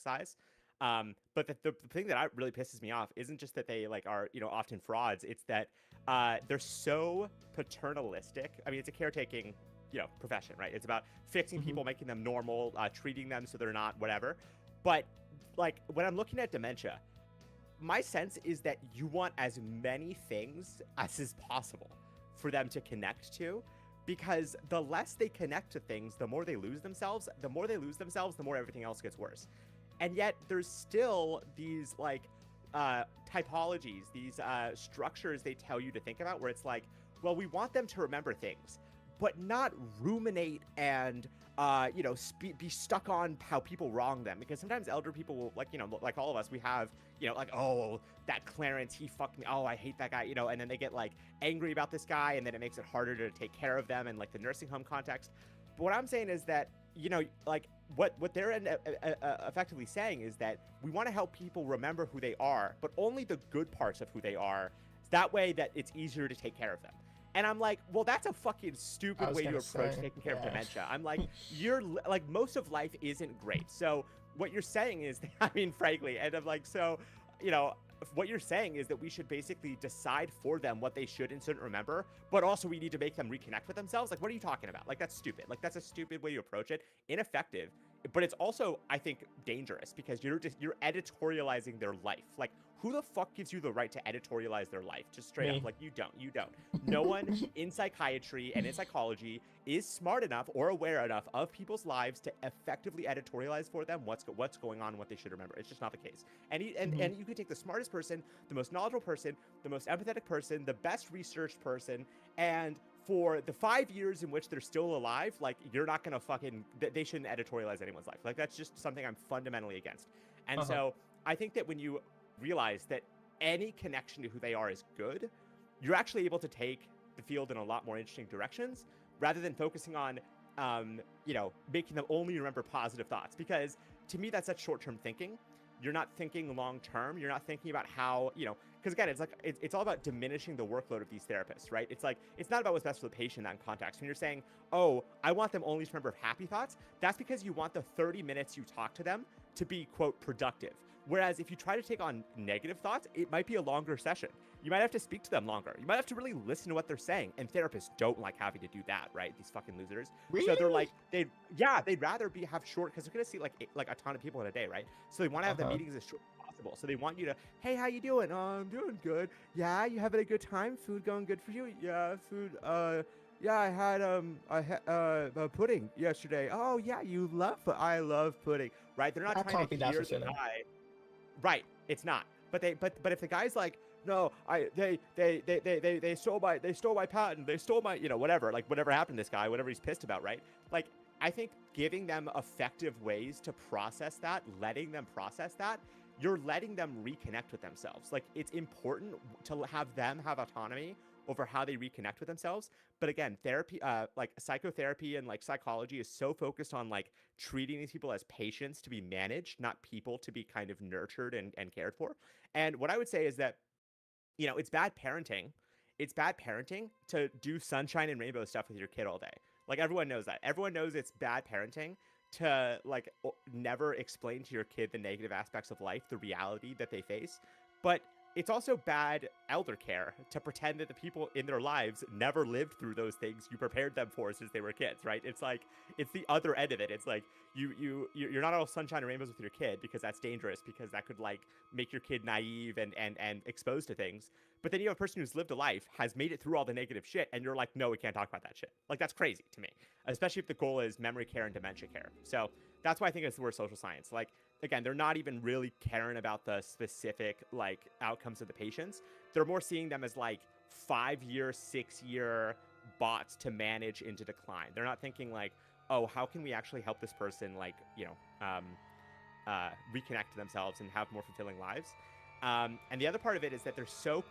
exercise. But the thing that really pisses me off isn't just that they like are often frauds. It's that they're so paternalistic. I mean, it's a caretaking profession, right? It's about fixing Mm-hmm. people, making them normal, treating them so they're not whatever. But like when I'm looking at dementia, my sense is that you want as many things as is possible for them to connect to, because the less they connect to things, the more they lose themselves. The more they lose themselves, the more everything else gets worse. And yet there's still these like typologies, these structures they tell you to think about, where it's like, well, we want them to remember things, but not ruminate and be stuck on how people wrong them. Because sometimes elder people will, like, like all of us, we have, like, oh, that Clarence, he fucked me, oh, I hate that guy, and then they get like angry about this guy, and then it makes it harder to take care of them in like the nursing home context. But what I'm saying is that, like what they're effectively saying is that we want to help people remember who they are, but only the good parts of who they are. That way that it's easier to take care of them. And I'm like, well, that's a fucking I stupid was way to gonna approach say, taking care of yeah. dementia. I'm like, you're like, most of life isn't great. So what you're saying is, I mean, frankly, and I'm like, so, you know, what you're saying is that we should basically decide for them what they should and shouldn't remember, but also we need to make them reconnect with themselves. Like, what are you talking about? Like, that's stupid. Like, that's a stupid way to approach it. Ineffective. But it's also, I think, dangerous because you're editorializing their life. Like, who the fuck gives you the right to editorialize their life? Just straight up. Me. Like, you don't. You don't. No one in psychiatry and in psychology is smart enough or aware enough of people's lives to effectively editorialize for them what's going on and what they should remember. It's just not the case. And Hmm. you could take the smartest person, the most knowledgeable person, the most empathetic person, the best researched person, and for the 5 years in which they're still alive, like, you're not gonna fucking, they shouldn't editorialize anyone's life. Like, that's just something I'm fundamentally against. And Uh-huh. so I think that when you realize that any connection to who they are is good, you're actually able to take the field in a lot more interesting directions rather than focusing on, making them only remember positive thoughts. Because to me, that's such short-term thinking. You're not thinking long term. You're not thinking about how, because again, it's like it's all about diminishing the workload of these therapists, right? It's like it's not about what's best for the patient in that context. When you're saying, oh, I want them only to remember happy thoughts, that's because you want the 30 minutes you talk to them to be, quote, productive. Whereas if you try to take on negative thoughts, it might be a longer session. You might have to speak to them longer. You might have to really listen to what they're saying. And therapists don't like having to do that, right? These fucking losers. So they're Really? like, they'd rather have short, because they're gonna see like a ton of people in a day, right? So they want to have the Uh-huh. meetings as short as possible. So they want you to, hey, how you doing? Oh, I'm doing good. Yeah, you having a good time? Food going good for you? Yeah, food. Yeah, I had pudding yesterday. Oh yeah, I love pudding. Right? They're not That trying to can't be that hear the fulfilling. guy. Right. It's not. But if the guy's like, no, they stole my patent, they stole my, whatever, like whatever happened to this guy, whatever he's pissed about, right? Like, I think giving them effective ways to process that, letting them process that, you're letting them reconnect with themselves. Like, it's important to have them have autonomy over how they reconnect with themselves. But again, therapy, like psychotherapy and like psychology is so focused on like treating these people as patients to be managed, not people to be kind of nurtured and cared for. And what I would say is that, it's bad parenting. It's bad parenting to do sunshine and rainbow stuff with your kid all day. Like, everyone knows that. Everyone knows it's bad parenting to like never explain to your kid the negative aspects of life, the reality that they face. But it's also bad elder care to pretend that the people in their lives never lived through those things you prepared them for since they were kids, right? It's like, it's the other end of it. It's like you're not all sunshine and rainbows with your kid, because that's dangerous, because that could like make your kid naive and exposed to things. But then you have a person who's lived a life, has made it through all the negative shit, and you're like, no, we can't talk about that shit. Like, that's crazy to me, especially if the goal is memory care and dementia care. So that's why I think it's the word social science. Like, again, they're not even really caring about the specific like outcomes of the patients. They're more seeing them as like 5 year, 6 year bots to manage into decline. They're not thinking like, oh, how can we actually help this person, like, reconnect to themselves and have more fulfilling lives. And the other part of it is that they're so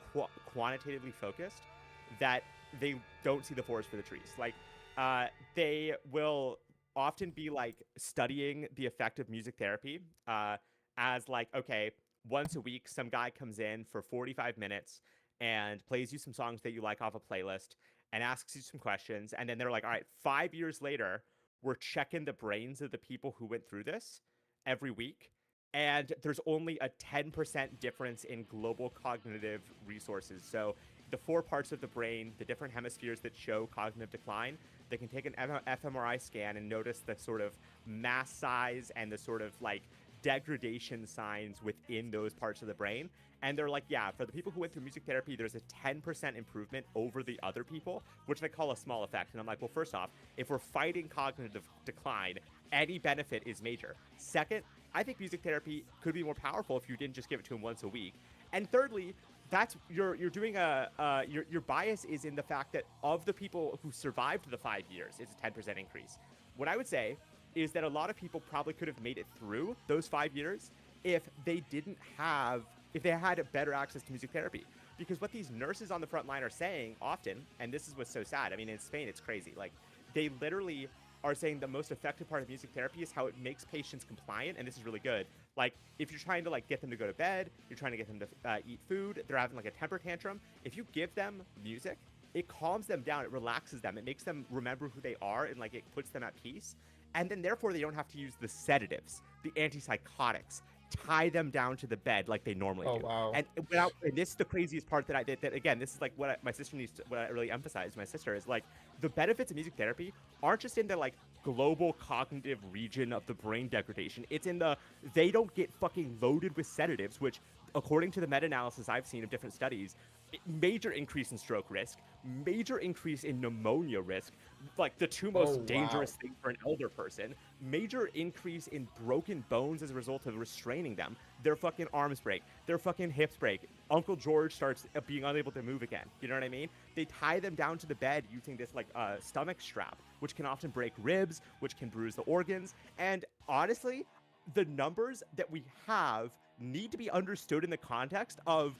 quantitatively focused that they don't see the forest for the trees. Like, they will often be like studying the effect of music therapy, as like, okay, once a week, some guy comes in for 45 minutes and plays you some songs that you like off a playlist and asks you some questions. And then they're like, all right, 5 years later, we're checking the brains of the people who went through this every week. and there's only a 10% difference in global cognitive resources. So the four parts of the brain, the different hemispheres that show cognitive decline, they can take an fMRI scan and notice the sort of mass size and the sort of like degradation signs within those parts of the brain. And they're like, yeah, for the people who went through music therapy, there's a 10% improvement over the other people, which they call a small effect. And I'm like, well, first off, if we're fighting cognitive decline, any benefit is major. Second, I think music therapy could be more powerful if you didn't just give it to them once a week. And thirdly, that's you're doing your bias is in the fact that of the people who survived the 5 years, it's a 10% increase. What I would say is that a lot of people probably could have made it through those 5 years if they had better access to music therapy. Because what these nurses on the front line are saying often, and this is what's so sad. I mean, in Spain, it's crazy. Like, they literally are saying the most effective part of music therapy is how it makes patients compliant, and this is really good. Like, if you're trying to like get them to go to bed, you're trying to get them to eat food, they're having like a temper tantrum. If you give them music, it calms them down, it relaxes them, it makes them remember who they are, and like it puts them at peace. And then therefore they don't have to use the sedatives, the antipsychotics, tie them down to the bed like they normally do. Wow. And this is the craziest part that again, this is like what my sister needs to, what I really emphasize to my sister is like the benefits of music therapy aren't just in the like global cognitive region of the brain degradation. It's in they don't get fucking loaded with sedatives, which according to the meta-analysis I've seen of different studies, major increase in stroke risk, major increase in pneumonia risk, like the two most dangerous things for an elder person, major increase in broken bones as a result of restraining them. Their fucking arms break, their fucking hips break. Uncle George starts being unable to move again. You know what I mean? They tie them down to the bed using this like stomach strap, which can often break ribs, which can bruise the organs. And honestly, the numbers that we have need to be understood in the context of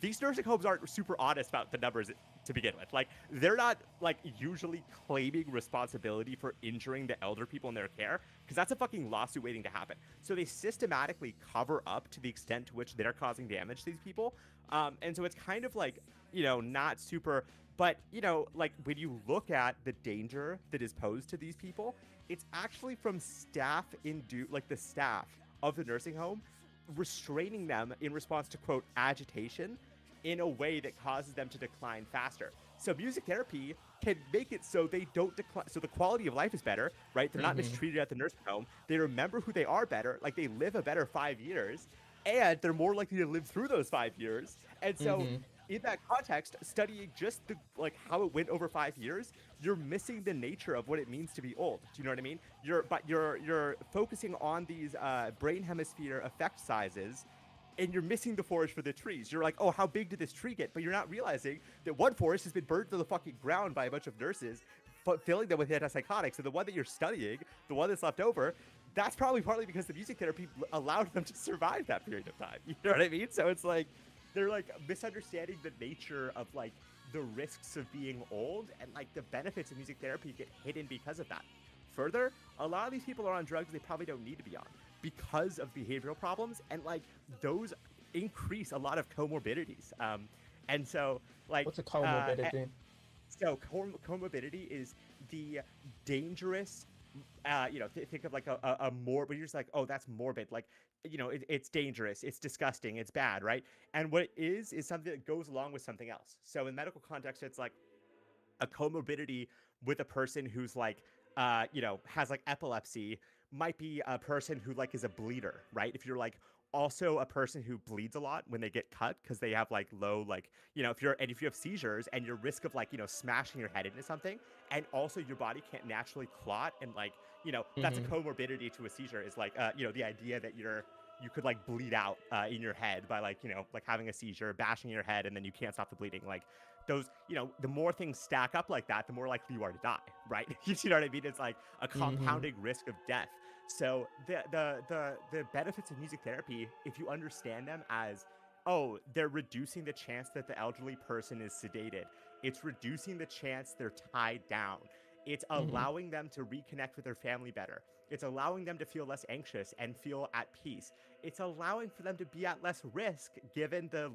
these nursing homes aren't super honest about the numbers to begin with. Like, they're not like usually claiming responsibility for injuring the elder people in their care, because that's a fucking lawsuit waiting to happen. So they systematically cover up to the extent to which they're causing damage to these people. And so it's kind of like, not super, but like when you look at the danger that is posed to these people, it's actually from staff like the staff of the nursing home restraining them in response to, quote, agitation in a way that causes them to decline faster. So music therapy can make it so they don't decline. So the quality of life is better, right? They're not mistreated at the nursing home. They remember who they are better. Like, they live a better 5 years, and they're more likely to live through those 5 years. And so in that context, studying just how it went over 5 years, you're missing the nature of what it means to be old. Do you know what I mean? You're focusing on these brain hemisphere effect sizes, and you're missing the forest for the trees. You're like, oh, how big did this tree get? But you're not realizing that one forest has been burned to the fucking ground by a bunch of nurses, filling them with antipsychotics. And the one that you're studying, the one that's left over, that's probably partly because the music therapy allowed them to survive that period of time. You know what I mean? So it's like, they're like misunderstanding the nature of like the risks of being old, and like the benefits of music therapy get hidden because of that. Further, a lot of these people are on drugs they probably don't need to be on because of behavioral problems, and like those increase a lot of comorbidities. And so like what's a comorbidity? Comorbidity is the dangerous think of like a morbid, you're just like, oh, that's morbid, like, it's dangerous, it's disgusting, it's bad, right? And what it is something that goes along with something else. So in medical context, it's like a comorbidity with a person who's like has like epilepsy might be a person who like is a bleeder, right? If you're like also a person who bleeds a lot when they get cut because they have like low, like, if you have seizures and your risk of like, smashing your head into something, and also your body can't naturally clot, and like, that's a comorbidity to a seizure, is like, the idea that you could like bleed out in your head by like, like having a seizure, bashing your head, and then you can't stop the bleeding. Like those, the more things stack up like that, the more likely you are to die, right? You know what I mean? It's like a compounding risk of death. So the benefits of music therapy, if you understand them as, oh, they're reducing the chance that the elderly person is sedated, it's reducing the chance they're tied down, it's allowing them to reconnect with their family better, it's allowing them to feel less anxious and feel at peace, it's allowing for them to be at less risk given the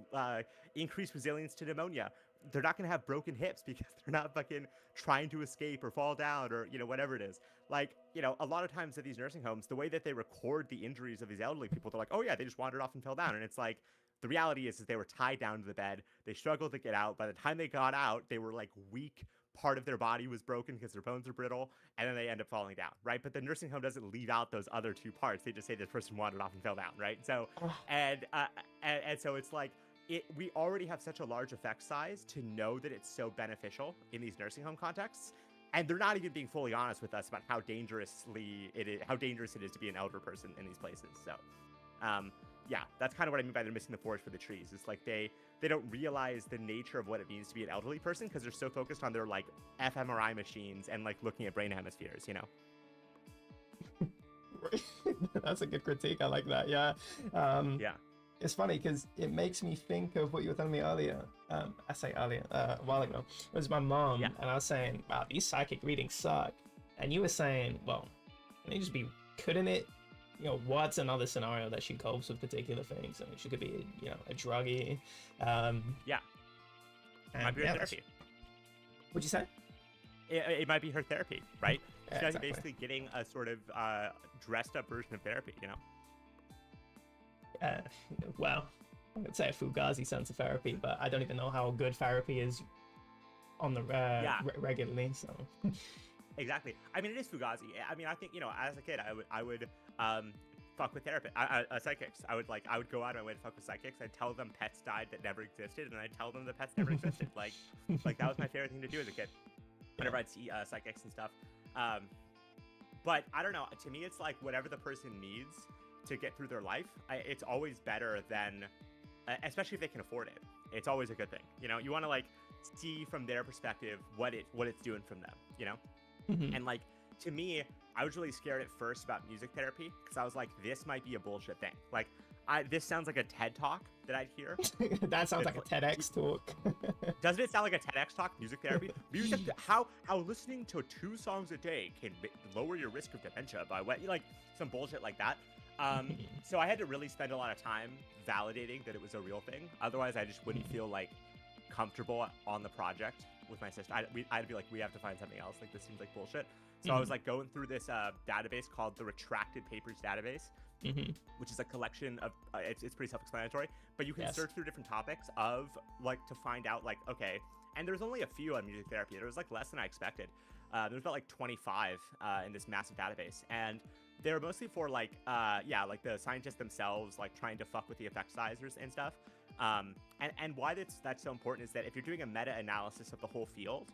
increased resilience to pneumonia. they're not going to have broken hips because they're not fucking trying to escape or fall down or, whatever it is. Like, a lot of times at these nursing homes, the way that they record the injuries of these elderly people, they're like, oh yeah, they just wandered off and fell down. And it's like, the reality is they were tied down to the bed. They struggled to get out. By the time they got out, they were like weak. Part of their body was broken because their bones are brittle, and then they end up falling down, right? But the nursing home doesn't leave out those other two parts. They just say this person wandered off and fell down, right? So, and so it's like, we already have such a large effect size to know that it's so beneficial in these nursing home contexts, and they're not even being fully honest with us about how dangerous it is to be an elder person in these places. So, yeah, that's kind of what I mean by they're missing the forest for the trees. It's like they don't realize the nature of what it means to be an elderly person because they're so focused on their like fMRI machines and like looking at brain hemispheres, That's a good critique. I like that. Yeah. Yeah. It's funny because it makes me think of what you were telling me earlier. A while ago. It was my mom, Yeah. and I was saying, wow, these psychic readings suck. And you were saying, well, couldn't it, what's another scenario that she copes with particular things? I mean, she could be, a druggie. Yeah. It might be her therapy. What'd you say? It might be her therapy, right? Yeah, She's exactly. basically getting a sort of dressed up version of therapy, Well, I would say a Fugazi sense of therapy, but I don't even know how good therapy is on the regularly. So Exactly. I mean, it is Fugazi. I mean, I think as a kid, I would fuck with therapists, psychics. I would go out of my way to fuck with psychics. I'd tell them pets died that never existed, and I'd tell them the pets never existed. Like that was my favorite thing to do as a kid. Whenever I'd see psychics and stuff. But I don't know. To me, it's like whatever the person needs to get through their life. It's always better than, especially if they can afford it. It's always a good thing. You want to like see from their perspective what it's doing from them. Mhm. And like to me, I was really scared at first about music therapy because I was like, this might be a bullshit thing. Like, this sounds like a TED talk that I'd hear. That sounds like a TEDx talk. Doesn't it sound like a TEDx talk? Music therapy? How listening to 2 songs a day can lower your risk of dementia by what? Like some bullshit like that. So I had to really spend a lot of time validating that it was a real thing. Otherwise, I just wouldn't feel like comfortable on the project with my sister. I'd be like, we have to find something else. Like this seems like bullshit. So I was like going through this database called the Retracted Papers Database, which is a collection of it's pretty self-explanatory, but you can search through different topics of like to find out like, okay, and there's only a few on music therapy. There was like less than I expected. There's about like 25 in this massive database, and they're mostly for like like the scientists themselves, like trying to fuck with the effect sizers and stuff. And why that's so important is that if you're doing a meta-analysis of the whole field,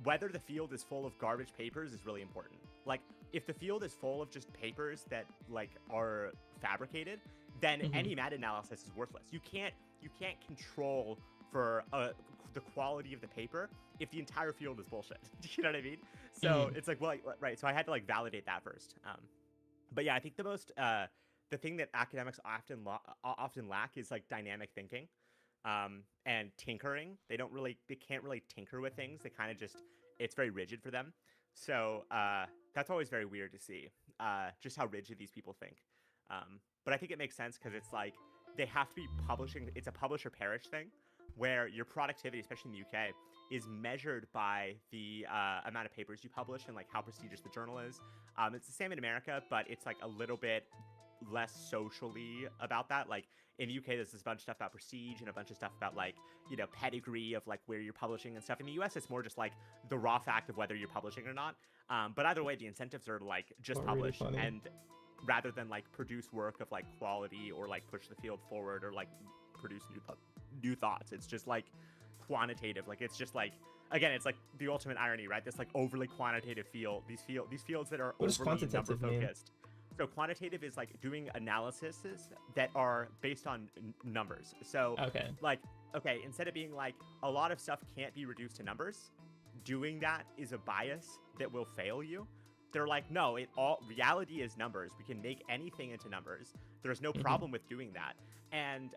whether the field is full of garbage papers is really important. Like if the field is full of just papers that like are fabricated, then any meta-analysis is worthless. You can't control for the quality of the paper if the entire field is bullshit. You know what I mean? So it's like, well, right. So I had to like validate that first. But yeah, I think the thing that academics often lack is like dynamic thinking, and tinkering. They can't really tinker with things. They kind of it's very rigid for them. So that's always very weird to see, just how rigid these people think. But I think it makes sense because it's like they have to be publishing. It's a publish or perish thing, where your productivity, especially in the UK, is measured by the amount of papers you publish and like how prestigious the journal is. It's the same in America, but it's like a little bit less socially about that. Like in the UK, there's this bunch of stuff about prestige and a bunch of stuff about like, pedigree of like where you're publishing and stuff. In the US, it's more just like the raw fact of whether you're publishing or not. But either way, the incentives are like just publish, really and rather than like produce work of like quality or like push the field forward or like produce new thoughts. It's just like quantitative. Like it's just like, again, it's like the ultimate irony, right? This like overly quantitative field. These fields that are overly number focused. So quantitative is like doing analyses that are based on numbers. So instead of being like a lot of stuff can't be reduced to numbers, doing that is a bias that will fail you. They're like, no, reality is numbers. We can make anything into numbers. There's no problem with doing that. And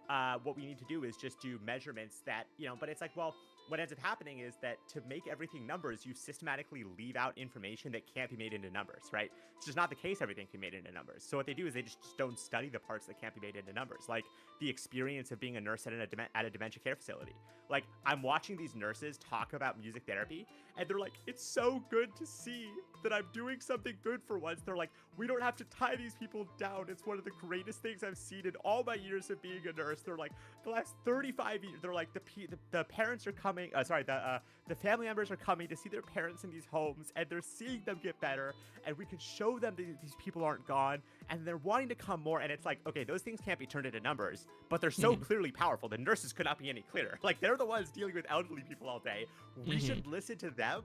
what we need to do is just do measurements that, but it's like, well, what ends up happening is that to make everything numbers, you systematically leave out information that can't be made into numbers, right? It's just not the case everything can be made into numbers. So what they do is they just don't study the parts that can't be made into numbers, like the experience of being a nurse at a dementia care facility. Like, I'm watching these nurses talk about music therapy, and they're like, it's so good to see that I'm doing something good for once. They're like, we don't have to tie these people down. It's one of the greatest things I've seen in all my years of being a nurse. They're like, the last 35 years, they're like, the parents are coming, the family members are coming to see their parents in these homes, and they're seeing them get better, and we can show them that these people aren't gone, and they're wanting to come more. And it's like, okay, those things can't be turned into numbers, but they're so clearly powerful. The nurses could not be any clearer. Like, they're the ones dealing with elderly people all day. We should listen to them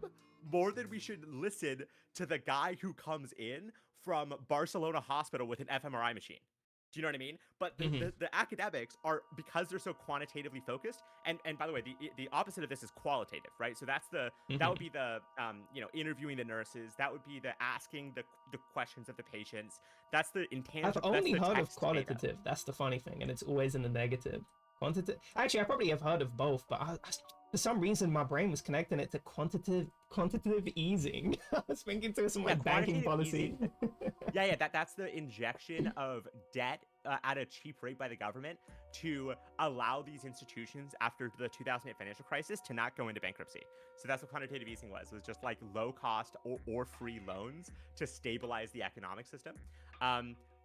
more than we should listen to the guy who comes in from Barcelona Hospital with an fMRI machine. Do you know what I mean? But the academics are, because they're so quantitatively focused, and by the way, the opposite of this is qualitative, right? So that's that would be the interviewing the nurses, that would be the asking the questions of the patients. That's the intangible. I've only heard of qualitative. That's the funny thing, and it's always in the negative. Quantitative. Actually, I probably have heard of both, but for some reason my brain was connecting it to quantitative easing. I was thinking to some like banking policy. That's the injection of debt at a cheap rate by the government to allow these institutions after the 2008 financial crisis to not go into bankruptcy. So that's what quantitative easing was. It was just like low cost or free loans to stabilize the economic system.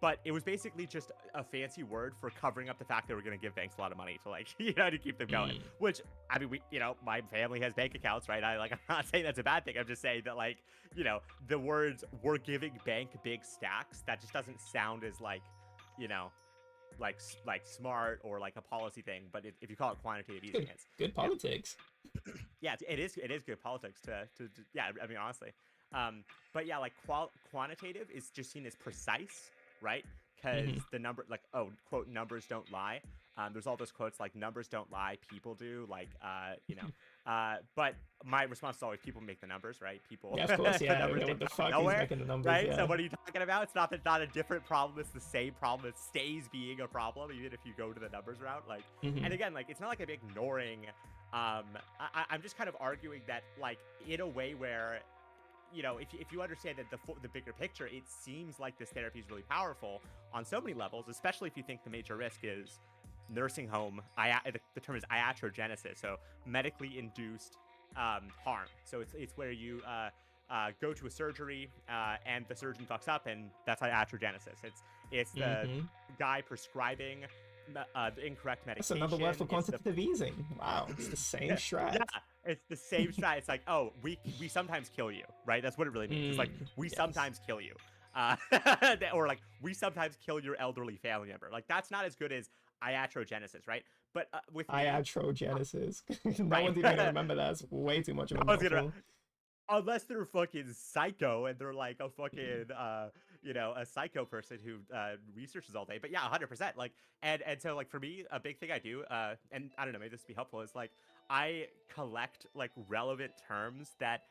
But it was basically just a fancy word for covering up the fact that we're going to give banks a lot of money to, like, to keep them going. Which, I mean, my family has bank accounts, right? I'm not saying that's a bad thing. I'm just saying that, like, the words "we're giving bank big stacks," that just doesn't sound as like smart or like a policy thing. But if you call it quantitative easing, it's good politics. Yeah, it is good politics to I mean, honestly. But yeah, like quantitative is just seen as precise, right? Because the number, like, quote, numbers don't lie. There's all those quotes like, numbers don't lie, people do, like, but my response is always, people make the numbers, right? People. Yeah, of course, yeah. What the fuck is making the numbers, right? Yeah. So what are you talking about? It's not a different problem. It's the same problem. It stays being a problem, even if you go to the numbers route. Like, and again, like, it's not like I'm ignoring. I'm just kind of arguing that, like, in a way where, if you understand that the bigger picture, it seems like this therapy is really powerful on so many levels, especially if you think the major risk is nursing home. The term is iatrogenesis, so medically induced harm. So it's where you go to a surgery and the surgeon fucks up, and that's iatrogenesis. It's the guy prescribing the incorrect medication. That's another word for quantitative easing. Wow, it's the same strat. Yeah, it's the same strat. It's like, oh, we sometimes kill you, right? That's what it really means. It's like, we sometimes kill you. Or like, we sometimes kill your elderly family member. Like, that's not as good as iatrogenesis, right? But with iatrogenesis, no one's even gonna remember that. It's way too much of a mouthful. Unless they're fucking psycho and they're like a fucking a psycho person who researches all day. But yeah, 100%. Like, and so, like, for me, a big thing I do, and I don't know, maybe this would be helpful, is like, I collect like relevant terms that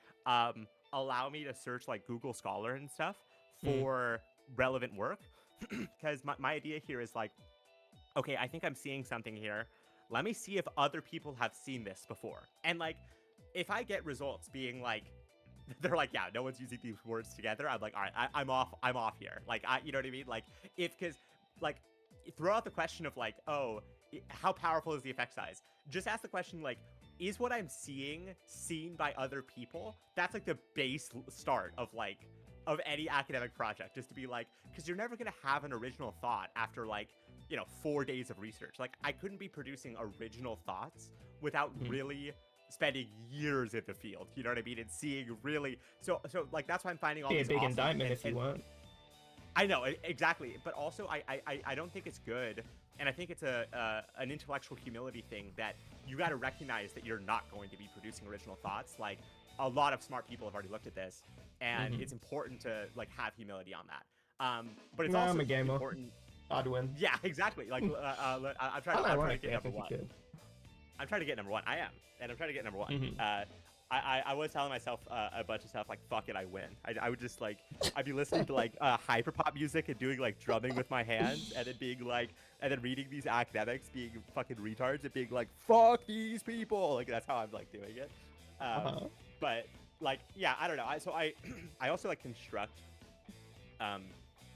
allow me to search like Google Scholar and stuff for relevant work. Because my idea here is like, okay, I think I'm seeing something here. Let me see if other people have seen this before. And like, if I get results being like, they're like, yeah, no one's using these words together, I'm like, all right, I'm off here. Like, you know what I mean? Like, because like, throw out the question of like, oh, how powerful is the effect size? Just ask the question like, is what I'm seeing seen by other people? That's like the base start of like, of any academic project, just to be like, because you're never gonna have an original thought after like, 4 days of research. Like, I couldn't be producing original thoughts without really spending years in the field, you know what I mean, and seeing really, so like, that's why I'm finding all these big awesome indictment if you want. I know, exactly, but also I don't think it's good, and I think it's an intellectual humility thing that you got to recognize that you're not going to be producing original thoughts. Like, a lot of smart people have already looked at this, and it's important to like have humility on that. But it's also important. I'd win. Yeah, exactly. Like, I'm trying to get number one. I'm trying to get number one. I am, and I'm trying to get number one. I was telling myself a bunch of stuff like, fuck it, I win. I would just like, I'd be listening to like hyperpop music and doing like drumming with my hands, and then being like, and then reading these academics being fucking retards and being like, fuck these people. Like that's how I'm like doing it. But like, yeah, I don't know. I also like construct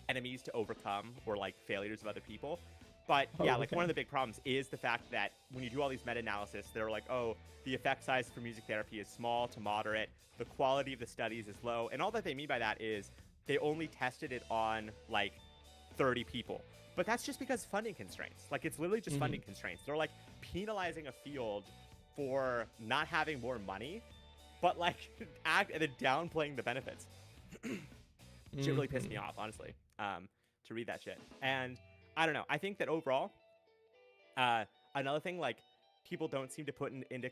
enemies to overcome or like failures of other people. But yeah, like one of the big problems is the fact that when you do all these meta-analysis, they're like, oh, the effect size for music therapy is small to moderate, the quality of the studies is low, and all that they mean by that is they only tested it on like 30 people. But that's just because funding constraints. Like it's literally just funding constraints. They're like penalizing a field for not having more money, but like and then downplaying the benefits. Shit really pissed me off, honestly, to read that shit. And I don't know. I think that overall, another thing like people don't seem to put into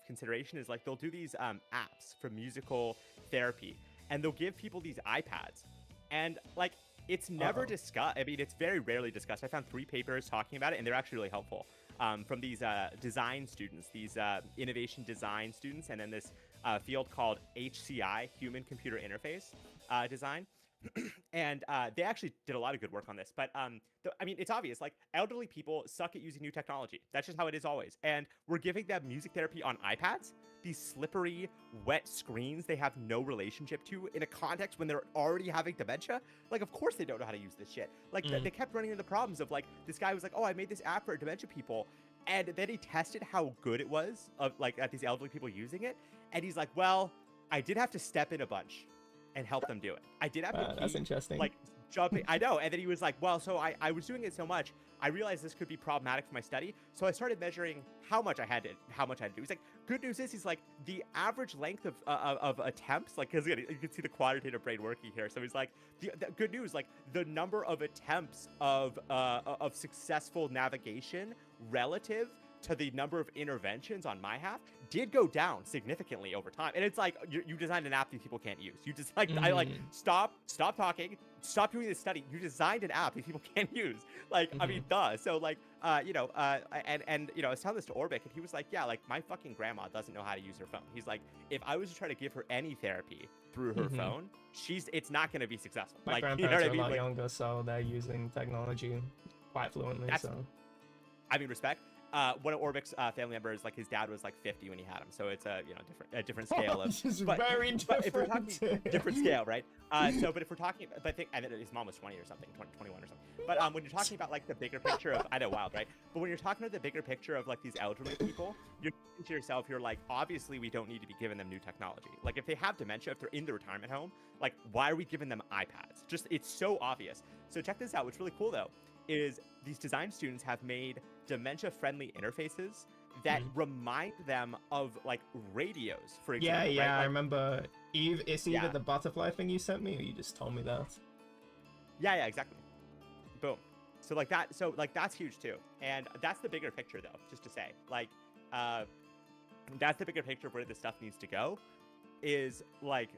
consideration is like they'll do these apps for musical therapy, and they'll give people these iPads, and like it's never discussed. I mean, it's very rarely discussed. I found 3 papers talking about it, and they're actually really helpful from these design students, these innovation design students, and then this field called HCI, Human Computer Interface Design. And they actually did a lot of good work on this. But I mean, it's obvious. Like elderly people suck at using new technology. That's just how it is always. And we're giving them music therapy on iPads, these slippery, wet screens they have no relationship to in a context when they're already having dementia. Like, of course they don't know how to use this shit. Like, they kept running into the problems of like this guy was like, oh, I made this app for dementia people. And then he tested how good it was of like at these elderly people using it. And he's like, well, I did have to step in a bunch and help them do it. I did have to keep, that's interesting. like jumping. I know. And then he was like, well, so I was doing it so much, I realized this could be problematic for my study. So I started measuring how much I had to do. He's like, good news is, he's like, the average length of attempts, like, because you can see the quantitative brain working here. So he's like, the good news, like the number of attempts of successful navigation relative to the number of interventions on my half did go down significantly over time. And it's like, you designed an app these people can't use. You just like, I like, stop talking, stop doing this study. You designed an app these people can't use. Like, I mean, duh. So like, you know, and you know, I was telling this to Orbic, and he was like, yeah, like my fucking grandma doesn't know how to use her phone. He's like, if I was to try to give her any therapy through her phone, it's not going to be successful. My like, grandparents you know what are I mean? a lot Like, younger, so they're using technology quite fluently. So I mean, respect. One of Orbic's family members, like his dad was like 50 when he had him, so it's a different scale of. This is but, very different. But if we're talking different scale, right? But if we're talking, but I think his mom was 20 or something, 21 or something. But when you're talking about like the bigger picture of, I know, wild, right? But when you're talking about the bigger picture of like these elderly people, you're thinking to yourself, you're like, obviously we don't need to be giving them new technology. Like if they have dementia, if they're in the retirement home, like why are we giving them iPads? Just it's so obvious. So check this out. What's really cool though is these design students have made dementia-friendly interfaces that remind them of like radios, for example. Yeah, right? Like, I remember. It's either the butterfly thing you sent me, or you just told me that. Yeah, exactly. Boom. So like that. So like that's huge too, and that's the bigger picture though. Just to say, like, that's the bigger picture of where this stuff needs to go. Is like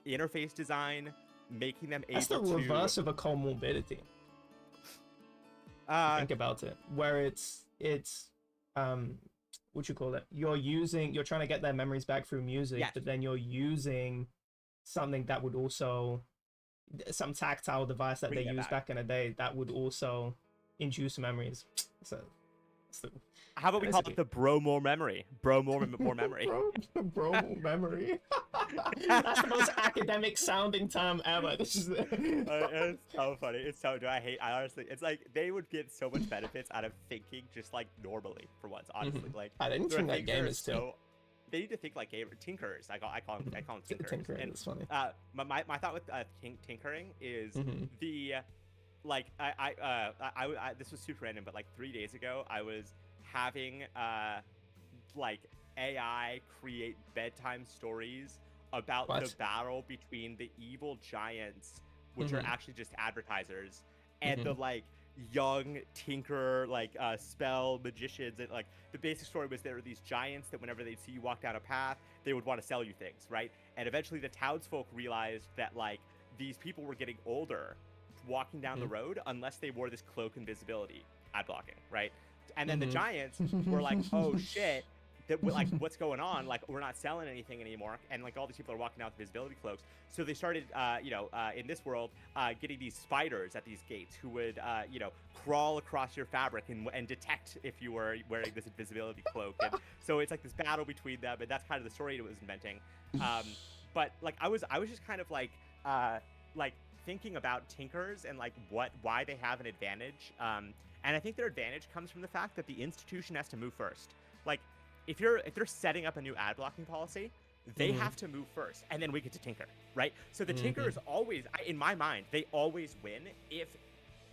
interface design, making them able to. That's the reverse of a comorbidity. Think about it, where it's what you call it, you're trying to get their memories back through music, but then you're using something that would also, some tactile device that they used back in the day that would also induce memories. So how about we call it the bro more memory? Bro more memory. Bro more memory. That's the most academic sounding term ever. This is it's so funny. It's so I honestly, it's like they would get so much benefits out of thinking just like normally for once. Honestly, like I didn't think like gamers too. They need to think like tinkerers. I call them tinkerers. Tinkering, and it's funny. My thought with tinkering is the like I this was super random, but like 3 days ago I was having like AI create bedtime stories about the battle between the evil giants, which are actually just advertisers, and the like young tinker like spell magicians. And like the basic story was there were these giants that whenever they'd see you walk down a path, they would want to sell you things, right? And eventually the townsfolk realized that like these people were getting older walking down the road unless they wore this cloak invisibility ad blocking, right? And then the giants were like, oh shit, like what's going on, like we're not selling anything anymore, and like all these people are walking out with visibility cloaks. So they started in this world getting these spiders at these gates who would crawl across your fabric and detect if you were wearing this invisibility cloak. And so it's like this battle between them, and that's kind of the story it was inventing. But like I was just kind of like thinking about tinkerers and like why they have an advantage. And I think their advantage comes from the fact that the institution has to move first. Like if they're setting up a new ad blocking policy, they have to move first, and then we get to tinker, right? So the tinkerers always, in my mind, they always win if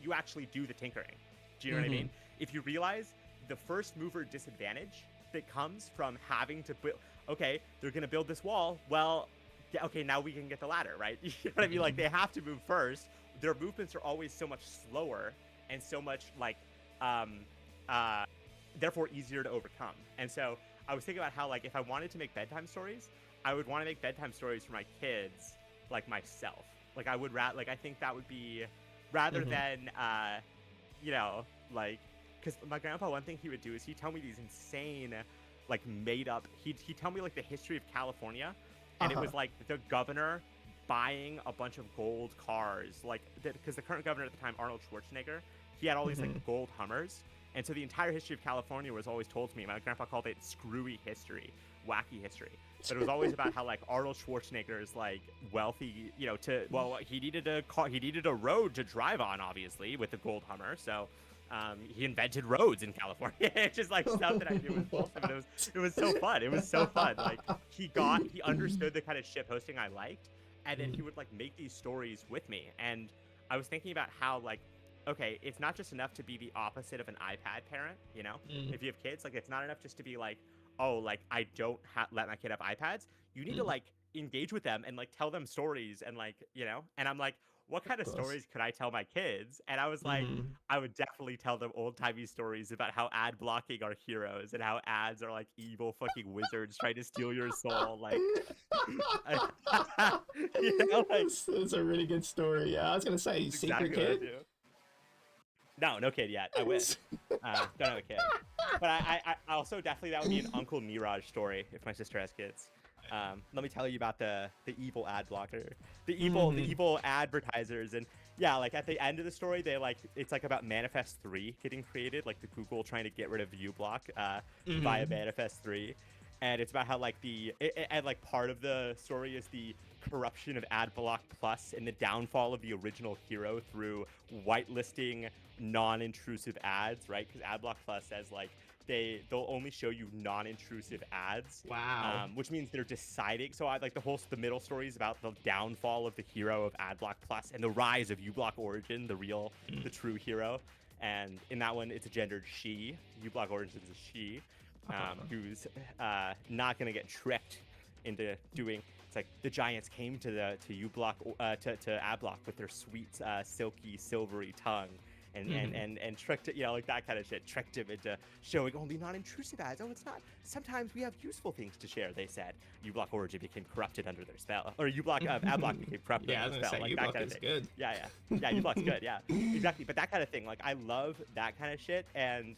you actually do the tinkering. Do you know what I mean? If you realize the first mover disadvantage that comes from having to build, okay, they're gonna build this wall. Well, yeah, okay, now we can get the ladder, right? You know what I mean? Like they have to move first. Their movements are always so much slower and so much like therefore easier to overcome. And so I was thinking about how like if I wanted to make bedtime stories, I would want to make bedtime stories for my kids like myself. Like I would like I think that would be rather than like because my grandpa, one thing he would do is he'd tell me these insane like made up, he'd tell me like the history of California, and it was like the governor buying a bunch of gold cars, like because the current governor at the time, Arnold Schwarzenegger, he had all these like gold Hummers. And so the entire history of California was always told to me. My grandpa called it screwy history, wacky history. But it was always about how like Arnold Schwarzenegger's like wealthy, he needed a car, he needed a road to drive on, obviously, with the gold Hummer. So he invented roads in California. It's just like stuff that I knew was bullshit, but it was so fun. It was so fun. Like he understood the kind of shit posting I liked, and then he would like make these stories with me. And I was thinking about how like, okay, it's not just enough to be the opposite of an iPad parent, you know? If you have kids, like it's not enough just to be like, oh, like I don't let my kid have iPads. You need to like engage with them and like tell them stories and like, and I'm like, what kind of stories could I tell my kids? And I was like, I would definitely tell them old-timey stories about how ad blocking are heroes and how ads are like evil fucking wizards trying to steal your soul. Like, that's a really good story. Yeah, I was gonna say, secret kid. No kid yet. I wish. Don't have a kid. But I also definitely that would be an Uncle Mirage story if my sister has kids. Let me tell you about the evil ad blocker, the evil advertisers, and yeah, like at the end of the story, they like it's like about Manifest 3 getting created, like the Google trying to get rid of uBlock via Manifest 3, and it's about how like and like part of the story is the corruption of AdBlock Plus and the downfall of the original hero through whitelisting non-intrusive ads, right? Because AdBlock Plus says like they'll only show you non-intrusive ads. Wow. Which means they're deciding. So the middle story is about the downfall of the hero of AdBlock Plus and the rise of uBlock Origin, the true hero. And in that one, it's a gendered she. uBlock Origin is a she, who's not gonna get tricked into doing. It's like the giants came to uBlock to AdBlock with their sweet silky silvery tongue. And tricked it, like that kind of shit. Tricked him into showing only non-intrusive ads. Oh, it's not. Sometimes we have useful things to share, they said. uBlock Origin became corrupted under their spell. Or AdBlock became corrupted under their spell. Like that kind of thing. Good. Yeah, uBlock's good, yeah. Exactly. But that kind of thing, like I love that kind of shit, and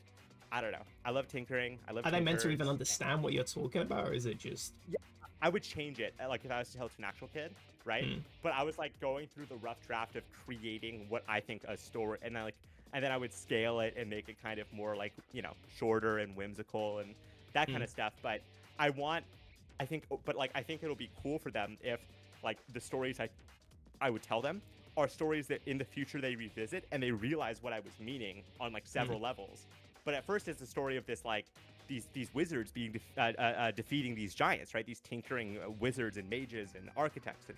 I don't know. I love tinkering. Are they meant to even understand what you're talking about, or is it just... Yeah, I would change it, like if I was to tell it to an actual kid. Right, but I was like going through the rough draft of creating what I think a story, and then I would scale it and make it kind of more like shorter and whimsical and that kind of stuff. But I think it'll be cool for them if like the stories I would tell them are stories that in the future they revisit and they realize what I was meaning on like several levels. But at first it's the story of this like these wizards being defeating these giants, right? These tinkering wizards and mages and architects and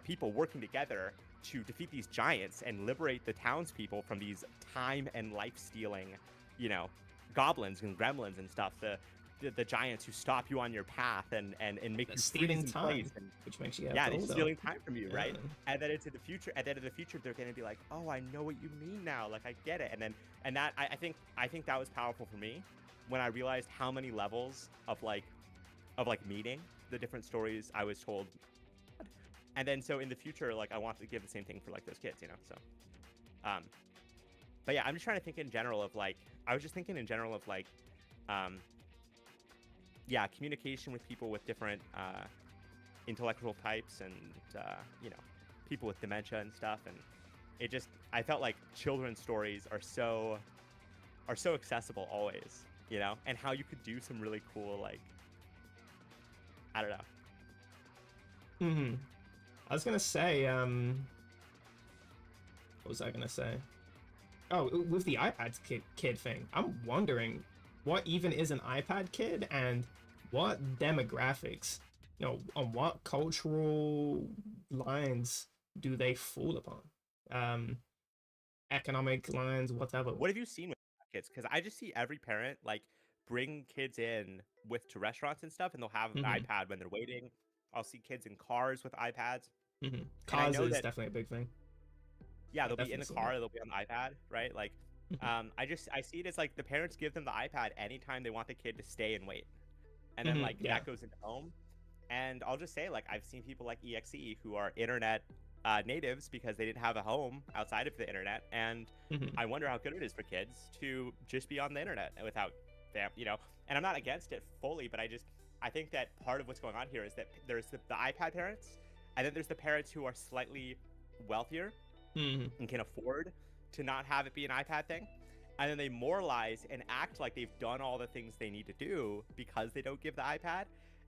people working together to defeat these giants and liberate the townspeople from these time and life stealing, goblins and gremlins and stuff. The giants who stop you on your path and make you stealing time, which makes you they're stealing time from you, right? And then into the future, at the end of the future, they're gonna be like, oh, I know what you mean now, like I get it. And that I think that was powerful for me when I realized how many levels of meaning the different stories I was told. And then so in the future, like I want to give the same thing for like those kids, so but yeah, I'm just trying to think in general of like yeah, communication with people with different intellectual types and people with dementia and stuff. And it just, I felt like children's stories are so accessible always, and how you could do some really cool, like, I don't know. I was gonna say, what was I gonna say? Oh, with the iPad kid thing, I'm wondering what even is an iPad kid and what demographics, on what cultural lines do they fall upon? Economic lines, whatever. What have you seen with kids? Because I just see every parent like bring kids in to restaurants and stuff, and they'll have an iPad when they're waiting. I'll see kids in cars with iPads. Cars is definitely a big thing. Yeah, they'll be in the car, they'll be on the iPad, right? Like, I see it as like the parents give them the iPad anytime they want the kid to stay and wait, and then that goes into home. And I'll just say, like, I've seen people like EXE who are internet natives because they didn't have a home outside of the internet, and I wonder how good it is for kids to just be on the internet without them, And I'm not against it fully, but I think that part of what's going on here is that there's the iPad parents, and then there's the parents who are slightly wealthier and can afford to not have it be an iPad thing, and then they moralize and act like they've done all the things they need to do because they don't give the iPad.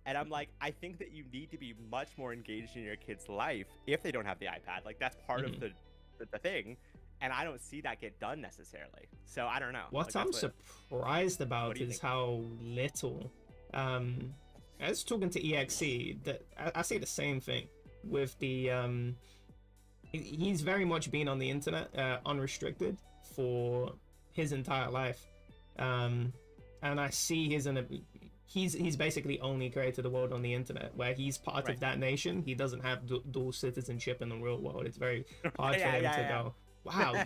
And I'm like, I think that you need to be much more engaged in your kid's life if they don't have the iPad. Like, that's part of the thing, and I don't see that get done necessarily. So I don't know. What I'm surprised about is how little. I was talking to EXE, that I say the same thing with the he's very much been on the internet unrestricted for his entire life, and I see he's basically only created a world on the internet where he's part of that nation. He doesn't have dual citizenship in the real world. It's very hard for him to go, wow,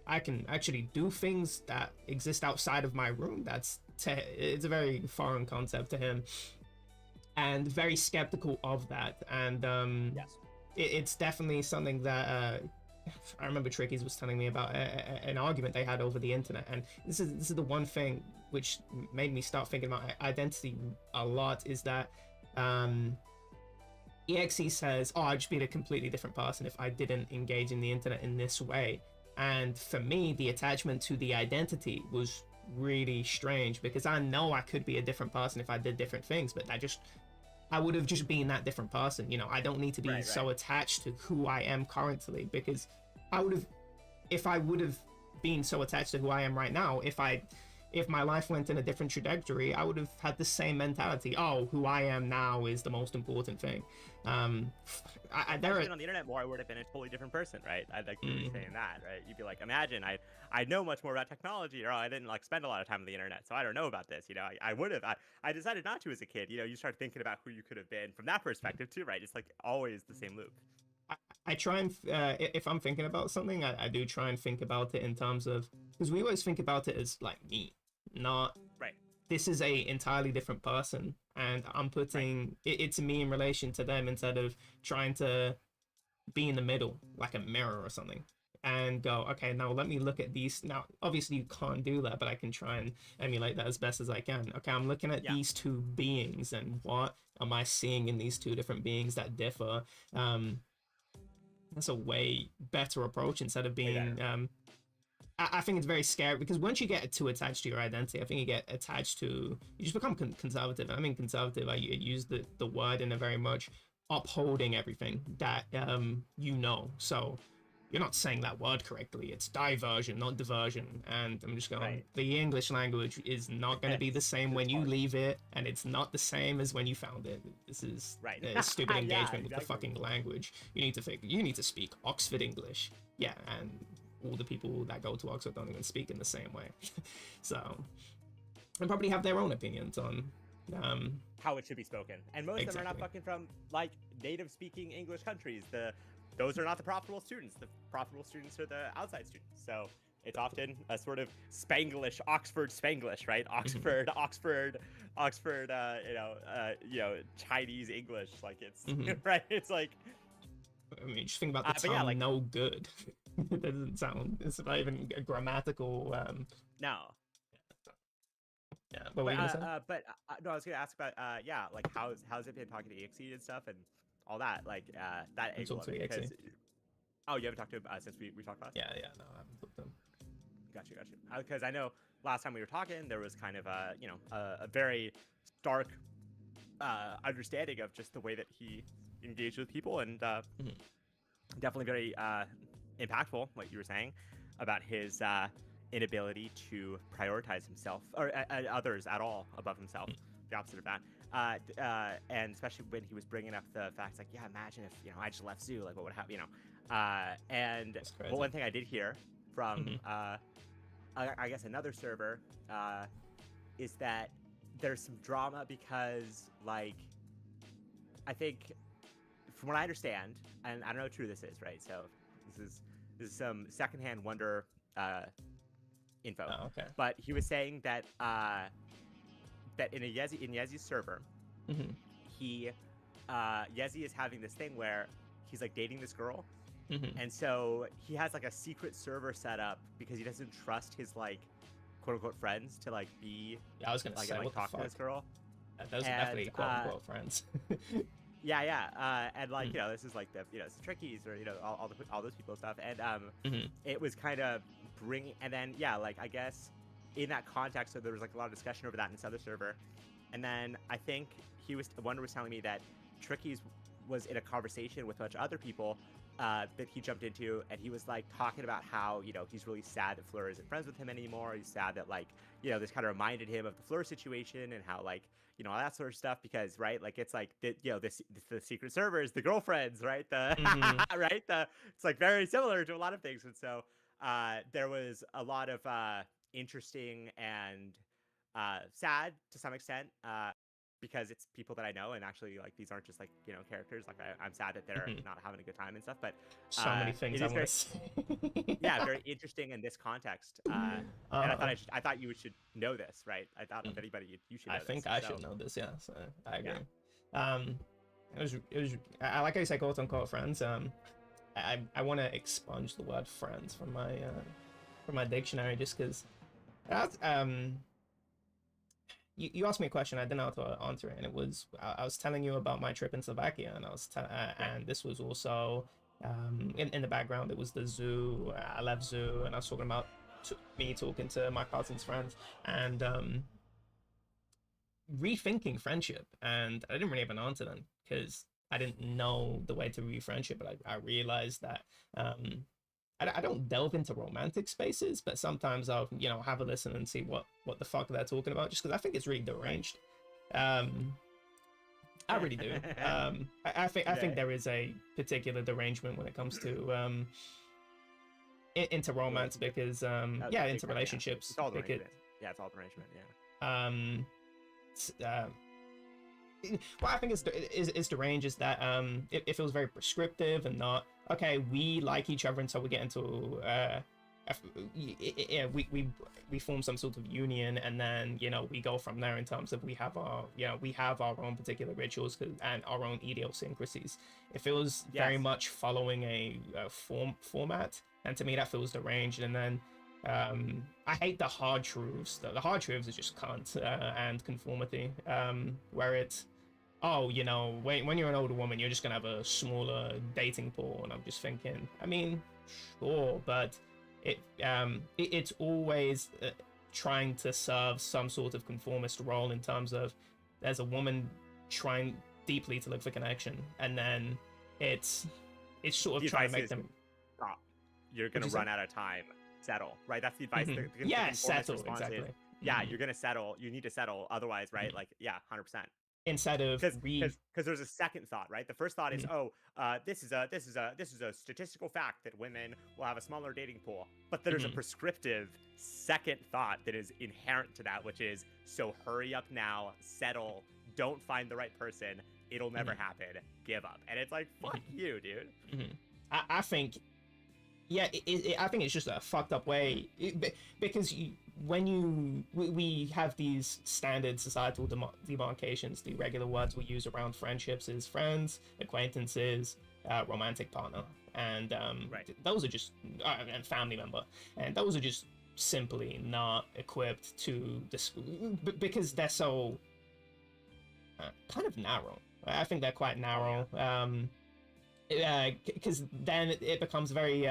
I can actually do things that exist outside of my room. It's a very foreign concept to him, and very skeptical of that. And yes. It's definitely something that I remember Trickies was telling me about an argument they had over the internet, and this is the one thing which made me start thinking about identity a lot, is that EXE says, oh, I'd just be a completely different person if I didn't engage in the internet in this way. And for me, the attachment to the identity was really strange, because I know I could be a different person if I did different things, but I would have just been that different person. I don't need to be so attached to who I am currently, because if I would have been so attached to who I am right now, if my life went in a different trajectory, I would have had the same mentality. Oh, who I am now is the most important thing. I've been on the internet more, I would have been a totally different person, right? I'd like you saying that, right? You'd be like, imagine I know much more about technology, or I didn't spend a lot of time on the internet, so I don't know about this. I would have. I decided not to as a kid. You start thinking about who you could have been from that perspective too, right? It's like always the same loop. I try and if I'm thinking about something, I do try and think about it in terms of, because we always think about it as like me, not this is a entirely different person, and I'm putting it's me in relation to them, instead of trying to be in the middle like a mirror or something and go, okay, now let me look at these. Now obviously you can't do that, but I can try and emulate that as best as I can. Okay, I'm looking at these two beings, and what am I seeing in these two different beings that differ? That's a way better approach, instead of being I think it's very scary, because once you get too attached to your identity, I think you get attached to, you just become conservative. I mean, conservative, I use the word in a very much upholding everything that so you're not saying that word correctly. It's diversion, not diversion. And I'm just going, the English language is not going to be the same when you leave it, and it's not the same as when you found it. This is a stupid engagement with the fucking language. You need to speak Oxford English. Yeah, and all the people that go to Oxford don't even speak in the same way. So, and probably have their own opinions on how it should be spoken. And most of them are not fucking from native speaking English countries. Those are not the profitable students. The profitable students are the outside students. So it's often a sort of Spanglish, Oxford Spanglish, right? Oxford, Chinese English. Like it's right. It's like, I mean, just think about the term no good. It doesn't sound, it's not even a grammatical no. Yeah. But what were you gonna say? No, I was gonna ask about yeah, like how's it been talking to EXE and stuff and all that, like that You angle talked of to it. EXE. Because oh, you haven't talked to him since we talked last. Yeah. No, I haven't talked to him. Got you. Because I know last time we were talking, there was kind of a a very stark understanding of just the way that he engaged with people, and definitely very impactful. What you were saying about his inability to prioritize himself or others at all above himself. The opposite of that. And especially when he was bringing up the facts, like, yeah, imagine if I just left Zoo, like what would happen, and That's but crazy. one thing I did hear from I guess another server is that there's some drama because, like, I think from what I understand, and I don't know how true this is, right? So this is some secondhand wonder info. Oh, okay. But he was saying that that in Yezi's server, he Yezi is having this thing where he's like dating this girl, and so he has like a secret server set up because he doesn't trust his like quote unquote friends to like be Yeah, I was gonna say, what the talk to fuck? this girl. Those are definitely quote unquote friends. Yeah. And like this is like the it's the trickies or all those people and stuff, and it was kind of bringing, and then like I guess in that context, so there was like a lot of discussion over that in this other server, and then I think Wonder was telling me that Trickies was in a conversation with a bunch of other people that he jumped into, and he was like talking about how he's really sad that Fleur isn't friends with him anymore. He's sad that like this kind of reminded him of the Fleur situation and how like all that sort of stuff, because right, like it's like the the secret servers, the girlfriends, right, the right, it's like very similar to a lot of things, and so there was a lot of interesting and sad to some extent because it's people that I know, and actually like these aren't just like characters. Like I'm sad that they're not having a good time and stuff, but So many things it I is want very to say. very interesting in this context. And I thought you should know this, right? I thought if anybody you should know I think this, I so. should know this, yeah. So I agree. Yeah. It was I like how you say quote unquote friends. I want to expunge the word friends from my dictionary just because you asked me a question, I didn't know how to answer it, and it was I was telling you about my trip in Slovakia, and and this was also in the background. It was the zoo. I left zoo, and I was talking about me talking to my cousin's friends and rethinking friendship, and I didn't really have an answer then because I didn't know the way to re-friendship, but I realized that I don't delve into romantic spaces, but sometimes I'll have a listen and see what the fuck they're talking about, just because I think it's really deranged. I really do. I think there is a particular derangement when it comes to into romance, because into relationships. It's all derangement. Yeah, it's all derangement. Yeah. What I think is deranged is that it feels very prescriptive and not okay. We like each other, and so we get into we form some sort of union, and then we go from there in terms of we have our own particular rituals and our own idiosyncrasies. It feels very much following a format, and to me that feels deranged. And then I hate the hard truths. The hard truths are just cunt and conformity, where it's when you're an older woman, you're just gonna have a smaller dating pool, and I'm just thinking, I mean, sure, but it's always trying to serve some sort of conformist role in terms of there's a woman trying deeply to look for connection, and then it's sort of trying to make them stop. You're gonna run out of time. Settle, right? That's the advice. Settle, exactly. Yeah, you're gonna settle. You need to settle, otherwise, right? Like, yeah, 100%. Instead of because there's a second thought, right? The first thought is, this is a statistical fact that women will have a smaller dating pool. But there's a prescriptive second thought that is inherent to that, which is, so hurry up now, settle, don't find the right person, it'll never happen, give up. And it's like, fuck you, dude. I think. Yeah, I think it's just a fucked up way, because we have these standard societal demarcations. The regular words we use around friendships is friends, acquaintances, romantic partner, and those are just and family member, and those are just simply not equipped to because they're so kind of narrow. I think they're quite narrow. Because then it becomes very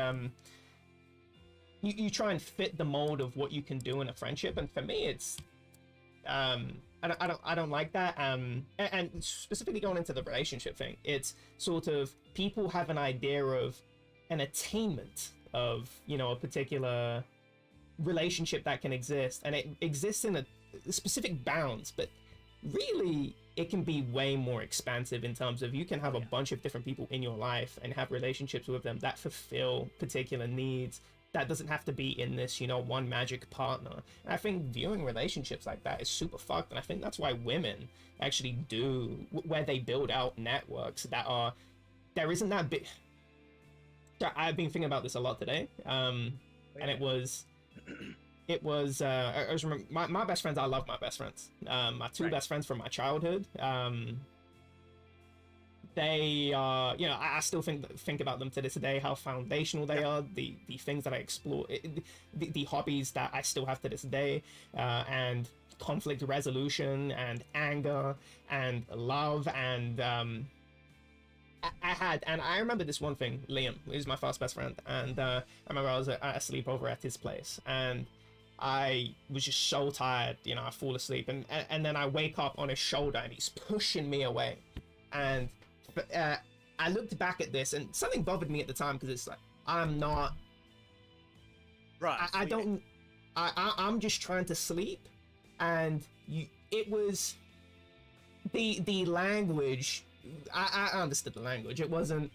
you try and fit the mold of what you can do in a friendship, and for me it's I don't like that. And specifically going into the relationship thing, it's sort of people have an idea of an attainment of, you know, a particular relationship that can exist, and it exists in a specific bounds, but really it can be way more expansive in terms of you can have a bunch of different people in your life and have relationships with them that fulfill particular needs. That doesn't have to be in this, you know, one magic partner. And I think viewing relationships like that is super fucked, and I think that's why women actually do, where they build out networks that are, there isn't that big. I've been thinking about this a lot today, and it was I was remember my best friends. I love my best friends. My two best friends from my childhood. They are, you know, I still think about them to this day, how foundational they are, the things that I explore, the hobbies that I still have to this day, and conflict resolution and anger and love. And I remember this one thing. Liam, who's my first best friend, and I remember I was at a sleepover at his place, and I was just so tired, you know, I fall asleep, and then I wake up on his shoulder and he's pushing me away, and I looked back at this and something bothered me at the time, because it's like, I'm not, right, I'm just trying to sleep, and it was the language. I understood the language. It wasn't,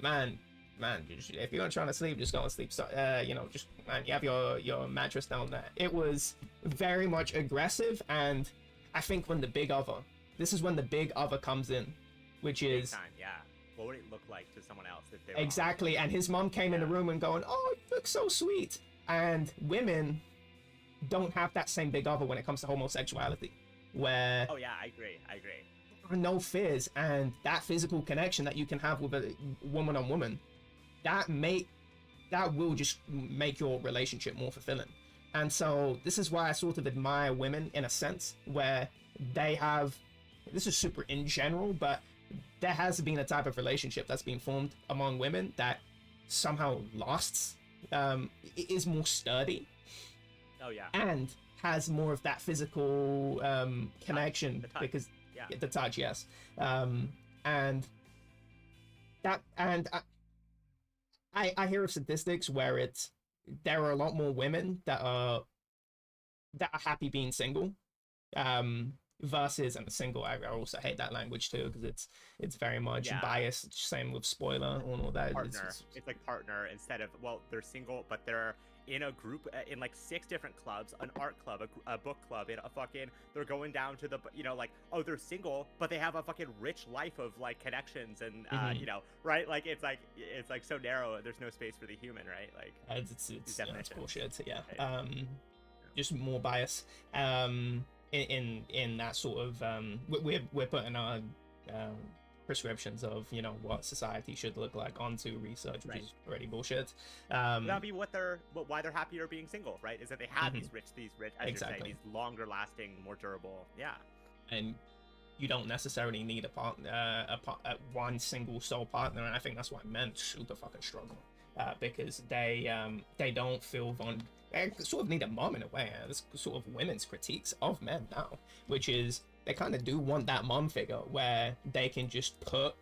man, if you're trying to sleep, just go and sleep. So, you know, just, man, you have your mattress down there. It was very much aggressive, and I think this is when the big other comes in, which is time, yeah. What would it look like to someone else if they were exactly? And his mom came in the room and going, "Oh, you look so sweet." And women don't have that same big other when it comes to homosexuality, where oh yeah, I agree. there are no fears, and that physical connection that you can have with a woman on woman, that will just make your relationship more fulfilling. And so this is why I sort of admire women in a sense, where they have, this is super in general, but there has been a type of relationship that's been formed among women that somehow lasts, is more sturdy. Oh yeah. And has more of that physical connection, because the touch, yes. And I hear of statistics where there are a lot more women that are happy being single, versus, and single, I also hate that language too, because it's very much biased. Same with spoiler and all that. Partner. It's like partner instead of, well, they're single, but they're in a group in like 6 different clubs, an art club, a book club, in a fucking, they're going down to the, you know, like, oh, they're single, but they have a fucking rich life of like connections and you know, right? Like it's like so narrow, there's no space for the human, right? Like it's bullshit. Yeah. Right. Just more bias in that sort of we're putting our prescriptions of, you know, what society should look like onto research, which is already bullshit. That'd be why they're happier being single, right? Is that they have these rich, as you're saying, these longer lasting, more durable, and you don't necessarily need a partner, one single sole partner, and I think that's why men super fucking struggle, because they don't feel they sort of need a mom in a way. This sort of women's critiques of men now, which is they kind of do want that mom figure where they can just put,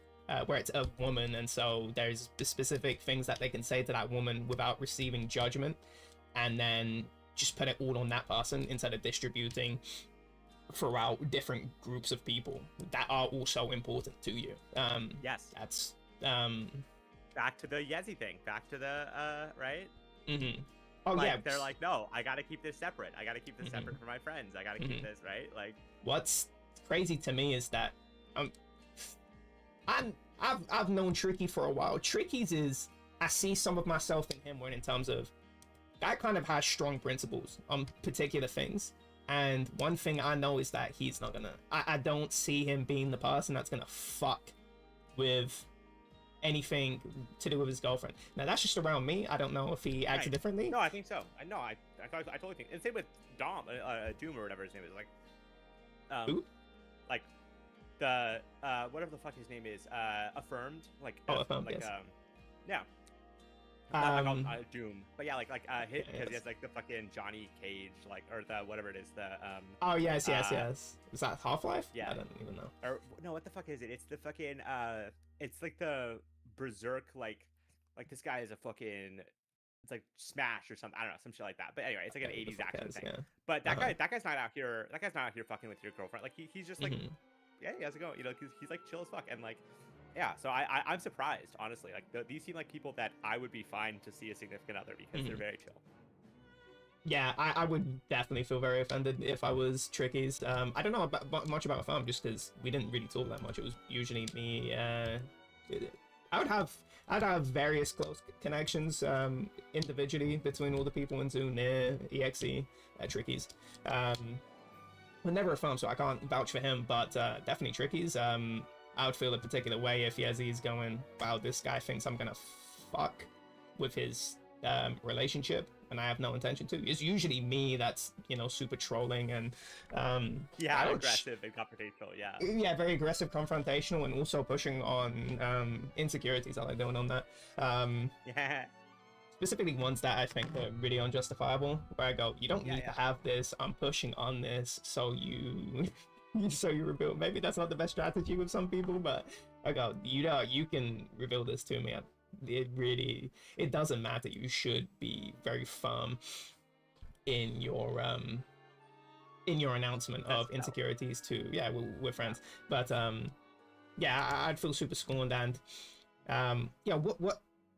where it's a woman, and so there's the specific things that they can say to that woman without receiving judgment, and then just put it all on that person instead of distributing throughout different groups of people that are also important to you. Yes. That's back to the Yezi thing, back to the right? Mm-hmm. Oh, like, yeah. They're like, no, I gotta keep this separate. I gotta keep this separate from my friends. I gotta keep this, right? Like, what's crazy to me is that I've known Tricky for a while. Tricky's is, I see some of myself in him when, in terms of, that kind of has strong principles on particular things. And one thing I know is that he's not gonna, I don't see him being the person that's gonna fuck with anything to do with his girlfriend. Now that's just around me. I don't know if he acts differently. No, I think so. I know. I totally think. And same with Doom or whatever his name is. Like, Who? like the whatever the fuck his name is. Affirmed. Like, Affirmed, like yes. Yeah. Not Doom, but yeah, hit because yes. he has like the fucking Johnny Cage, like, or the whatever it is, the Oh yes. Is that Half-Life? Yeah. I don't even know. Or no, what the fuck is it? It's the fucking it's like the Berserk, like this guy is a fucking, it's like Smash or something. I don't know, some shit like that. But anyway, it's like an 80s action thing. Yeah. But that guy's not out here. That guy's not out here fucking with your girlfriend. Like he's just like, yeah, how's it going? You know, he's like chill as fuck and like. Yeah, so I'm surprised, honestly. Like these seem like people that I would be fine to see a significant other because they're very chill. Yeah, I would definitely feel very offended if I was Tricky's. I don't know much about Farm just because we didn't really talk that much. It was usually me. I'd have various close connections individually between all the people in Zoom near EXE, Tricky's. But never a Farm, so I can't vouch for him. But definitely Tricky's. I would feel a particular way if Yezi's going, wow, this guy thinks I'm gonna fuck with his relationship, and I have no intention to. It's usually me that's, you know, super trolling and aggressive and confrontational. Yeah, very aggressive, confrontational, and also pushing on insecurities I like doing on that. Specifically ones that I think are really unjustifiable, where I go, you don't need to have this, I'm pushing on this, so you reveal. Maybe that's not the best strategy with some people, but I go, you can reveal this to me. It doesn't matter. You should be very firm in your announcement of insecurities to we're friends. But I'd feel super scorned, and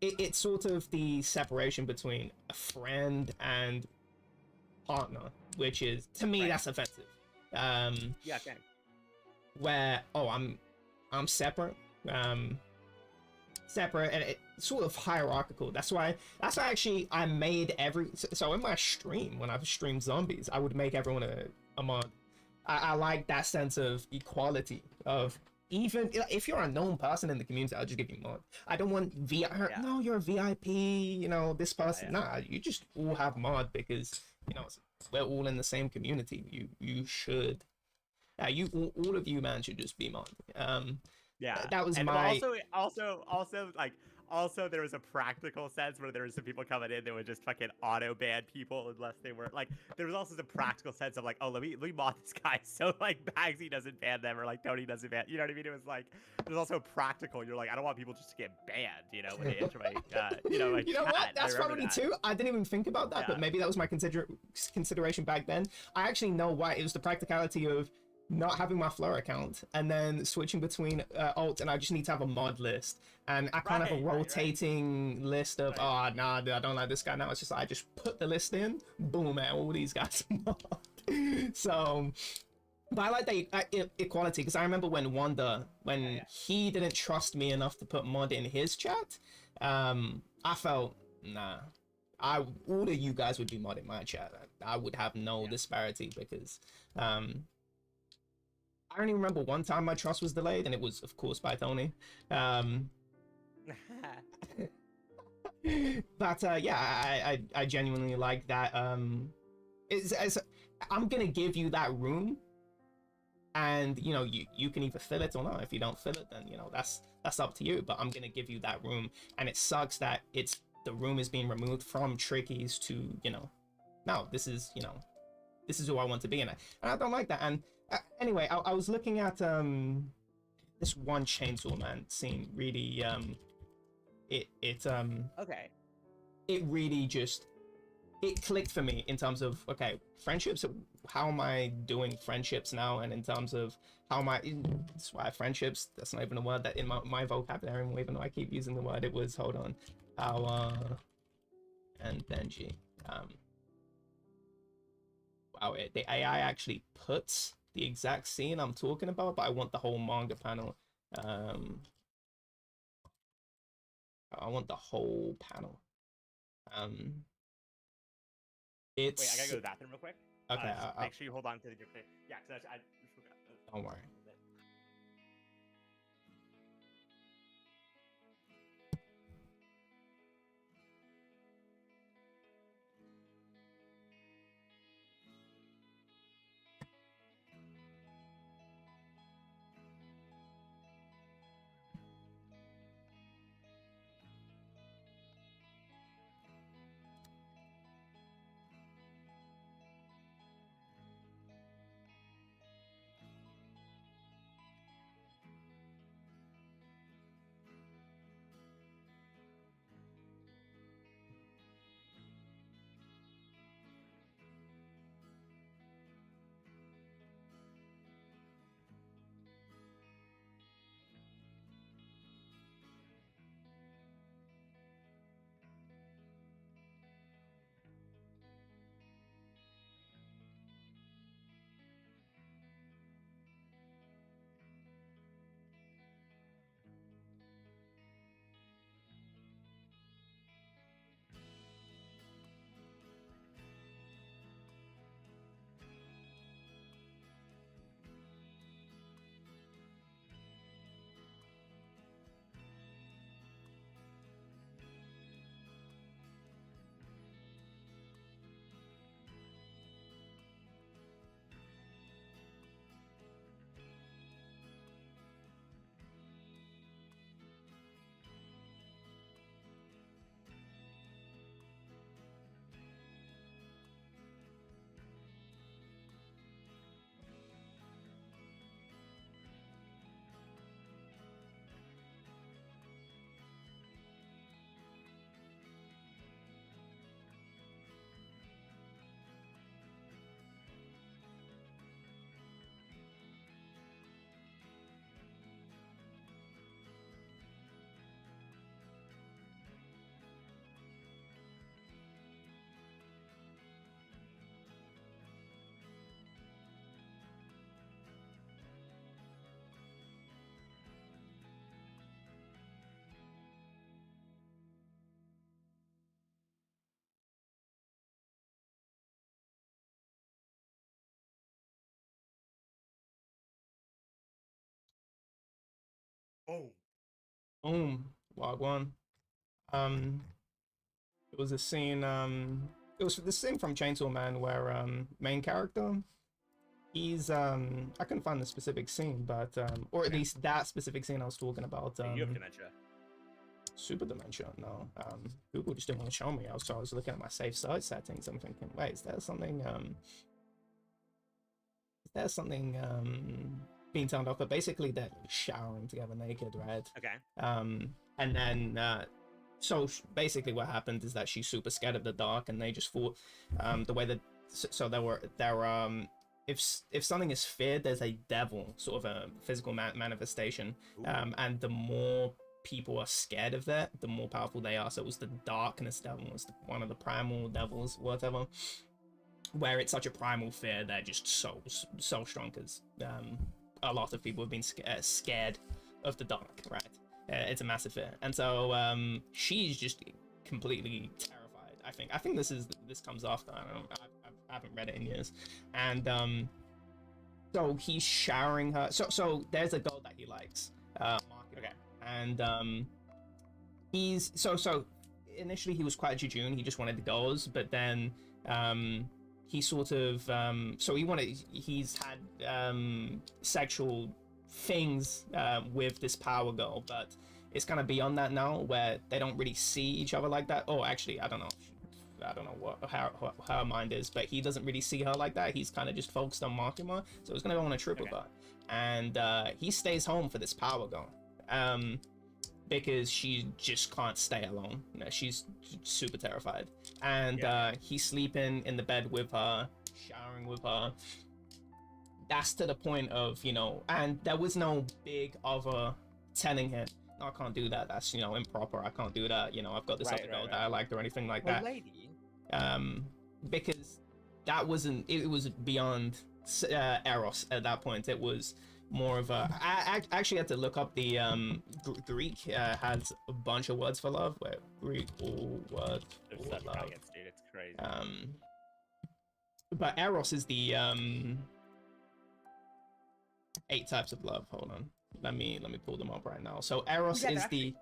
it's sort of the separation between a friend and partner, which is, to me, that's offensive. Where I'm separate, separate, and it's sort of hierarchical. That's why actually I made so in my stream, when I've streamed zombies, I would make everyone a mod. I like that sense of equality of, even if you're a known person in the community, I'll just give you mod. I don't want no, you're a VIP, you know, this person. Nah, you just all have mod because, you know, we're all in the same community. You should, all of you, man, should just be mod. That was my. Also there was a practical sense where there was some people coming in that would just fucking auto ban people unless they were like. There was also the practical sense of like, oh, let me mod this guy so like Bagsy doesn't ban them or like Tony doesn't ban. You know what I mean? It was like, there's also practical. You're like, I don't want people just to get banned. You know, when they enter my you know, like, you know what? That's probably too. I didn't even think about that, but maybe that was my consideration back then. I actually know why. It was the practicality of not having my Flow account and then switching between alt, and I just need to have a mod list, and I kind of have a rotating list of I don't like this guy now. It's just I just put the list in, boom, man, all these guys are mod. So, but I like that equality, because I remember when Wanda, he didn't trust me enough to put mod in his chat, I felt, all of you guys would be mod in my chat. I would have no disparity, because I don't even remember one time my trust was delayed, and it was, of course, by Tony. But I genuinely like that. I'm gonna give you that room, and you know, you can either fill it or not. If you don't fill it, then you know, that's up to you. But I'm gonna give you that room, and it sucks that the room is being removed from Tricky's to, you know, no, this is who I want to be in it, and I don't like that. And anyway, I was looking at this one Chainsaw Man scene. Really, it really just clicked for me in terms of, okay, friendships. How am I doing friendships now? And in terms of how am I? That's why friendships. That's not even a word that in my vocabulary, even though I keep using the word. It was, hold on, Power and Benji. Wow, the AI actually puts the exact scene I'm talking about, but I want the whole manga panel. I want the whole panel. It's. Wait, I gotta go to the bathroom real quick. Okay. Make sure you hold on to your. Yeah, because I forgot. Don't worry. Oh, Wagwan. Um, it was a scene. It was the scene from Chainsaw Man where main character. He's I couldn't find the specific scene, but or at okay. least that specific scene I was talking about. Hey, you have dementia. Super dementia. No, Google just didn't want to show me. I was looking at my safe site settings. I'm thinking, wait, is there something being turned off? But basically, they're showering together naked, right? Okay. And then basically what happened is that she's super scared of the dark, and they just thought the way that so there were if something is feared, there's a devil, sort of a physical manifestation, and the more people are scared of that, the more powerful they are. So it was the darkness devil, was one of the primal devils, whatever. Where it's such a primal fear, they're just so strong, because a lot of people have been scared of the dark, right? It's a massive fear, and so she's just completely terrified. I think this comes after. I don't know. I haven't read it in years, and so he's showering her. So there's a girl that he likes, Okay. and he's so initially he was quite jejune. He just wanted the girls, but then he sort of he's had sexual things with this power girl, but it's kind of beyond that now, where they don't really see each other like that. Oh, actually, I don't know what how her mind is, but he doesn't really see her like that. He's kind of just focused on Makima, so he's gonna go on a trip with her, and he stays home for this power girl, because she just can't stay alone. You know, she's super terrified, and he's sleeping in the bed with her, showering with her. That's to the point of, and there was no big other telling him, no, I can't do that. That's, improper. I can't do that. I've got this other girl that I liked or anything like that. Lady. Because that wasn't, it was beyond Eros at that point. It was more of a, I actually had to look up the, Greek has a bunch of words for love. Where Greek, all words for love. Brilliance, dude. It's crazy. But Eros is the, 8 types of love. Hold on, let me pull them up right now. So Eros is the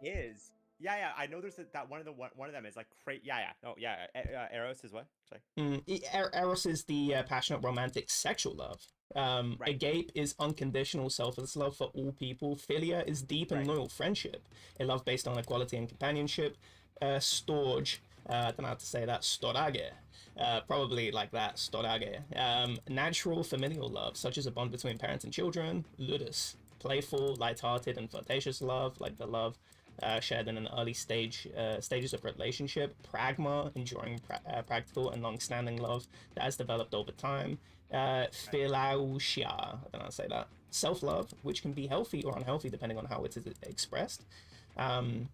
I know there's that one of them is like Eros is what? Sorry. Eros is the passionate, romantic, sexual love. Agape is unconditional, selfless love for all people. Philia is deep and loyal friendship, a love based on equality and companionship. Storge, I don't know how to say that. Storage. Probably like that, storage. Natural familial love, such as a bond between parents and children. Ludus, playful, light-hearted, and flirtatious love, like the love shared in an early stages of relationship. Pragma, enjoying practical and long-standing love that has developed over time. Philautia, I don't know how to say that. Self-love, which can be healthy or unhealthy depending on how it is expressed. And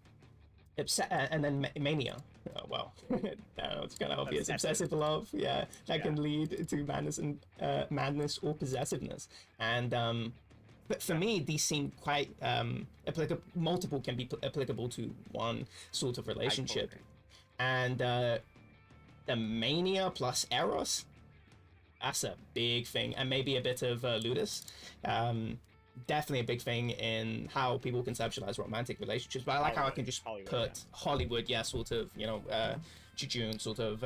then mania. Well, it's kind of obvious. Obsessive love, that can lead to madness and madness or possessiveness. And but for me, these seem quite applicable. Multiple can be applicable to one sort of relationship, and the mania plus Eros, that's a big thing, and maybe a bit of Ludus. Definitely a big thing in how people conceptualize romantic relationships, but I like how I can just put Hollywood, sort of, jejune, sort of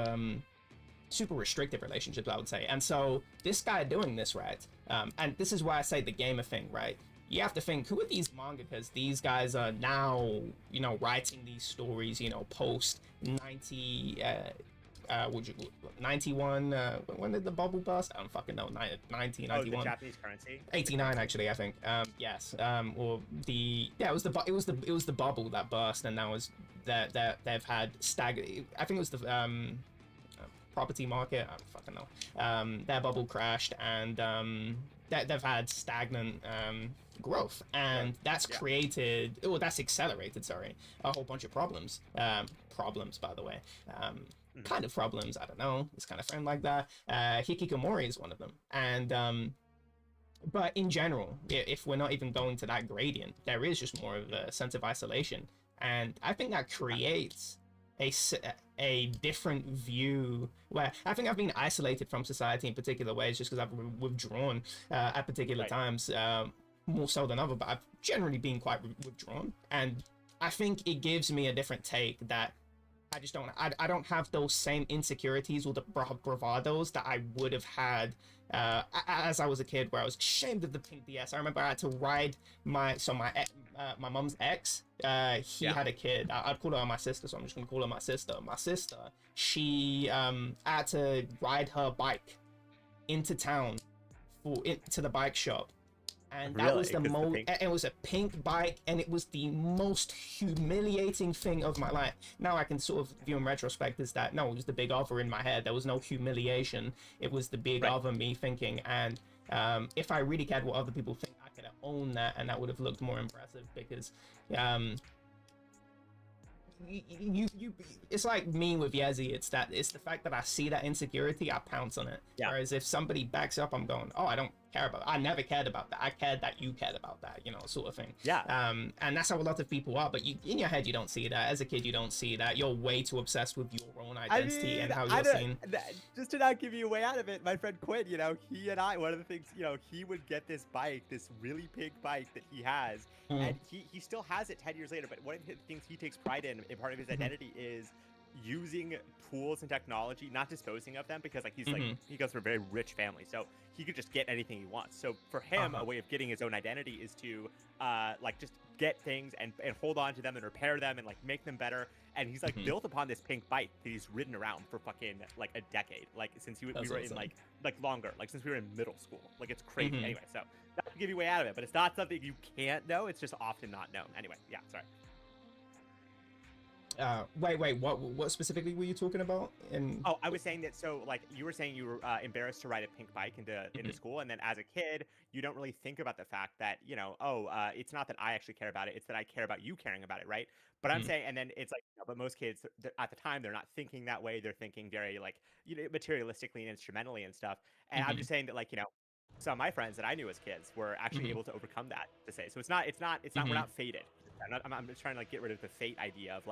super restrictive relationships, I would say. And so this guy doing this, right, and this is why I say the gamer thing, right? You have to think, who are these mangakas? These guys are now, writing these stories, post 91, when did the bubble burst? I don't fucking know. 1991. Oh, the Japanese currency. 89, actually, I think. Yes. Or it was the bubble that burst, and that was that they've had I think it was the property market. I don't fucking know. Their bubble crashed, and they've had stagnant growth, and that's accelerated. Sorry, a whole bunch of problems. Problems, by the way. Kind of problems, I don't know, it's kind of framed like that. Hikikomori is one of them, and but in general, if we're not even going to that gradient, there is just more of a sense of isolation, and I think that creates a different view, where I think I've been isolated from society in particular ways just because I've withdrawn at particular times, more so than other, but I've generally been quite withdrawn, and I think it gives me a different take that I just don't. I don't have those same insecurities or the bravados that I would have had as I was a kid, where I was ashamed of the pink DS. I remember I had to ride my mom's ex. He had a kid. I'd call her my sister, so I'm just gonna call her my sister. My sister, she had to ride her bike into town into the bike shop. And that was the most. It was a pink bike, and it was the most humiliating thing of my life. Now I can sort of view in retrospect as that no, it was the big other in my head. There was no humiliation. It was the big other me thinking. And if I really cared what other people think, I could have owned that, and that would have looked more impressive because. It's like me with Yezi. It's the fact that I see that insecurity, I pounce on it. Whereas if somebody backs up, I'm going, oh, I don't care about it. I never cared about that. I cared that you cared about that, sort of thing. And that's how a lot of people are, but in your head you don't see that. As a kid you don't see that. You're way too obsessed with your own identity and how you're seen. Just to not give you a way out of it, my friend Quinn, he and I, one of the things, he would get this bike, this really big bike that he has, and he still has it 10 years later, but one of the things he takes pride in part of his identity is using tools and technology, not disposing of them, because he's he comes from a very rich family, so he could just get anything he wants. So for him, a way of getting his own identity is to just get things and hold on to them and repair them and make them better. And he's built upon this pink bike that he's ridden around for fucking a decade, since we were awesome. in longer, since we were in middle school. It's crazy. Anyway, so not to give you a way out of it, but it's not something you can't know. It's just often not known. Anyway, yeah, sorry. Wait, what specifically were you talking about? Oh, I was saying that, so you were saying you were embarrassed to ride a pink bike into school, and then as a kid you don't really think about the fact that it's not that I actually care about it, it's that I care about you caring about it, right? But I'm saying, and then it's but most kids at the time, they're not thinking that way. They're thinking very materialistically and instrumentally and stuff. And I'm just saying that some of my friends that I knew as kids were actually able to overcome that, to say. So it's not we're not fated. I'm just trying to get rid of the fate idea of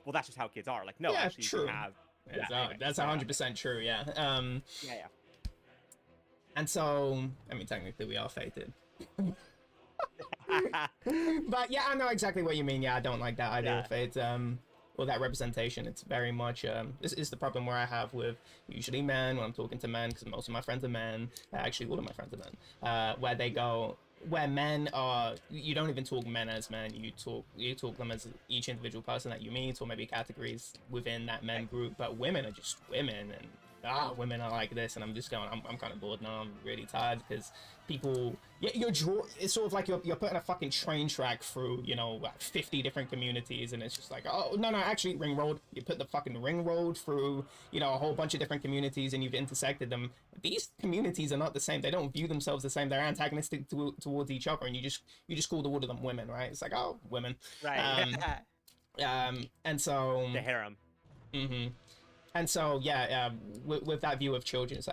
well, that's just how kids are. No, yeah, actually true. You have. Anyway, that's 100% true. Yeah. Yeah. And so, I mean, technically, we are fated. But yeah, I know exactly what you mean. Yeah, I don't like that idea of fate. Well, that representation, it's very much this is the problem where I have with usually men when I'm talking to men, because most of my friends are men. Actually, all of my friends are men. Where they go. Where men are, you don't even talk men as men, you talk them as each individual person that you meet, or maybe categories within that men group. But women are just women, and women are like this, and I'm just going, I'm kind of bored now. I'm really tired because people, it's sort of like you're putting a fucking train track through 50 different communities, and it's just oh no, actually ring road, you put the fucking ring road through a whole bunch of different communities, and you've intersected them. These communities are not the same. They don't view themselves the same. They're antagonistic towards each other, and you just call all of them women, right? It's women, right? And so the harem. And so, with that view of children, it's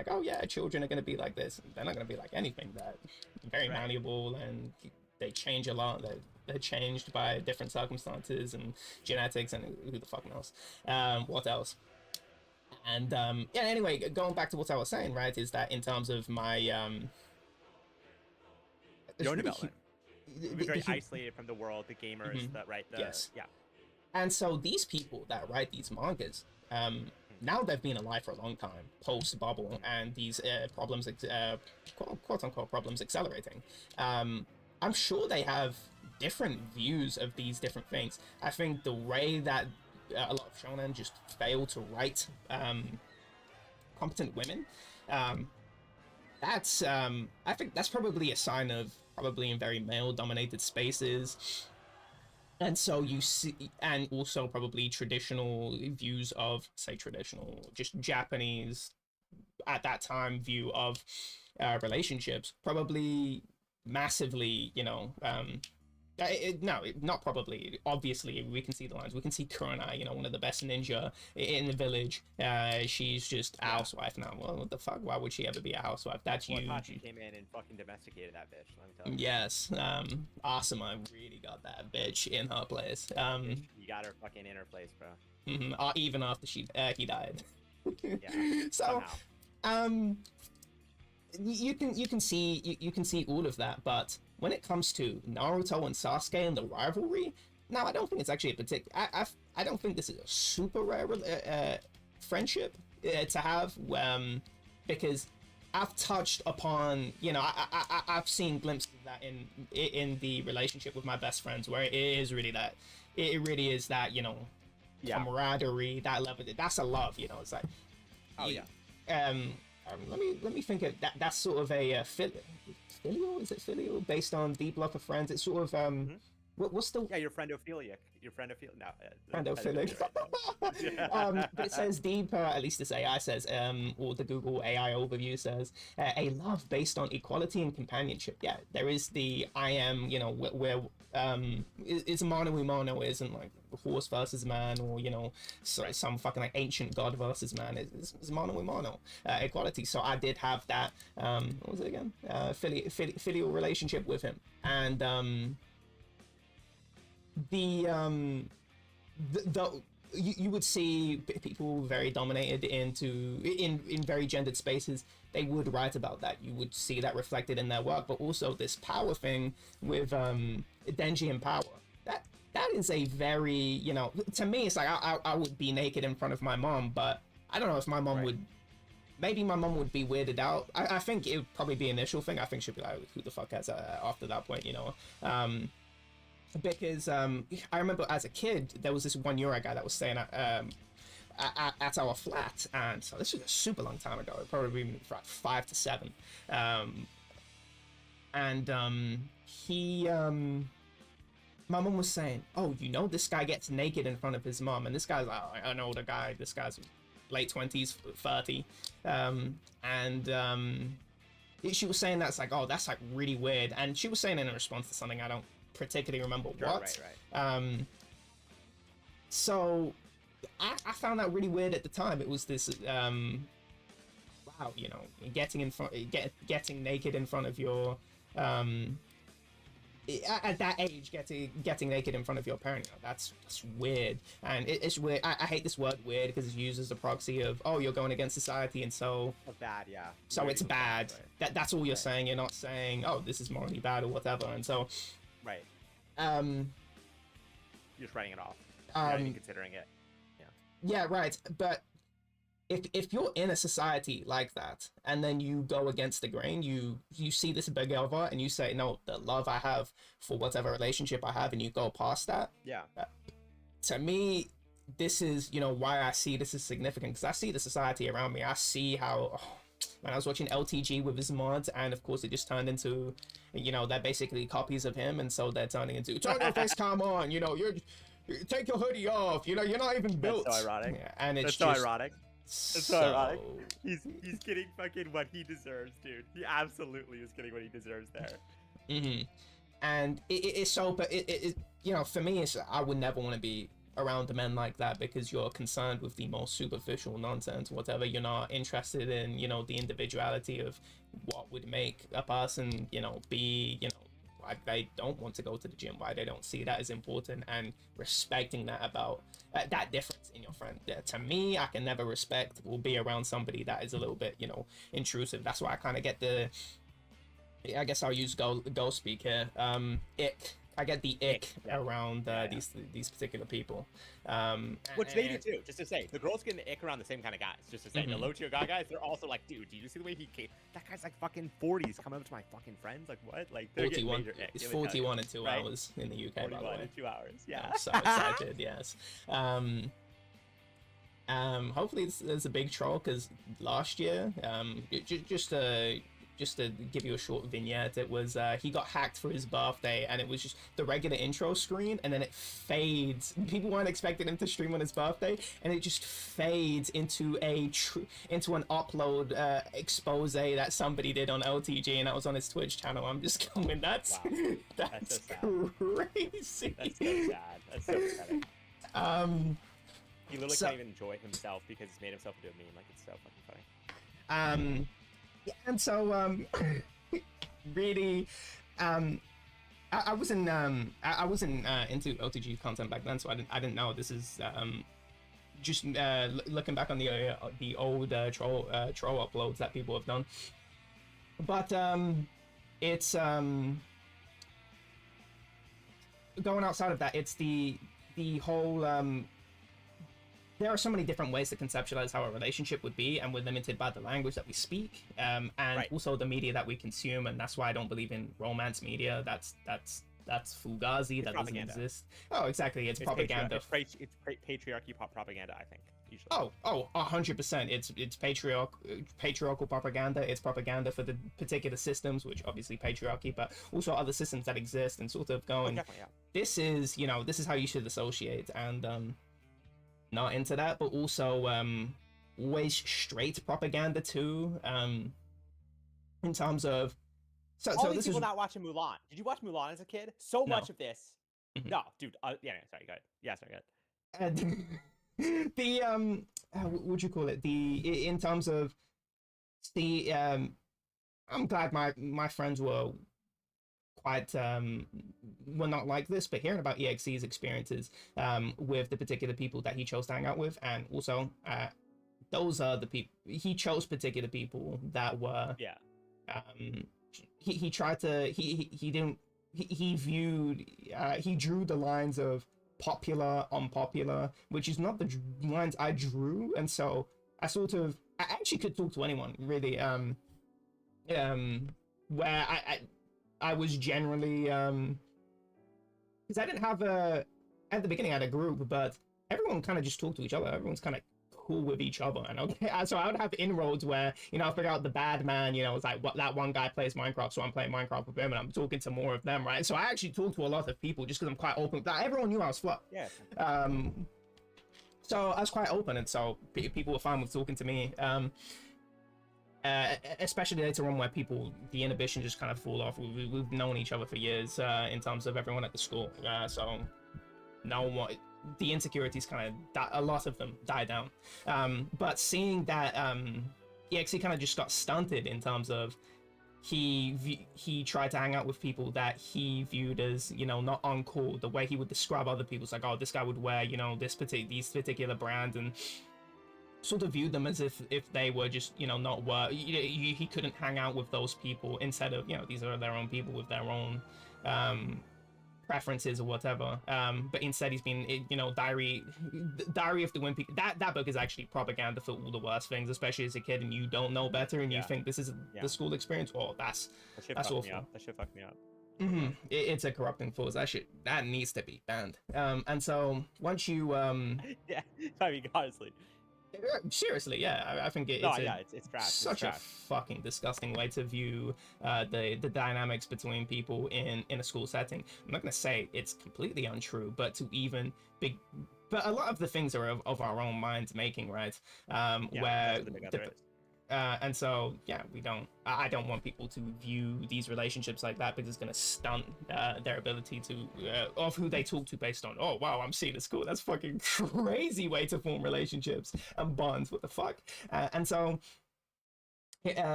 children are going to be like this. They're not going to be like anything. They're very malleable, and they change a lot. They're changed by different circumstances and genetics, and who the fuck knows what else. And anyway, going back to what I was saying, right, is that in terms of my your own development, you're very isolated from the world, the gamers, yes. And so these people that write these mangas, now they've been alive for a long time, post-bubble, and these problems, quote-unquote problems, accelerating. I'm sure they have different views of these different things. I think the way that a lot of shonen just fail to write competent women, that's I think that's probably a sign of probably in very male-dominated spaces. And so you see, and also probably traditional views of, just Japanese at that time view of relationships, probably massively, not probably. Obviously, we can see the lines. We can see Kurenai, one of the best ninja in the village. She's just a housewife now. Well, what the fuck? Why would she ever be a housewife? That's huge. Itachi came in and fucking domesticated that bitch. Let me tell you. Yes. Asuma really got that bitch in her place. You got her fucking in her place, bro. Even after he died. Yeah. So, somehow. you can see all of that, but when it comes to Naruto and Sasuke and the rivalry, no, I don't think it's actually a particular. I don't think this is a super rare friendship to have, because I've touched upon, you know, I've seen glimpses of that in the relationship with my best friends, where it is really that, it really is that, you know, camaraderie, that level, that's a love, you know. It's like, let me think of that. That's sort of a filial. Is it filial based on deep love for friends? It's sort of what's the your friendophiliac. Your friendophilic. No, friendophilic. But it says deep. At least this AI says, or the Google AI overview says, a love based on equality and companionship. Yeah, there is the I am. You know, where it's mono mono isn't like horse versus man, or you know, some fucking like ancient god versus man. It's mono mono equality. So I did have that. What was it again? Filial relationship with him, and you would see people very dominated in very gendered spaces. They would write about that. You would see that reflected in their work, but also this power thing with Denji and power. That is a very, you know, to me it's like I would be naked in front of my mom, but I don't know if my mom would. Maybe my mom would be weirded out. I think it would probably be an initial thing. I think she'd be like, who the fuck has after that point, you know. Because I remember as a kid there was this one Euro guy that was staying at our flat, and so this was a super long time ago. It probably been like 5 to 7, he my mom was saying, oh, you know, this guy gets naked in front of his mom, and this guy's like, oh, an older guy, this guy's late 20s, 30, she was saying that's like, oh, that's like really weird, and she was saying in response to something I don't particularly remember what. Right. So I found that really weird at the time. It was this wow, you know, getting naked in front of your at that age, getting naked in front of your parent, you know, that's weird, and it's weird. I hate this word weird because it's used as a proxy of, oh, you're going against society, and so bad, yeah. So weird, it's bad. That's all you're saying. You're not saying, oh, this is morally bad or whatever, and so. Right. You're just writing it off. You're not even considering it. Yeah. Yeah, right. But if you're in a society like that, and then you go against the grain, you see this big over, and you say, no, the love I have for whatever relationship I have, and you go past that. Yeah. To me, this is, you know, why I see this as significant, because I see the society around me. I see how. When I was watching LTG with his mods, and of course it just turned into, you know, they're basically copies of him, and so they're turning into, turn your face cam on, you know, you take your hoodie off, you know, you're not even built. That's so ironic. Yeah, and it's so ironic. That's so ironic. He's getting fucking what he deserves, dude. He absolutely is getting what he deserves there. Mm-hmm. And it's so, but it you know, for me, it's, I would never want to be around men like that, because you're concerned with the most superficial nonsense, whatever. You're not interested in, you know, the individuality of what would make a person, you know, be, you know, why they don't want to go to the gym, why they don't see that as important, and respecting that about that difference in your friend. To me, I can never respect or be around somebody that is a little bit, you know, intrusive. That's why I kind of get the, I guess I'll use go speak here, ick. I get the ick around these particular people. Which they do too, just to say. The girls get the ick around the same kind of guys, just to say. The low tier guys, they're also like, dude, do you see the way he came? That guy's like fucking 40s coming up to my fucking friends? Like, what? Like, they're 41. Getting major ick. It's 41 in 2 hours in the UK, by the way. 41 in 2 hours, yeah. I'm so excited, yes. Hopefully there's a big troll, because last year, just to give you a short vignette, it was he got hacked for his birthday, and it was just the regular intro screen, and then it fades. People weren't expecting him to stream on his birthday, and it just fades into an upload expose that somebody did on LTG, and that was on his Twitch channel. I'm just going, that's so crazy. That's so sad. That's so pathetic. He literally can't even enjoy himself because he's made himself into a meme. Like, it's so fucking funny. Yeah, and so really, I wasn't into LTG content back then, so I didn't know. This is just looking back on the old troll uploads that people have done. But it's going outside of that, it's the whole there are so many different ways to conceptualize how a relationship would be, and we're limited by the language that we speak, and Right. also the media that we consume, and that's why I don't believe in romance media. That's fugazi. It's That doesn't propaganda. exist. Oh, exactly. It's It's propaganda. patriarchy propaganda, I think, usually. Oh, 100%. It's patriarchal propaganda. It's propaganda for the particular systems, which obviously patriarchy, but also other systems that exist, and sort of Oh, going, definitely, yeah. this is, this is how you should associate, and not into that, but also always straight propaganda too. In terms of All so these this is people not watching Mulan. Did you watch Mulan as a kid? So no. much of this. Mhm. No, dude. Yeah, sorry, go ahead. Yeah, sorry, go ahead. And the what would you call it? In terms of the I'm glad my friends were quite were not like this, but hearing about EXE's experiences with the particular people that he chose to hang out with, and also those are the people he chose, particular people that were Yeah. he tried to he didn't he viewed he drew the lines of popular, unpopular, which is not the lines I drew, and so I actually could talk to anyone really, where I was generally because I didn't have at the beginning I had a group, but everyone kind of just talked to each other. Everyone's kind of cool with each other, and okay, so I would have inroads where I figure out the bad man, it's like what that one guy plays Minecraft, so I'm playing Minecraft with him, and I'm talking to more of them, right? So I actually talk to a lot of people just because I'm quite open. Like, everyone knew I was Fluff. Yeah. So I was quite open, and so people were fine with talking to me. Especially later on, where the inhibition just kind of fall off. We've known each other for years in terms of everyone at the school. So no one, the insecurities kind of, a lot of them die down. But seeing that EXE kind of just got stunted in terms of he tried to hang out with people that he viewed as not uncool. The way he would describe other people, it's like, oh, this guy would wear these particular brands, and sort of viewed them as if they were just not work. He couldn't hang out with those people, instead of these are their own people with their own preferences or whatever. But instead he's been Diary of the Wimpy. That book is actually propaganda for all the worst things, especially as a kid and you don't know better and you think this is the school experience. Well, that's awful. That shit fucked me up. It's a corrupting force. That needs to be banned. And so once you yeah, I mean, honestly. Seriously, yeah, I think it's trash. Such a fucking disgusting way to view the dynamics between people in a school setting. I'm not gonna say it's completely untrue, but but a lot of the things are of our own minds making, right? And so I don't want people to view these relationships like that, because it's going to stunt their ability to of who they talk to based on, oh wow, I'm seeing a school. That's fucking crazy way to form relationships and bonds. What the fuck? And so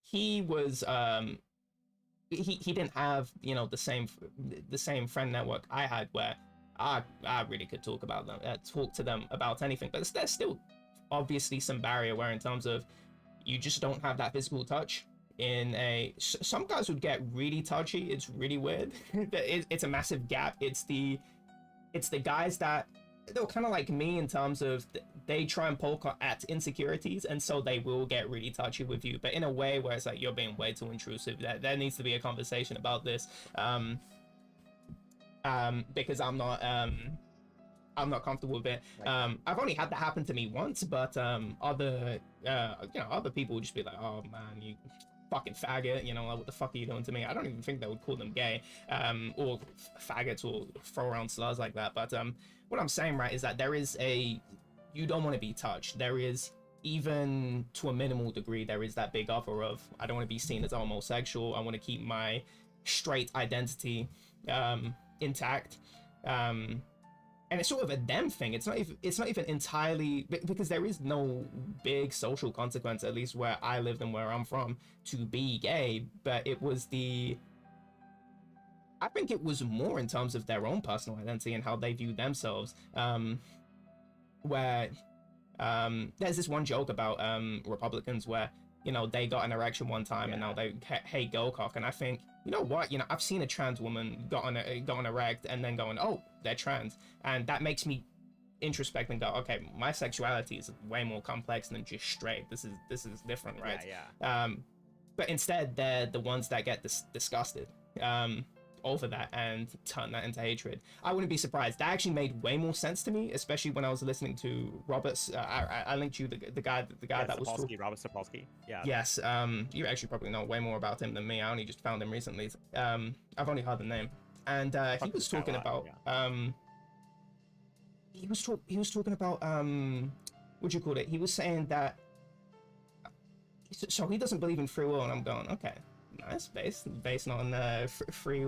he was he didn't have the same friend network I had, where I really could talk to them about anything. But there's still obviously some barrier where, in terms of, you just don't have that physical touch. Some guys would get really touchy. It's really weird. It's a massive gap. It's the guys that they're kind of like me, in terms of they try and poke at insecurities, and so they will get really touchy with you, but in a way where it's like, you're being way too intrusive. There needs to be a conversation about this, because I'm not comfortable with it. Right. I've only had that happen to me once, but other people would just be like, oh man, you fucking faggot, like, what the fuck are you doing to me? I don't even think they would call them gay, or faggots, or throw around slurs like that. But what I'm saying, right, is that you don't want to be touched. There is, even to a minimal degree, there is that big other of, I don't want to be seen as homosexual. I want to keep my straight identity intact. And it's sort of a them thing. It's not even entirely, because there is no big social consequence, at least where I lived and where I'm from, to be gay. But I think it was more in terms of their own personal identity and how they view themselves. Where there's this one joke about Republicans where you know, they got an erection one time and now they hate girl cock. And I think, you know what, you know, I've seen a trans woman got an erect and then going, oh, they're trans, and that makes me introspect and go, okay, my sexuality is way more complex than just straight. This is different, right? But instead, they're the ones that get disgusted over that and turn that into hatred. I wouldn't be surprised. That actually made way more sense to me, especially when I was listening to Robert's. I linked you the guy that was talking. Robert Sapolsky. Yeah. Yes. You actually probably know way more about him than me. I only just found him recently. I've only heard the name, and he was talking about. He was talking about what do you call it? He was saying that. So he doesn't believe in free will, and I'm going, okay, nice, based on free.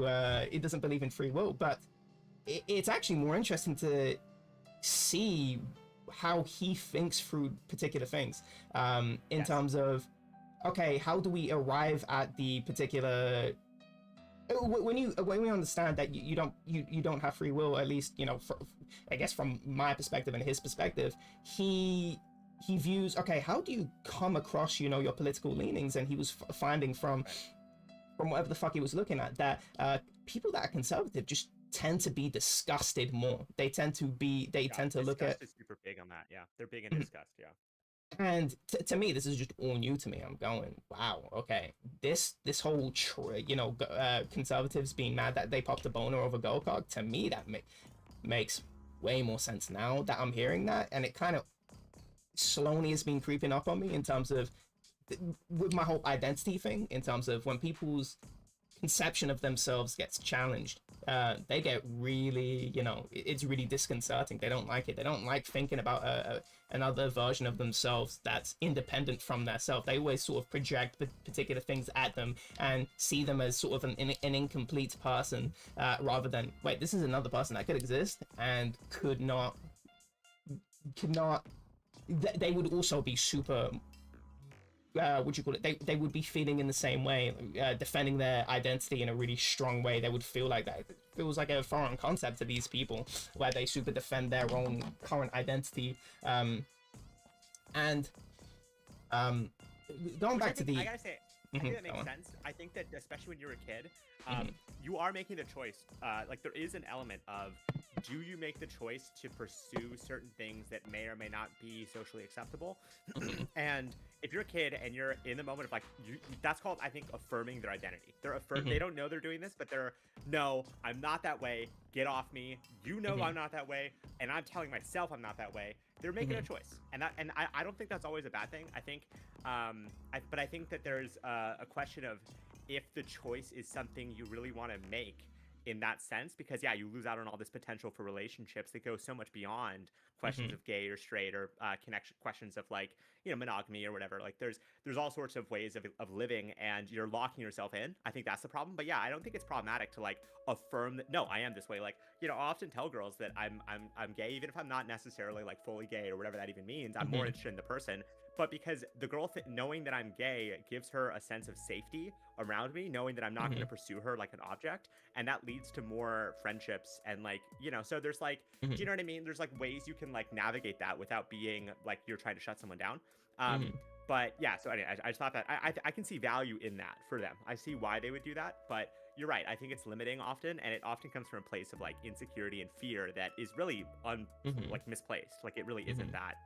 He doesn't believe in free will, but it's actually more interesting to see how he thinks through particular things. In terms of, okay, how do we arrive at the particular? When we understand that you don't have free will, at least, you know, I guess from my perspective and his perspective, he views, okay, how do you come across, you know, your political leanings? And he was finding from whatever the fuck he was looking at that people that are conservative just tend to be disgusted more. They tend to look at. Disgust is super big on that. Yeah, they're big in disgust. Yeah. And to me, this is just all new to me. I'm going, wow, okay, this whole conservatives being mad that they popped a boner over girl cock, to me that makes way more sense now that I'm hearing that, and it kind of slowly has been creeping up on me in terms of with my whole identity thing, in terms of when people's conception of themselves gets challenged, they get really, you know, it's really disconcerting. They don't like it. They don't like thinking about another version of themselves that's independent from their self. They always sort of project particular things at them and see them as sort of an incomplete person, rather than, wait, this is another person that could exist and could not, they would also be super, what do you call it? They would be feeling in the same way, defending their identity in a really strong way. They would feel like that. It feels like a foreign concept to these people, where they super defend their own current identity. Going back to the. I gotta say, I think that makes sense. I think that especially when you're a kid, you are making the choice. Like there is an element of, do you make the choice to pursue certain things that may or may not be socially acceptable? And if you're a kid and you're in the moment of like, that's called, I think, affirming their identity. They're They don't know they're doing this, but they're, no, I'm not that way. Get off me. You know I'm not that way, and I'm telling myself I'm not that way. They're making a choice, and I don't think that's always a bad thing. I think, but I think that there's a question of if the choice is something you really want to make in that sense, because you lose out on all this potential for relationships that go so much beyond questions of gay or straight or connection questions of like, you know, monogamy or whatever. Like there's all sorts of ways of living, and you're locking yourself in. I think that's the problem. But I don't think it's problematic to like affirm that, no, I am this way. Like, you know, I often tell girls that I'm gay, even if I'm not necessarily like fully gay or whatever that even means. I'm more interested in the person. But because the girl knowing that I'm gay gives her a sense of safety around me, knowing that I'm not going to pursue her like an object, and that leads to more friendships and like, you know, so there's like, do you know what I mean? There's like ways you can like navigate that without being like you're trying to shut someone down. But so anyway, I just thought that I can see value in that for them. I see why they would do that, but you're right. I think it's limiting often, and it often comes from a place of like insecurity and fear that is really like misplaced. Like it really isn't that,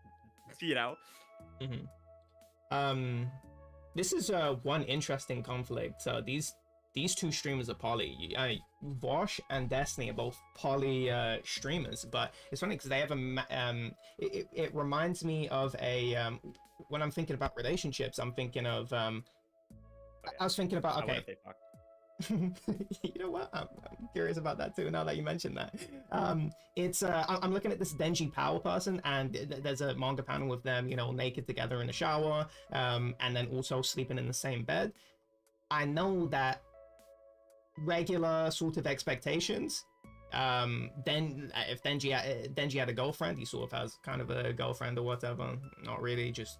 you know? This is one interesting conflict. So these two streamers are poly. Vosh and Destiny are both poly streamers, but it's funny because they have it reminds me of a when I'm thinking about relationships, I'm thinking of I was thinking about, okay, you know what, I'm curious about that too now that you mentioned that. It's I'm looking at this Denji Power person, and there's a manga panel with them, you know, naked together in the shower, and then also sleeping in the same bed. I know that regular sort of expectations, then if Denji had a girlfriend, he sort of has kind of a girlfriend or whatever, not really, just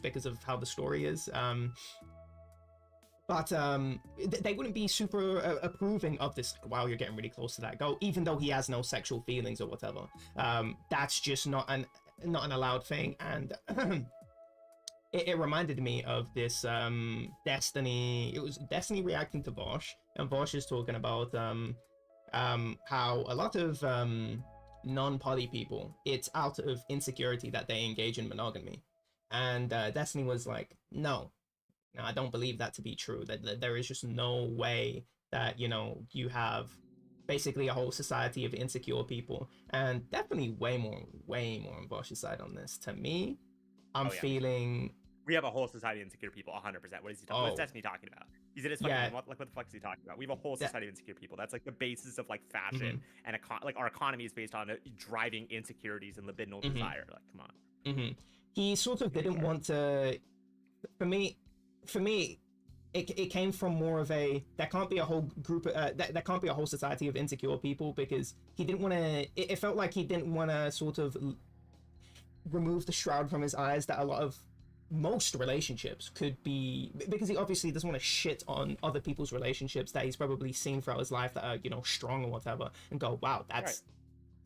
because of how the story is. But they wouldn't be super approving of this. Like, wow, you're getting really close to that goal, even though he has no sexual feelings or whatever. That's just not an allowed thing. And it reminded me of this Destiny. It was Destiny reacting to Vosh, and Vosh is talking about how a lot of non-poly people, it's out of insecurity that they engage in monogamy, and Destiny was like, no, I don't believe that to be true. That there is just no way that, you know, you have basically a whole society of insecure people, and definitely way more on Vosh's side on this. To me, I'm feeling we have a whole society of insecure people, 100%. What is he talking? What's Destiny talking about? He's in his fucking what the fuck is he talking about? We have a whole society of insecure people. That's like the basis of like fashion and like our economy is based on driving insecurities and libidinal desire. Like, come on. He sort of didn't want to. For me, it came from more of a, there can't be a whole group there can't be a whole society of insecure people, because he didn't want to. It felt like he didn't want to sort of remove the shroud from his eyes that a lot of most relationships could be, because he obviously doesn't want to shit on other people's relationships that he's probably seen throughout his life that are, you know, strong or whatever, and go, wow, that's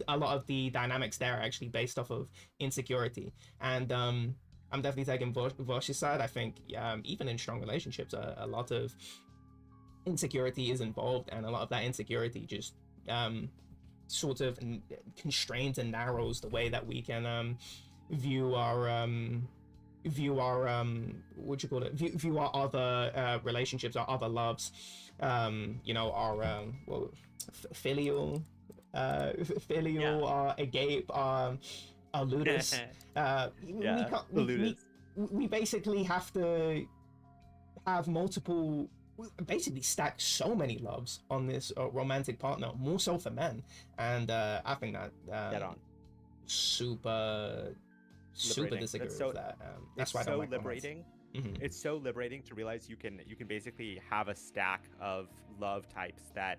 a lot of the dynamics there are actually based off of insecurity. And I'm definitely taking Vosh's side. I think even in strong relationships, a lot of insecurity is involved, and a lot of that insecurity just sort of constrains and narrows the way that we can view our view our view our other relationships, our other loves, you know, our filial, our agape, our ludus. We basically have to have multiple, basically stack so many loves on this romantic partner, more so for men, and I think that super disagree with that. That's why I don't like liberating. It's so liberating to realize you can basically have a stack of love types that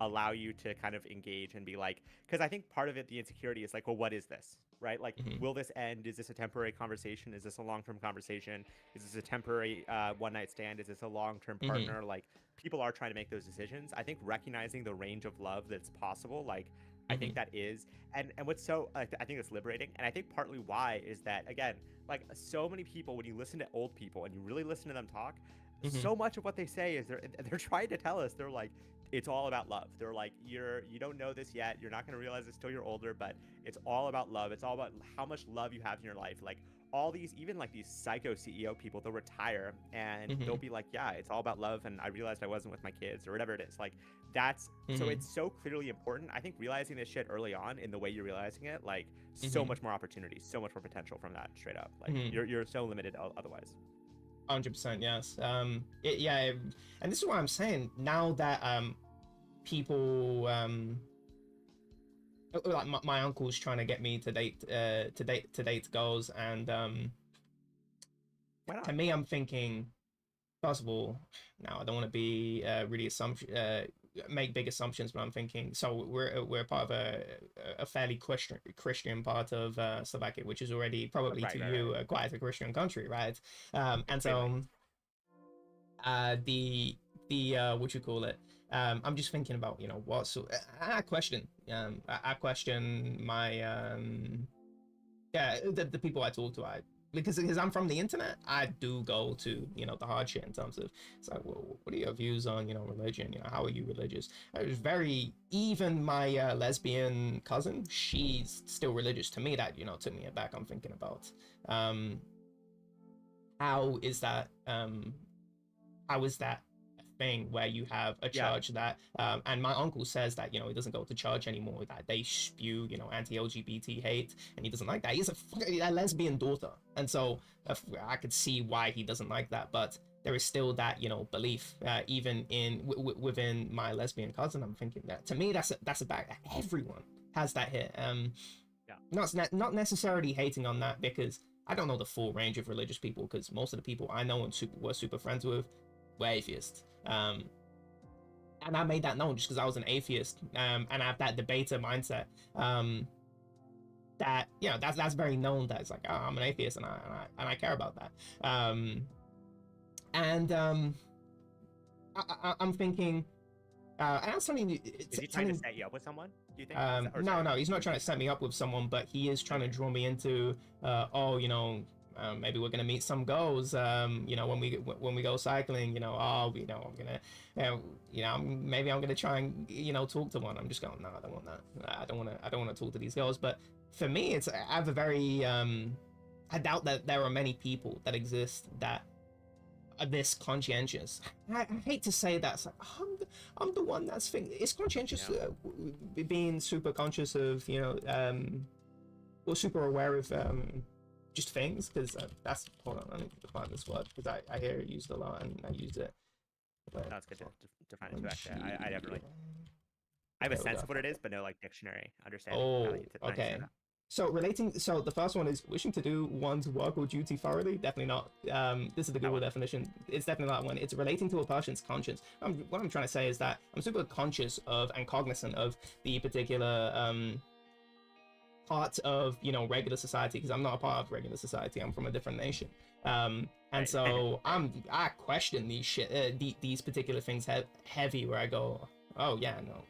allow you to kind of engage and be like, because I think part of it, the insecurity is like, well, what is this, right? Like, will this end? Is this a temporary conversation? Is this a long-term conversation? Is this a temporary one-night stand? Is this a long-term partner? Like, people are trying to make those decisions. I think recognizing the range of love that's possible, like, I think that is, and what's so, I think it's liberating, and I think partly why is that, again, like, so many people, when you listen to old people and you really listen to them talk, so much of what they say is they're trying to tell us, they're like, it's all about love. They're like, you don't know this yet, you're not going to realize this till you're older, but it's all about love. It's all about how much love you have in your life. Like, all these, even like these psycho CEO people, they'll retire and they'll be like, yeah, it's all about love, and I realized I wasn't with my kids, or whatever it is. Like, that's so it's so clearly important. I think realizing this shit early on in the way you're realizing it, like, so much more opportunity, so much more potential from that, straight up. Like, you're so limited otherwise. 100%, yes. And this is what I'm saying, now that people like my uncle's trying to get me to date girls, and to me, I'm thinking, first of all, now I don't want to be really make big assumptions, but I'm thinking, so we're part of a fairly Christian part of Slovakia, which is already probably quite a Christian country, right? And so the what you call it, I'm just thinking about, you know, what, so I question my the people I talk to, because I'm from the internet, I do go to, you know, the hard shit in terms of, it's like, well, what are your views on, you know, religion? You know, how are you religious? I was even my lesbian cousin, she's still religious. To me, that, you know, took me aback. I'm thinking about how is that thing where you have a church that and my uncle says that, you know, he doesn't go to church anymore, that they spew, you know, anti-LGBT hate, and he doesn't like that. He has a lesbian daughter, and so I could see why he doesn't like that, but there is still that, you know, belief even in within my lesbian cousin. I'm thinking that, to me, that's a bad, everyone has that here. Not necessarily hating on that, because I don't know the full range of religious people, because most of the people I know and were super friends with were atheists. And I made that known just because I was an atheist, and I have that debater mindset, that, you know, that's very known, that it's like, oh, I'm an atheist and I care about that. I'm thinking, and I'm telling you, is he trying to set you up with someone, do you think? No, he's not trying to set me up with someone, but he is trying to draw me into, oh, you know, maybe we're gonna meet some girls, you know, when we go cycling, you know, oh, you know, I'm gonna, you know, maybe I'm gonna try and, you know, talk to one. I'm just going, no, I don't want that. I don't want to talk to these girls. But for me, it's, I have a very, I doubt that there are many people that exist that are this conscientious. I hate to say that. It's like, I'm the one that's thinking. It's conscientious, being super conscious of, you know, or super aware of just things, because that's, hold on, I need to define this word because I hear it used a lot and I use it. But, That's good to define it too. Actually, I definitely, I have a sense of what it is, but no like dictionary understanding. Oh, okay. So relating, so the first one is wishing to do one's work or duty thoroughly. Definitely not. This is the Google definition. It's definitely not one. It's relating to a person's conscience. What I'm trying to say is that I'm super conscious of and cognizant of the particular part of, you know, regular society, because I'm not a part of regular society. I'm from a different nation. And so I question these these particular things heavy, where I go, oh yeah, no,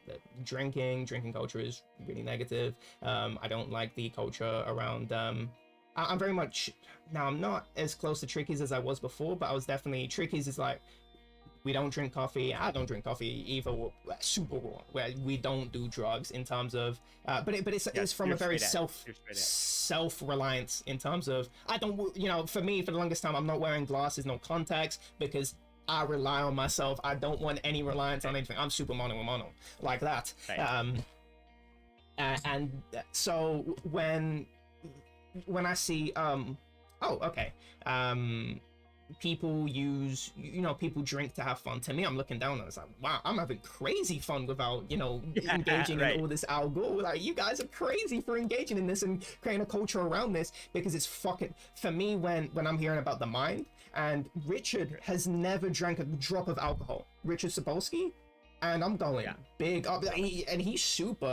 drinking culture is really negative. I don't like the culture around, I'm very much, now I'm not as close to Trickies as I was before, but I was definitely, Trickies is like, we don't drink coffee. I don't drink coffee either. Super raw, where we don't do drugs in terms of, but it's from a very self-reliance in terms of, I don't, you know, for me, for the longest time, I'm not wearing glasses, no contacts, because I rely on myself. I don't want any reliance on anything. I'm super mono like that. And so when I see, people use, you know, people drink to have fun. To me, I'm looking down and it's like, wow, I'm having crazy fun without, you know, engaging in all this alcohol. Like, you guys are crazy for engaging in this and creating a culture around this, because it's fucking, for me, when I'm hearing about the mind, and Richard has never drank a drop of alcohol, Richard Sapolsky, and I'm going big up, and he's super,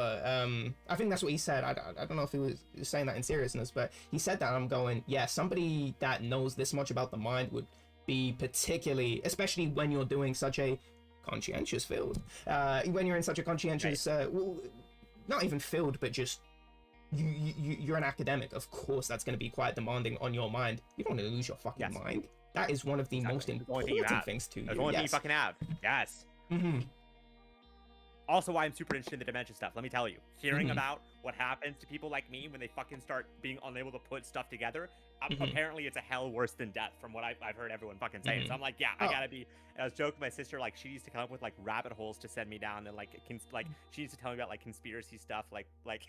I think that's what he said. I don't know if he was saying that in seriousness, but he said that. I'm going, yeah, somebody that knows this much about the mind would be particularly, especially when you're doing such a conscientious field, when you're in such a conscientious, well, not even field, but just you're an academic. Of course, that's going to be quite demanding on your mind. You don't want to lose your fucking mind. That is one of the most important things to you. That's the only thing you fucking have. Yes. Also, why I'm super interested in the dementia stuff. Let me tell you, hearing about what happens to people like me when they fucking start being unable to put stuff together. Apparently, it's a hell worse than death, from what I've heard everyone fucking say. So I'm like, yeah, I gotta be. And I was joking with my sister, like, she used to come up with like rabbit holes to send me down, and like she used to tell me about like conspiracy stuff, like like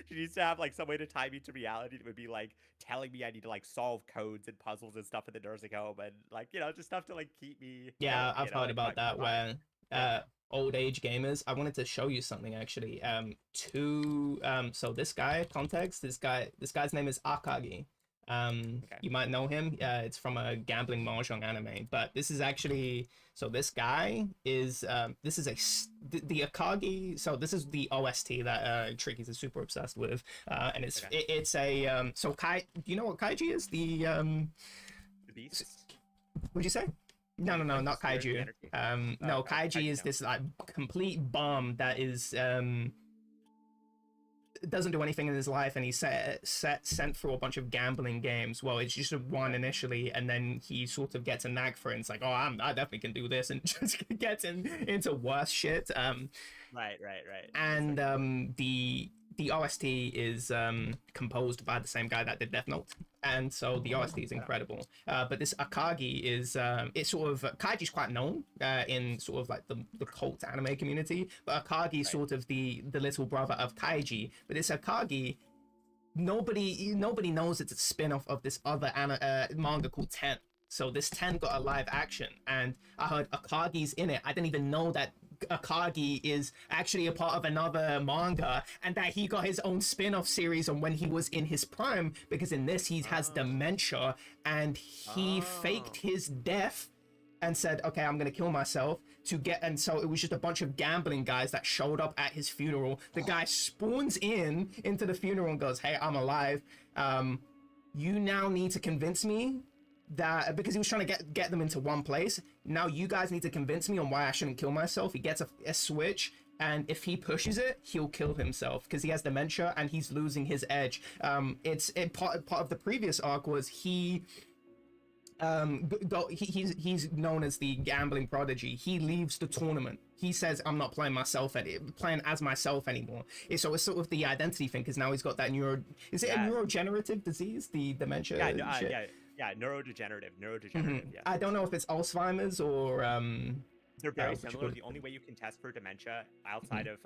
she used to have like some way to tie me to reality that would be like telling me I need to like solve codes and puzzles and stuff at the nursing home, and like, you know, just stuff to like keep me. Yeah, I've heard about that where old age gamers. I wanted to show you something actually. So this guy, context, this guy's name is Akagi. You might know him. It's from a gambling mahjong anime, but this is actually, so this guy is this is the Akagi, so this is the OST that Trickies is super obsessed with, and it's a so do you know what kaiji is? The beast? What'd you say? No, not kaiju. No, kaiji is this like complete bum that is doesn't do anything in his life, and he's sent through a bunch of gambling games. Well, it's just one initially, and then he sort of gets a knack for it. And it's like, oh, I definitely can do this, and just gets into worse shit. Right. And the OST is composed by the same guy that did Death Note, and so the OST is incredible. But this Akagi is it's sort of, Kaiji's quite known in sort of like the cult anime community, but Akagi is sort of the little brother of Kaiji. But this Akagi, nobody knows it's a spin-off of this other manga called Ten. So this 10 got a live action, and I heard Akagi's in it. I didn't even know that Akagi is actually a part of another manga, and that he got his own spin-off series on when he was in his prime, because in this he has dementia, and he faked his death and said, okay, I'm gonna kill myself to get, and so it was just a bunch of gambling guys that showed up at his funeral. The guy spawns into the funeral and goes, hey, I'm alive. You now need to convince me that, because he was trying to get them into one place, now you guys need to convince me on why I shouldn't kill myself. He gets a switch, and if he pushes it, he'll kill himself because he has dementia and he's losing his edge. Part of the previous arc was he's known as the gambling prodigy. He leaves the tournament. He says, I'm not playing playing as myself anymore. So it's sort of the identity thing, because now he's got that is it a neurodegenerative disease, the dementia? Neurodegenerative. Yes. I don't know if it's Alzheimer's or they're very similar. The only way you can test for dementia outside of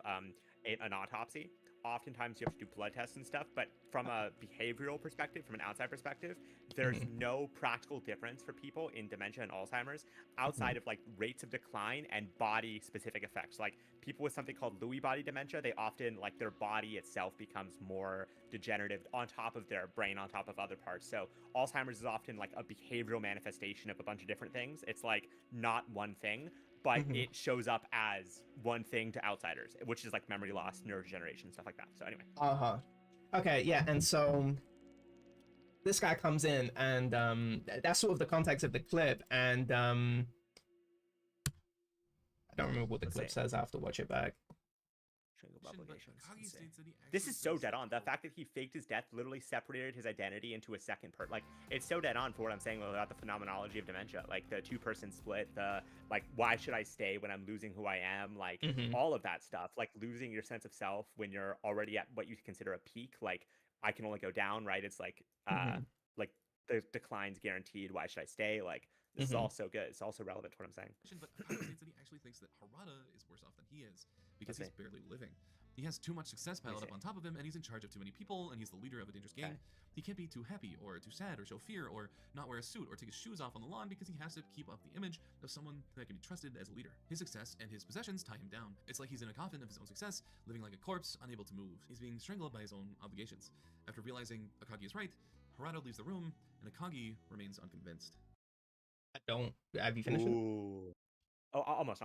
an autopsy, oftentimes you have to do blood tests and stuff, but from a behavioral perspective, from an outside perspective, there's no practical difference for people in dementia and Alzheimer's outside of like rates of decline and body specific effects. Like people with something called Lewy body dementia, they often like their body itself becomes more degenerative on top of their brain, on top of other parts. So Alzheimer's is often like a behavioral manifestation of a bunch of different things. It's like not one thing, but it shows up as one thing to outsiders, which is like memory loss, neurodegeneration, stuff like that. So anyway. Okay, yeah, and so this guy comes in, and that's sort of the context of the clip, and I don't remember what the clip says. I have to watch it back. This is so dead on. The fact that he faked his death literally separated his identity into a second part. Like, it's so dead on for what I'm saying about the phenomenology of dementia. Like, the two-person split, the, like, why should I stay when I'm losing who I am? Like, all of that stuff. Like, losing your sense of self when you're already at what you consider a peak. Like, I can only go down, right? It's like, like, the decline's guaranteed. Why should I stay? Like, this is all so good. It's also relevant to what I'm saying. But Akagi states that he actually thinks that Harada is worse off than he is, because he's barely living. He has too much success piled up on top of him, and he's in charge of too many people, and he's the leader of a dangerous gang. He can't be too happy, or too sad, or show fear, or not wear a suit, or take his shoes off on the lawn, because he has to keep up the image of someone that can be trusted as a leader. His success and his possessions tie him down. It's like he's in a coffin of his own success, living like a corpse, unable to move. He's being strangled by his own obligations. After realizing Akagi is right, Harada leaves the room, and Akagi remains unconvinced. Have you finished it? Oh, almost.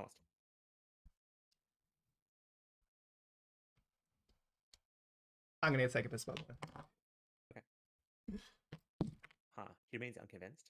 I'm gonna take a piss, by the way. Okay. He remains unconvinced.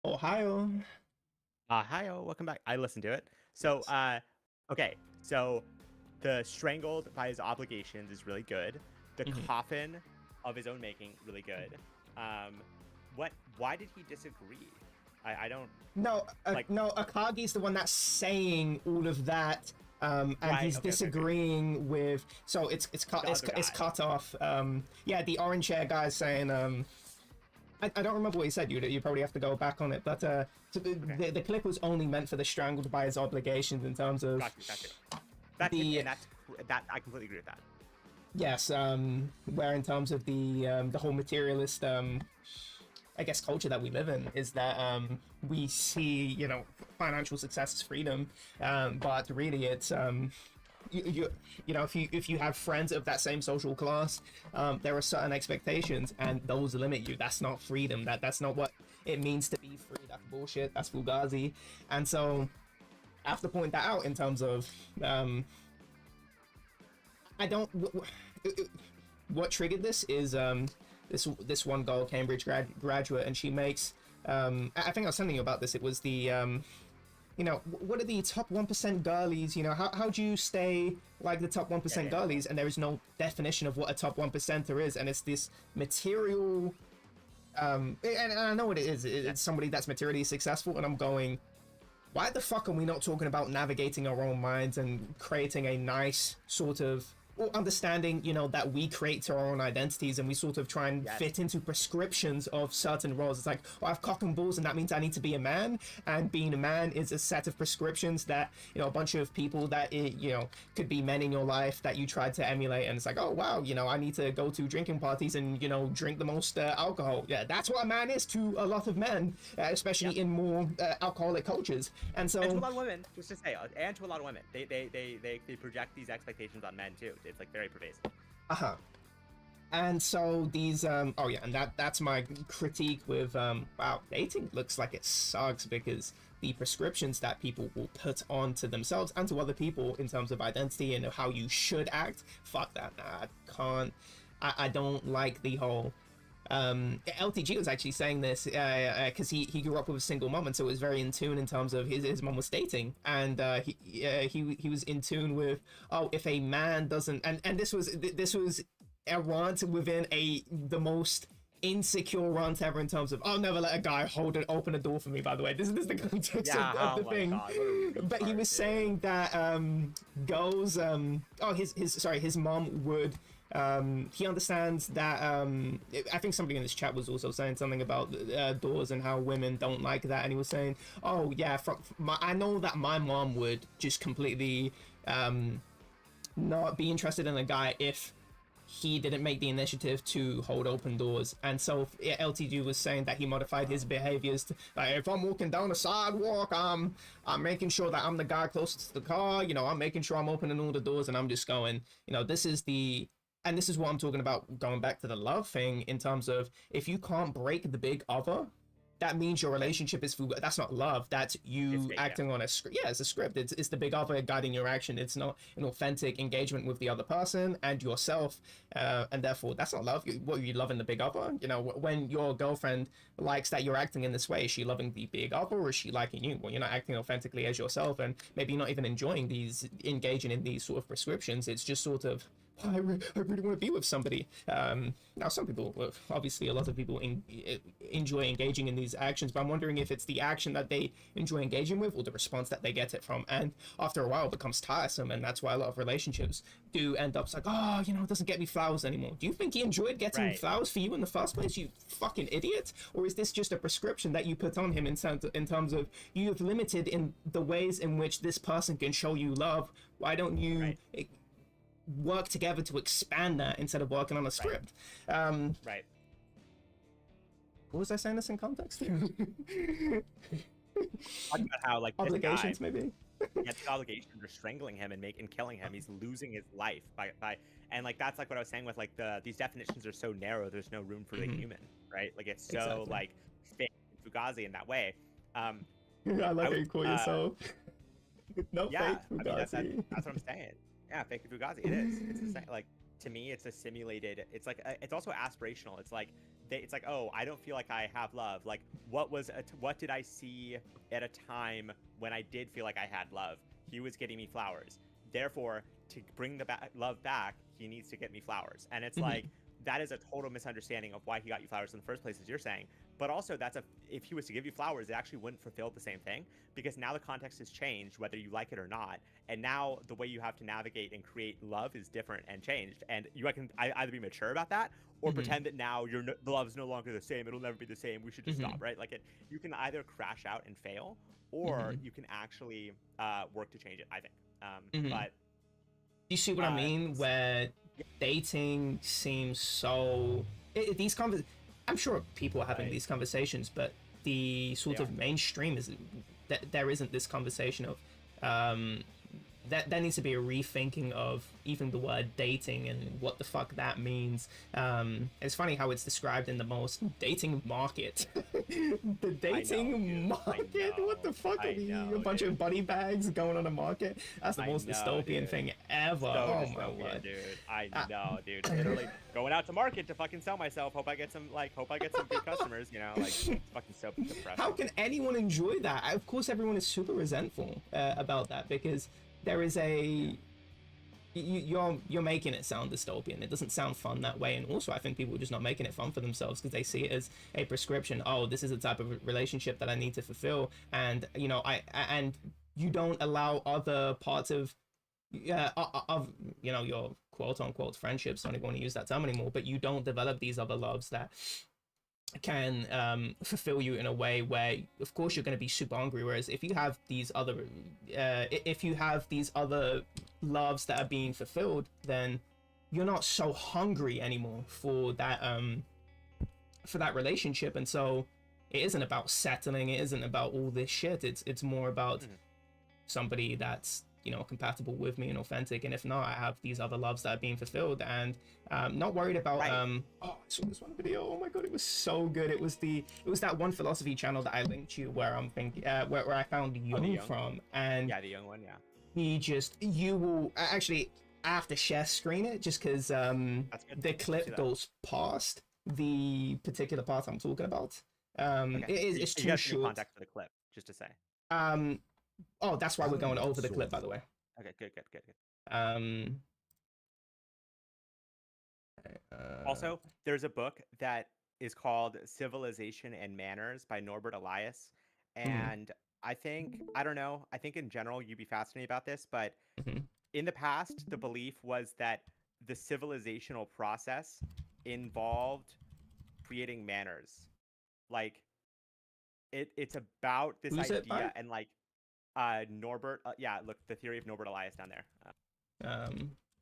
Ohio. Welcome back. I listened to it. So, okay. So, the strangled by his obligations is really good. The coffin of his own making, really good. Why did he disagree? I don't. No, no. Akagi's the one that's saying all of that. And he's disagreeing with. So it's cut off. Yeah, the orange hair guy's saying. I don't remember what he said. You probably have to go back on it. But so the clip was only meant for the strangled by his obligations in terms of. Gotcha. That I completely agree with that. Yes, where in terms of the whole materialist, I guess, culture that we live in, is that we see, financial success as freedom, but really it's if you have friends of that same social class, there are certain expectations, and those limit you. That's not freedom. That's not what it means to be free. That's bullshit. That's fugazi. And so I have to point that out in terms of what triggered this is this one girl, Cambridge graduate, and she makes I think I was telling you about this. It was the you know, what are the top 1% girlies? You know, how do you stay like the top 1% girlies? And there is no definition of what a top 1%er is, and it's this material. And I know what it is. It's somebody that's materially successful, and I'm going, why the fuck are we not talking about navigating our own minds and creating a nice sort of understanding, you know, that we create our own identities, and we sort of try and fit into prescriptions of certain roles. It's like, I have cock and balls, and that means I need to be a man, and being a man is a set of prescriptions that, you know, a bunch of people that, you know, could be men in your life that you tried to emulate, and it's like, oh wow, you know, I need to go to drinking parties and, you know, drink the most alcohol. Yeah, that's what a man is to a lot of men, especially in more alcoholic cultures. And so, and to a lot of women, just to say, and to a lot of women, they project these expectations on men too. It's like very pervasive. And so these oh yeah, and that's my critique with wow, dating looks like it sucks, because the prescriptions that people will put onto themselves and to other people in terms of identity and how you should act, fuck that. Nah, I can't. I don't like the whole LTG was actually saying this because he grew up with a single mom, and so it was very in tune in terms of his mom was dating, and he was in tune with, oh, if a man doesn't, and this was a rant within the most insecure rant ever in terms of, I'll never let a guy open a door for me, by the way. This is the context of the thing. God, but he was saying that girls his mom would he understands that I think somebody in this chat was also saying something about doors and how women don't like that, and he was saying, oh yeah, I know that my mom would just completely not be interested in a guy if he didn't make the initiative to hold open doors. And so LTG was saying that he modified his behaviors to, like, if I'm walking down a sidewalk, I'm making sure that I'm the guy closest to the car, you know, I'm making sure I'm opening all the doors, and I'm just going, you know, this is what I'm talking about, going back to the love thing, in terms of, if you can't break the big other, that means your relationship is full. That's not love. That's you acting on a script. Yeah, it's a script. It's the big other guiding your action. It's not an authentic engagement with the other person and yourself. And therefore, that's not love. What are you loving the big other? You know, when your girlfriend likes that you're acting in this way, is she loving the big other, or is she liking you? Well, you're not acting authentically as yourself, and maybe you're not even engaging in these sort of prescriptions. It's just sort of, I really want to be with somebody. Now, some people, obviously, a lot of people enjoy engaging in these actions, but I'm wondering if it's the action that they enjoy engaging with, or the response that they get it from. And after a while, it becomes tiresome, and that's why a lot of relationships do end up like, oh, you know, it doesn't get me flowers anymore. Do you think he enjoyed getting flowers for you in the first place, you fucking idiot? Or is this just a prescription that you put on him in terms of, you have limited in the ways in which this person can show you love? Why don't you work together to expand that instead of working on a script? Right. What was I saying this in context? Talking about how, like, obligations, maybe. Yeah, the obligations are strangling him and killing him. He's losing his life by and, like, that's like what I was saying with, like, these definitions are so narrow. There's no room for the human, right? Like, it's so like fake Fugazi in that way. I like how you call yourself. No, fake Fugazi. I mean, that's what I'm saying. Yeah, fake Fugazi. It is. It's the same, like, to me, it's a simulated. It's like it's also aspirational. It's like it's like, oh, I don't feel like I have love. Like, what did I see at a time when I did feel like I had love? He was getting me flowers. Therefore, to bring the love back, he needs to get me flowers. And it's like, that is a total misunderstanding of why he got you flowers in the first place, as you're saying. But also, if he was to give you flowers, it actually wouldn't fulfill the same thing, because now the context has changed, whether you like it or not. And now the way you have to navigate and create love is different and changed. And you can either be mature about that, or pretend that now the love is no longer the same. It'll never be the same. We should just stop, right? Like, you can either crash out and fail, or you can actually work to change it, I think. But you see what I mean? Where dating seems so... I'm sure people are having these conversations, but the sort of mainstream is that there isn't this conversation of there needs to be a rethinking of even the word dating and what the fuck that means. It's funny how it's described in the most dating market. The dating market? What the fuck are we? A bunch of buddy bags going on a market? That's the most dystopian thing ever. So oh my word, dude. I know, dude. Literally going out to market to fucking sell myself. Hope I get some good customers. You know, like it's fucking so depressing. How can anyone enjoy that? Of course, everyone is super resentful about that because there is a you're making it sound dystopian. It doesn't sound fun that way. And also, I think people are just not making it fun for themselves because they see it as a prescription. Oh, this is the type of relationship that I need to fulfill. And and you don't allow other parts of your quote unquote friendships. I don't even want to use that term anymore. But you don't develop these other loves that can fulfill you in a way where of course you're going to be super hungry, whereas if you have these other loves that are being fulfilled, then you're not so hungry anymore for that relationship. And so it isn't about settling, it isn't about all this shit. It's more about somebody that's compatible with me and authentic, and if not, I have these other loves that are being fulfilled, and not worried about I saw this one video. Oh my god, it was so good. It was that one philosophy channel that I linked you where I'm thinking where I found Jung from, and the Jung one. You will actually I have to share screen it just because the clip goes past the particular part I'm talking about. It's too short. Context for the clip, just to say. Oh, that's why we're going over the clip, by the way. Okay, good. Also, there's a book that is called Civilization and Manners by Norbert Elias. And I think in general, you'd be fascinated about this, but in the past, the belief was that the civilizational process involved creating manners. Like, it's about this idea and like, Norbert, look, the theory of Norbert Elias down there.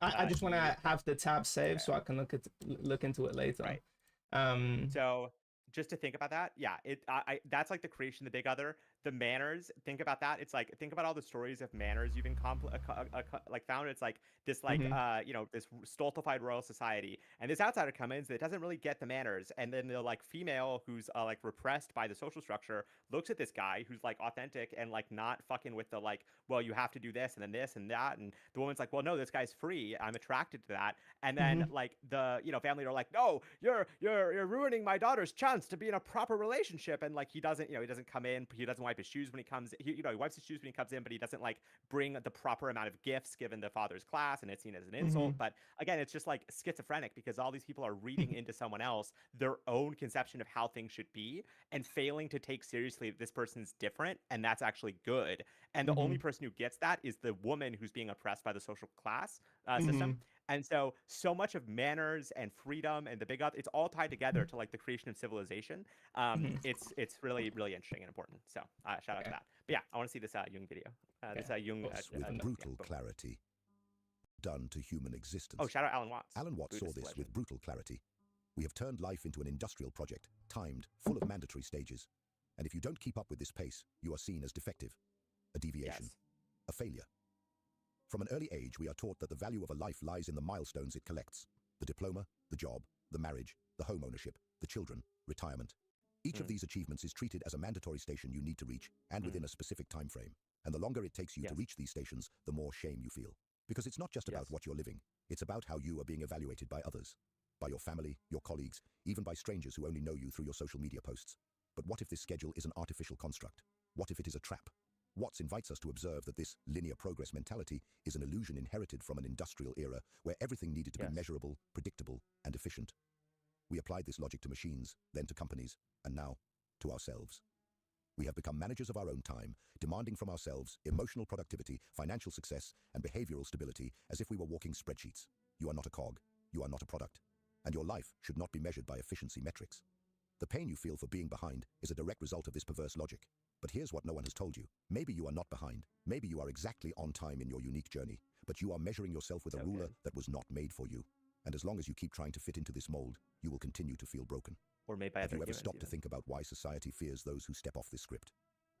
I just want to have the tab saved so I can look into it later. Right. So just to think about that, that's like the creation of the big other. The manners, think about that. It's like, think about all the stories of manners you've been found. It's like this, this stultified royal society, and this outsider comes in that doesn't really get the manners, and then the female who's repressed by the social structure looks at this guy who's authentic and not fucking with the well, you have to do this and then this and that, and the woman's like, well, no, this guy's free, I'm attracted to that, and then the family are like, no, you're ruining my daughter's chance to be in a proper relationship, and he doesn't come in, he doesn't wipe his shoes when he comes, he wipes his shoes when he comes in, but he doesn't bring the proper amount of gifts given the father's class, and it's seen as an insult. But again, it's just schizophrenic because all these people are reading into someone else their own conception of how things should be and failing to take seriously this person's different and that's actually good. And the only person who gets that is the woman who's being oppressed by the social class system. And so much of manners and freedom and the big other, it's all tied together to the creation of civilization. It's really, really interesting and important. So shout out to that. But yeah, I want to see this Jung video. This Jung with brutal clarity done to human existence. Oh, shout out Alan Watts. Alan Watts saw this with brutal clarity. We have turned life into an industrial project, timed, full of mandatory stages. And if you don't keep up with this pace, you are seen as defective, a deviation, a failure. From an early age, we are taught that the value of a life lies in the milestones it collects: the diploma, the job, the marriage, the home ownership, the children, retirement. Each of these achievements is treated as a mandatory station you need to reach, and within a specific time frame. And the longer it takes you to reach these stations, the more shame you feel. Because it's not just about what you're living, it's about how you are being evaluated by others. By your family, your colleagues, even by strangers who only know you through your social media posts. But what if this schedule is an artificial construct? What if it is a trap? Watts invites us to observe that this linear progress mentality is an illusion inherited from an industrial era where everything needed to be measurable, predictable, and efficient. We applied this logic to machines, then to companies, and now to ourselves. We have become managers of our own time, demanding from ourselves emotional productivity, financial success, and behavioral stability as if we were walking spreadsheets. You are not a cog. You are not a product. And your life should not be measured by efficiency metrics. The pain you feel for being behind is a direct result of this perverse logic. But here's what no one has told you. Maybe you are not behind. Maybe you are exactly on time in your unique journey. But you are measuring yourself with a ruler that was not made for you. And as long as you keep trying to fit into this mold, you will continue to feel broken. Or made by Have other you ever humans, stopped to think about why society fears those who step off this script?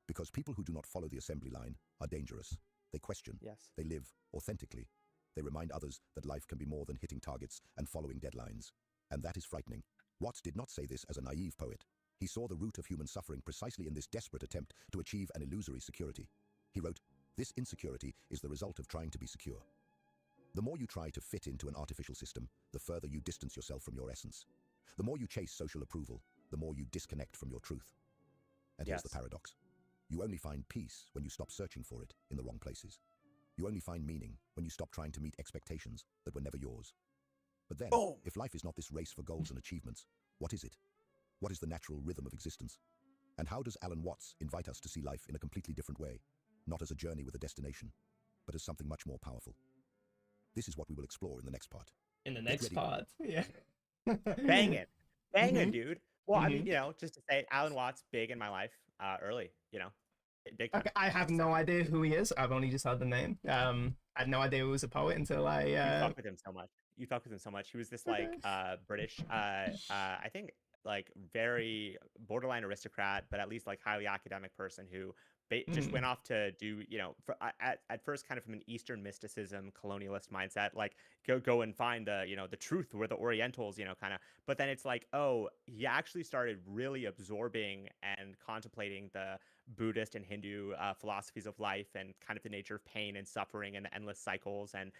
Because people who do not follow the assembly line are dangerous. They question. Yes. They live authentically. They remind others that life can be more than hitting targets and following deadlines. And that is frightening. Watts did not say this as a naive poet. He saw the root of human suffering precisely in this desperate attempt to achieve an illusory security. He wrote, "This insecurity is the result of trying to be secure." The more you try to fit into an artificial system, the further you distance yourself from your essence. The more you chase social approval, the more you disconnect from your truth. And here's the paradox. You only find peace when you stop searching for it in the wrong places. You only find meaning when you stop trying to meet expectations that were never yours. But then, if life is not this race for goals and achievements, what is it? What is the natural rhythm of existence? And how does Alan Watts invite us to see life in a completely different way? Not as a journey with a destination, but as something much more powerful. This is what we will explore in the next part. In the next part, yeah. Bang it. Bang it, Mhm. dude. Well, I mean, Mhm. you know, just to say, Alan Watts, big in my life, early, you know, big time. Okay, I have no idea who he is. I've only just heard the name. I had no idea he was a poet until I. You fuck with him so much. You fuck with him so much. He was this like British, I think like very borderline aristocrat, but at least like highly academic person who just went off to do, you know, at first kind of from an Eastern mysticism, colonialist mindset, like go and find the, you know, the truth where the Orientals, you know, kind of. But then it's like, oh, he actually started really absorbing and contemplating the Buddhist and Hindu philosophies of life and kind of the nature of pain and suffering and the endless cycles and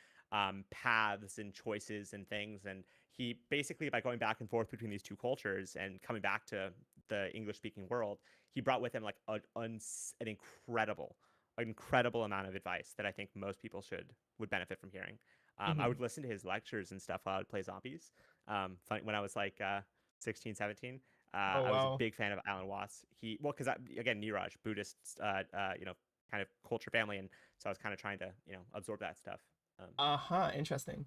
paths and choices and things. And he basically, by going back and forth between these two cultures and coming back to the English speaking world, he brought with him like an incredible amount of advice that I think most people would benefit from hearing. I would listen to his lectures and stuff while I would play zombies. When I was like 16, 17, Oh I was a wow. big fan of Alan Watts. Because again, Niraj, Buddhist, you know, kind of culture family, and so I was kind of trying to, you know, absorb that stuff. Interesting.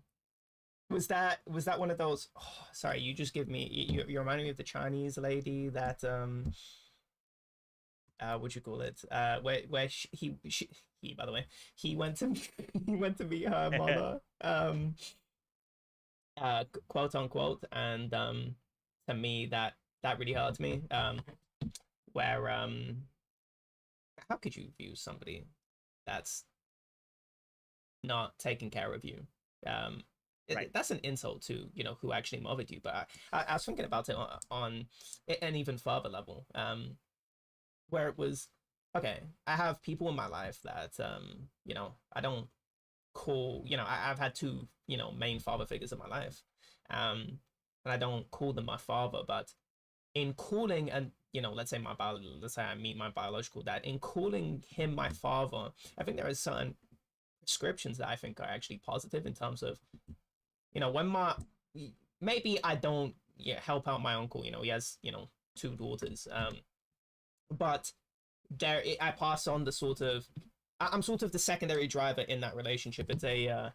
Was that one of those? Oh, sorry, you just give me. You remind me of the Chinese lady that what you call it? Where he by the way he went to he went to meet her mother quote unquote, and to me that really hurt me. Where how could you view somebody that's not taking care of you? Right. That's an insult to, you know, who actually mothered you. But I was thinking about it on an even further level, where it was okay. I have people in my life that you know, I don't call, you know, I've had two, you know, main father figures in my life, and I don't call them my father, but in calling, and you know, let's say I meet my biological dad, in calling him my father, I think there are certain prescriptions that I think are actually positive in terms of, you know, when maybe I don't, yeah, help out my uncle, you know, he has, you know, two daughters, but I pass on the sort of, I'm sort of the secondary driver in that relationship. It's a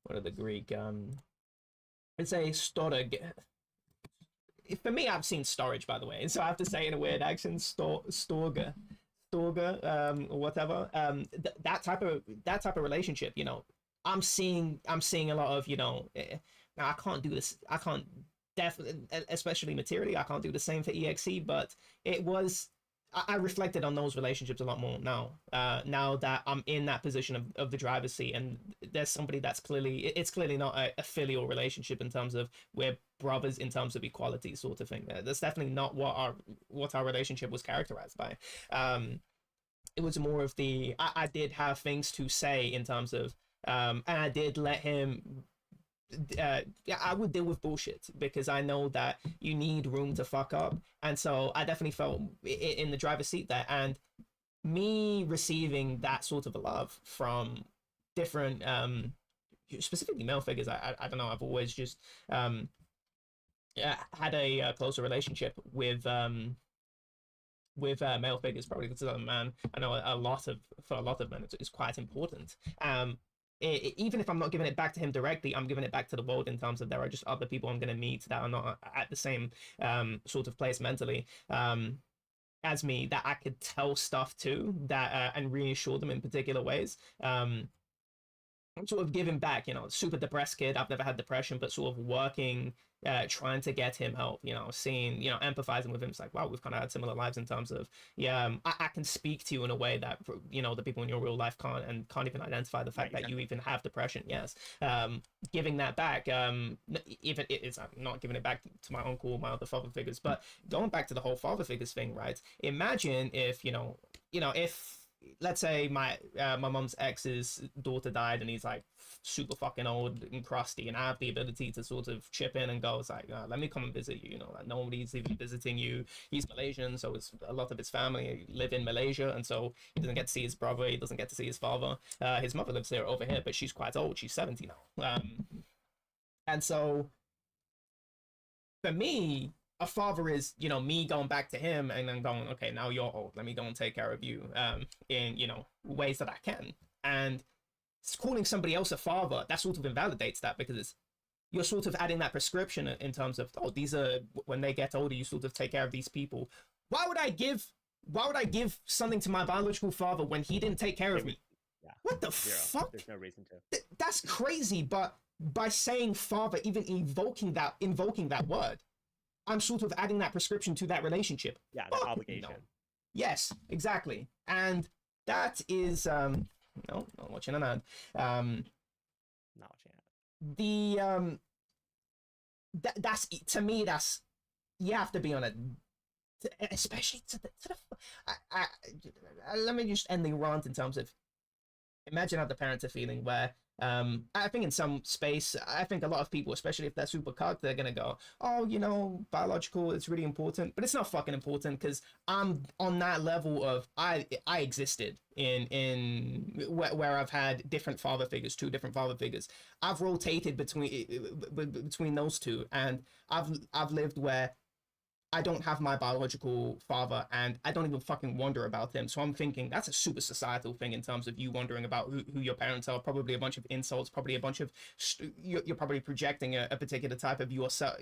what are the Greek, it's a storage. For me, I've seen storage, by the way, so I have to say in a weird accent, storge, or whatever. That type of relationship, you know, I'm seeing a lot of, you know, now I can't do this. I can't definitely, especially materially, I can't do the same for EXE, but it was. I reflected on those relationships a lot more now. Now that I'm in that position of the driver's seat, and there's somebody that's it's clearly not a filial relationship in terms of we're brothers in terms of equality sort of thing. That's definitely not what our relationship was characterized by. It was more of I did have things to say in terms of, and I did let him. Yeah, I would deal with bullshit because I know that you need room to fuck up, and so I definitely felt in the driver's seat there, and me receiving that sort of a love from different, specifically male figures. I don't know. I've always just had a closer relationship with male figures, probably because I'm a man. I know for a lot of men it's quite important. Even if I'm not giving it back to him directly, I'm giving it back to the world in terms of there are just other people I'm going to meet that are not at the same sort of place mentally as me, that I could tell stuff to, that and reassure them in particular ways. sort of giving back, super depressed kid. I've never had depression, but sort of working, trying to get him help, seeing, empathizing with him. It's like, wow, we've kind of had similar lives in terms of, I can speak to you in a way that, the people in your real life can't, and can't even identify the fact that you even have depression. Yes. Giving that back, even it's not giving it back to my uncle, my other father figures, but going back to the whole father figures thing, right? Imagine if, if, let's say my mom's ex's daughter died and he's like super fucking old and crusty, and I have the ability to sort of chip in and go, it's like, let me come and visit you, like nobody's even visiting you. He's Malaysian, so it's a lot of his family live in Malaysia, and so he doesn't get to see his brother, he doesn't get to see his father. His mother lives here over here, but she's quite old, she's 70 now. And so for me, a father is, me going back to him and then going, okay, now you're old, let me go and take care of you, in, ways that I can. And calling somebody else a father, that sort of invalidates that, because you're sort of adding that prescription in terms of, oh, these are, when they get older, you sort of take care of these people. Why would I give something to my biological father when he didn't take care of me? Yeah. What the Zero. fuck? There's no reason to. That's crazy. But by saying father, even invoking that word, I'm sort of adding that prescription to that relationship. Yeah, the obligation. No. Yes, exactly. And that is no, not watching an ad. Not watching an ad. That's to me, that's, you have to be on a, especially to the let me just end the rant in terms of, imagine how the parents are feeling, where I think in some space, I think a lot of people, especially if they're super cocked, they're gonna go, oh, biological, it's really important, but it's not fucking important, because I'm on that level of, I existed in where I've had different father figures, two different father figures. I've rotated between those two, and I've lived where I don't have my biological father, and I don't even fucking wonder about him. So I'm thinking that's a super societal thing in terms of you wondering about who your parents are. Probably a bunch of insults, probably a bunch of, you're probably projecting a particular type of yourself,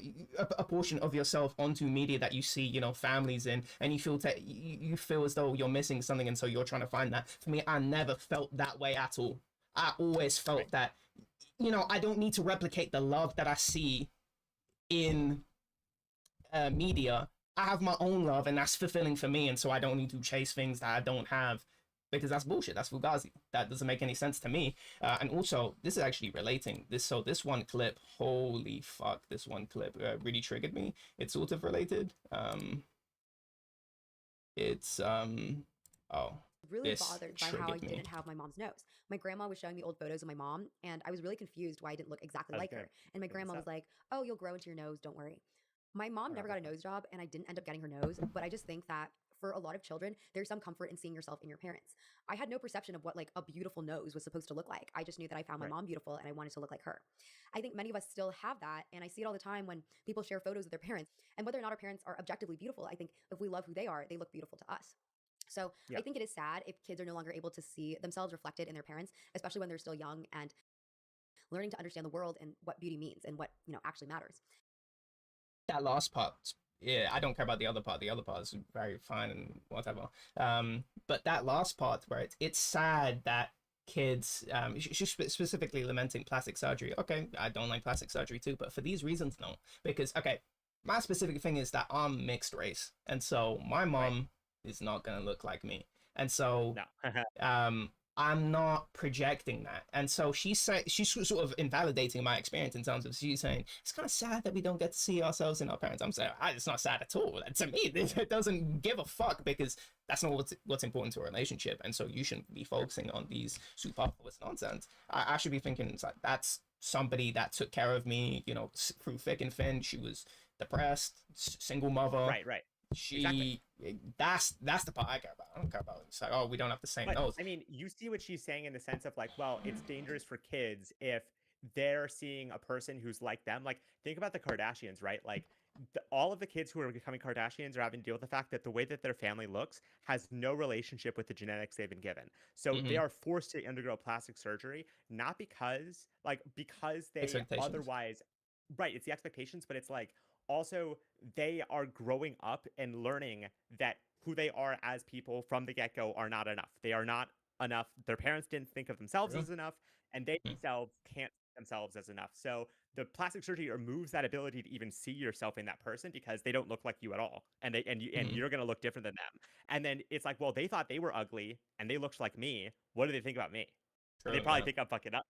a portion of yourself onto media that you see, families in, and you feel as though you're missing something, and so you're trying to find that. For me, I never felt that way at all. I always felt that, I don't need to replicate the love that I see in media. I have my own love, and that's fulfilling for me, and so I don't need to chase things that I don't have, because that's bullshit. That's fugazi. That doesn't make any sense to me. And also, this is actually relating this. So this one clip, holy fuck, this one clip really triggered me. It's sort of related. It's really bothered by how I didn't have my mom's nose. My grandma was showing me old photos of my mom, and I was really confused why I didn't look exactly like her. And my grandma was like, oh, you'll grow into your nose, don't worry. My mom never got a nose job, and I didn't end up getting her nose, but I just think that for a lot of children, there's some comfort in seeing yourself in your parents. I had no perception of what like a beautiful nose was supposed to look like. I just knew that I found my mom beautiful and I wanted to look like her. I think many of us still have that, and I see it all the time when people share photos of their parents. And whether or not our parents are objectively beautiful, I think if we love who they are, they look beautiful to us. So I think it is sad if kids are no longer able to see themselves reflected in their parents, especially when they're still young and learning to understand the world and what beauty means and what, actually matters. That last part, yeah, I don't care about the other part. The other part is very fine and whatever. But that last part where it's sad that kids, she's specifically lamenting plastic surgery. Okay, I don't like plastic surgery too, but for these reasons, no. Because, okay, my specific thing is that I'm mixed race, and so my mom is not gonna look like me. And so, I'm not projecting that. And so she's sort of invalidating my experience in terms of, she's saying, it's kind of sad that we don't get to see ourselves in our parents. I'm saying, it's not sad at all. To me, it doesn't give a fuck, because that's not what's important to a relationship. And so you shouldn't be focusing on these superfluous nonsense. I should be thinking, it's like, that's somebody that took care of me, through thick and thin. She was depressed, single mother. Right. Exactly. That's the part I care about. I don't care about, it's like, oh, we don't have the same nose. I mean, you see what she's saying in the sense of like, well, it's dangerous for kids if they're seeing a person who's like them. Like, think about the Kardashians, right? Like, all of the kids who are becoming Kardashians are having to deal with the fact that the way that their family looks has no relationship with the genetics they've been given. So they are forced to undergo plastic surgery, not because they otherwise, it's the expectations, but it's like, also, they are growing up and learning that who they are as people from the get-go are not enough. They are not enough. Their parents didn't think of themselves True. as enough, and they themselves can't see themselves as enough. So the plastic surgery removes that ability to even see yourself in that person because they don't look like you at all, and you're gonna look different than them. And then it's like, well, they thought they were ugly and they looked like me. What do they think about me? And they True, probably yeah. think I'm fucking up,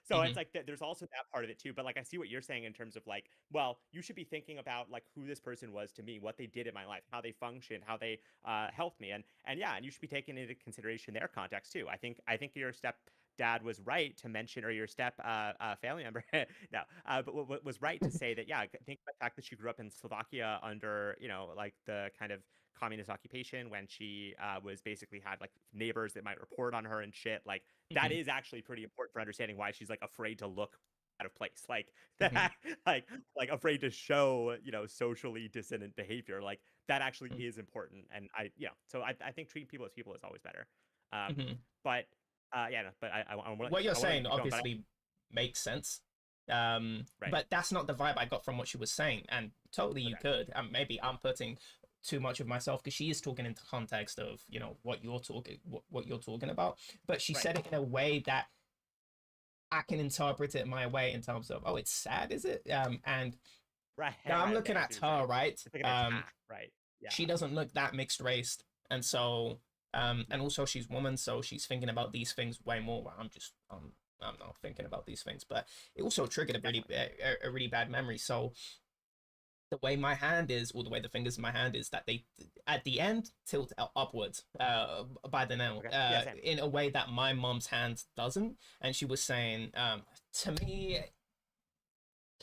So it's like there's also that part of it too. But like I see what you're saying in terms of like, well, you should be thinking about like who this person was to me, what they did in my life, how they functioned, how they helped me, and you should be taking into consideration their context too. I think your stepdad was right to mention, or your step family member, no, but was right to say that, yeah, think about the fact that she grew up in Slovakia under like the kind of communist occupation, when she was basically had like neighbors that might report on her and shit. Like that is actually pretty important for understanding why she's like afraid to look out of place, like that, like afraid to show socially dissonant behavior. Like that actually is important, and so I think treating people is always better. But yeah, no, but I want what you're saying going, obviously makes sense. Right. But that's not the vibe I got from what she was saying, and totally you could. And maybe I'm putting too much of myself, because she is talking into context of what you're talking about, but she said it in a way that I can interpret it my way, in terms of, oh, it's sad, is it? And now I'm looking at her, right? Right. Yeah. She doesn't look that mixed race, and so and also she's woman, so she's thinking about these things way more. Where I'm not thinking about these things, but it also triggered a really bad memory. So the way my hand is, or the way the fingers in my hand is, that they at the end tilt upwards by the nail, in a way that my mom's hand doesn't. And she was saying, to me, it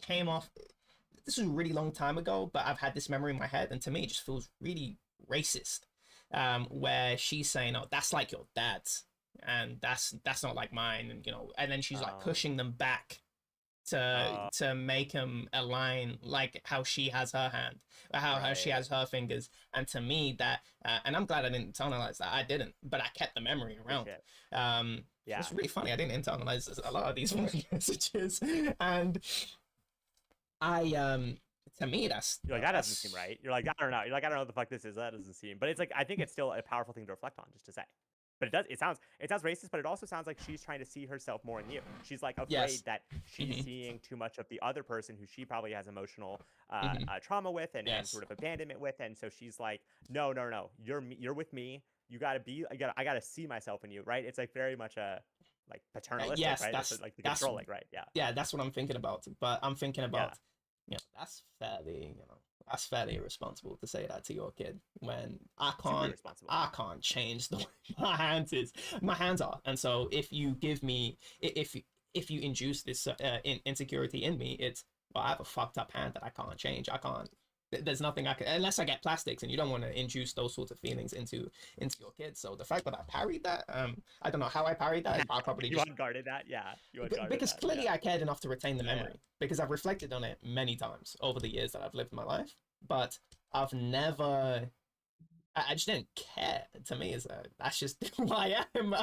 came off. This was a really long time ago, but I've had this memory in my head, and to me, it just feels really racist. Where she's saying, "Oh, that's like your dad's, and that's not like mine," and then she's like pushing them back to make them align, like how she has her hand, or how she has her fingers. And to me, that and I'm glad I didn't internalize that. I didn't, but I kept the memory around. It's really funny. I didn't internalize a lot of these messages, and to me, that's you're like, that doesn't seem right. You're like, I don't know. You're like, I don't know what the fuck this is. That doesn't seem. But it's like, I think it's still a powerful thing to reflect on, just to say. But it sounds racist, but it also sounds like she's trying to see herself more in you. She's like afraid that she's seeing too much of the other person, who she probably has emotional trauma with, and sort of abandonment with, and so she's like, no, you're with me. You gotta be. I gotta see myself in you, right? It's like very much a like paternalistic, right? That's like the controlling, right? Yeah, that's what I'm thinking about. But I'm thinking about, that's fairly irresponsible to say that to your kid, when I can't change the way my hands is. My hands are, and so if you give me, if you induce this insecurity in me, it's, well, I have a fucked up hand that I can't change. I can't. There's nothing I can, unless I get plastics, and you don't want to induce those sorts of feelings into your kids. So the fact that I parried that, I don't know how I parried that. I probably you unguarded that, because clearly I cared enough to retain the memory, because I've reflected on it many times over the years that I've lived my life, but I've never. I just didn't care. To me, that's just who I am.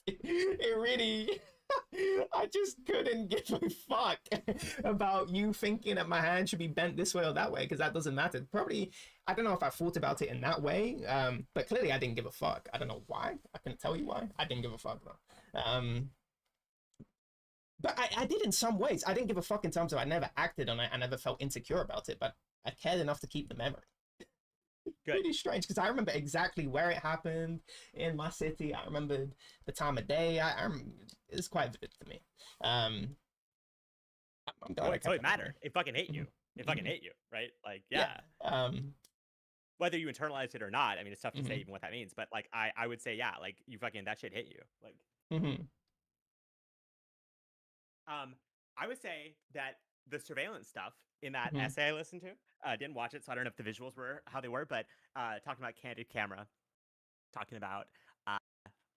It really. I just couldn't give a fuck about you thinking that my hand should be bent this way or that way, because that doesn't matter. Probably, I don't know if I thought about it in that way, but clearly I didn't give a fuck. I don't know why. I couldn't tell you why. I didn't give a fuck though. But I did in some ways. I didn't give a fuck in terms of I never acted on it. I never felt insecure about it, but I cared enough to keep the memory. Pretty strange, because I remember exactly where it happened in my city. I remembered the time of day. It's quite vivid to me. I'm glad it mattered. It fucking hate you. It fucking hate you, right? Like, whether you internalize it or not, I mean, it's tough to say even what that means. But like, I would say, like, you fucking, that shit hit you. Like, I would say that the surveillance stuff in that essay I listened to, I didn't watch it, so I don't know if the visuals were how they were, but talking about candid camera, talking about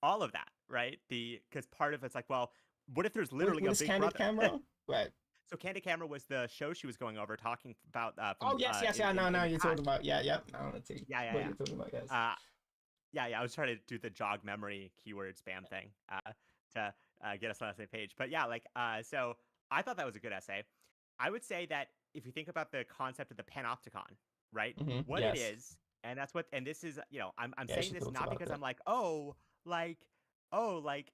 all of that, right? Because part of it's like, well, what if there's literally a big candid brother? Camera? Right. So Candid Camera was the show she was going over, talking about. Now you're talking about, Now let's see. What you're talking about, guys. I was trying to do the jog memory keyword spam thing to get us on the same page, but so I thought that was a good essay. I would say that if you think about the concept of the panopticon, right? What it is, and this is, I'm saying this not because I'm like, oh, like oh, like,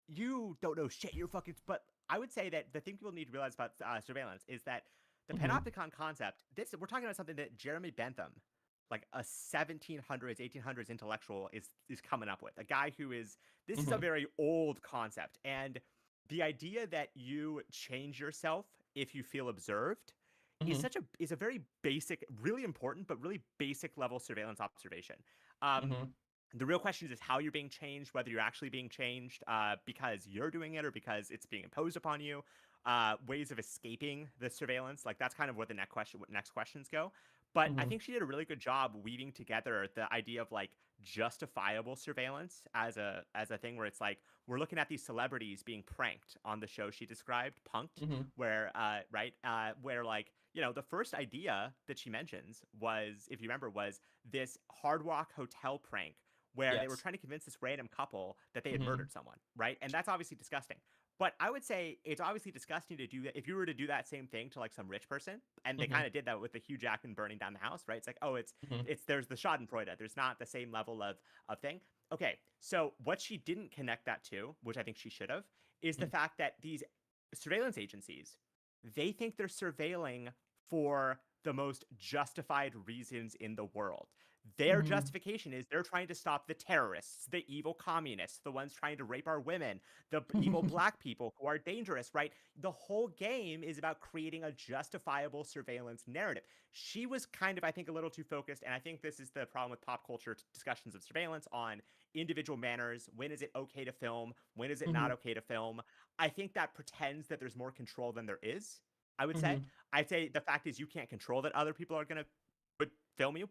you don't know shit. You're fucking. But I would say that the thing people need to realize about surveillance is that the panopticon concept. We're talking about something that Jeremy Bentham, like a 1700s, 1800s intellectual, is coming up with. A guy who is. This is a very old concept, and the idea that you change yourself if you feel observed is a very basic, really important, but really basic level surveillance observation. The real question is how you're being changed, whether you're actually being changed because you're doing it or because it's being imposed upon you. Ways of escaping the surveillance, like that's kind of where the next questions go. But I think she did a really good job weaving together the idea of like justifiable surveillance as a thing where it's like we're looking at these celebrities being pranked on the show she described, Punked, where where like the first idea that she mentions was, if you remember, was this Hard Rock Hotel prank where they were trying to convince this random couple that they had murdered someone, right? And that's obviously disgusting. But I would say it's obviously disgusting to do that if you were to do that same thing to like some rich person, and they kind of did that with the Hugh Jackman burning down the house, right? It's like, oh, it's there's the Schadenfreude. There's not the same level of thing. Okay, so what she didn't connect that to, which I think she should have, is the fact that these surveillance agencies, they think they're surveilling for the most justified reasons in the world. Their justification is they're trying to stop the terrorists, the evil communists, the ones trying to rape our women, the evil black people who are dangerous, right? The whole game is about creating a justifiable surveillance narrative. She was kind of, I think, a little too focused, and I think this is the problem with pop culture discussions of surveillance on individual manners. When is it okay to film? When is it not okay to film? I think that pretends that there's more control than there is, I would say. I'd say the fact is you can't control that other people are going to film you.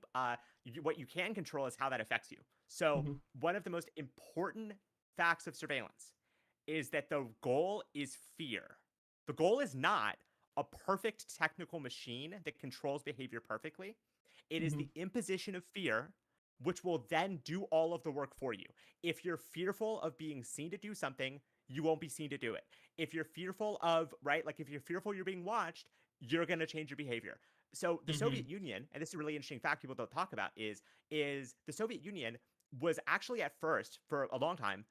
What you can control is how that affects you. So one of the most important facts of surveillance is that the goal is fear. The goal is not a perfect technical machine that controls behavior perfectly. It is the imposition of fear, which will then do all of the work for you. If you're fearful of being seen to do something, you won't be seen to do it. If you're fearful of, like if you're fearful you're being watched, you're going to change your behavior. So the Soviet Union, and this is a really interesting fact people don't talk about, is the Soviet Union was actually at first, for a long time,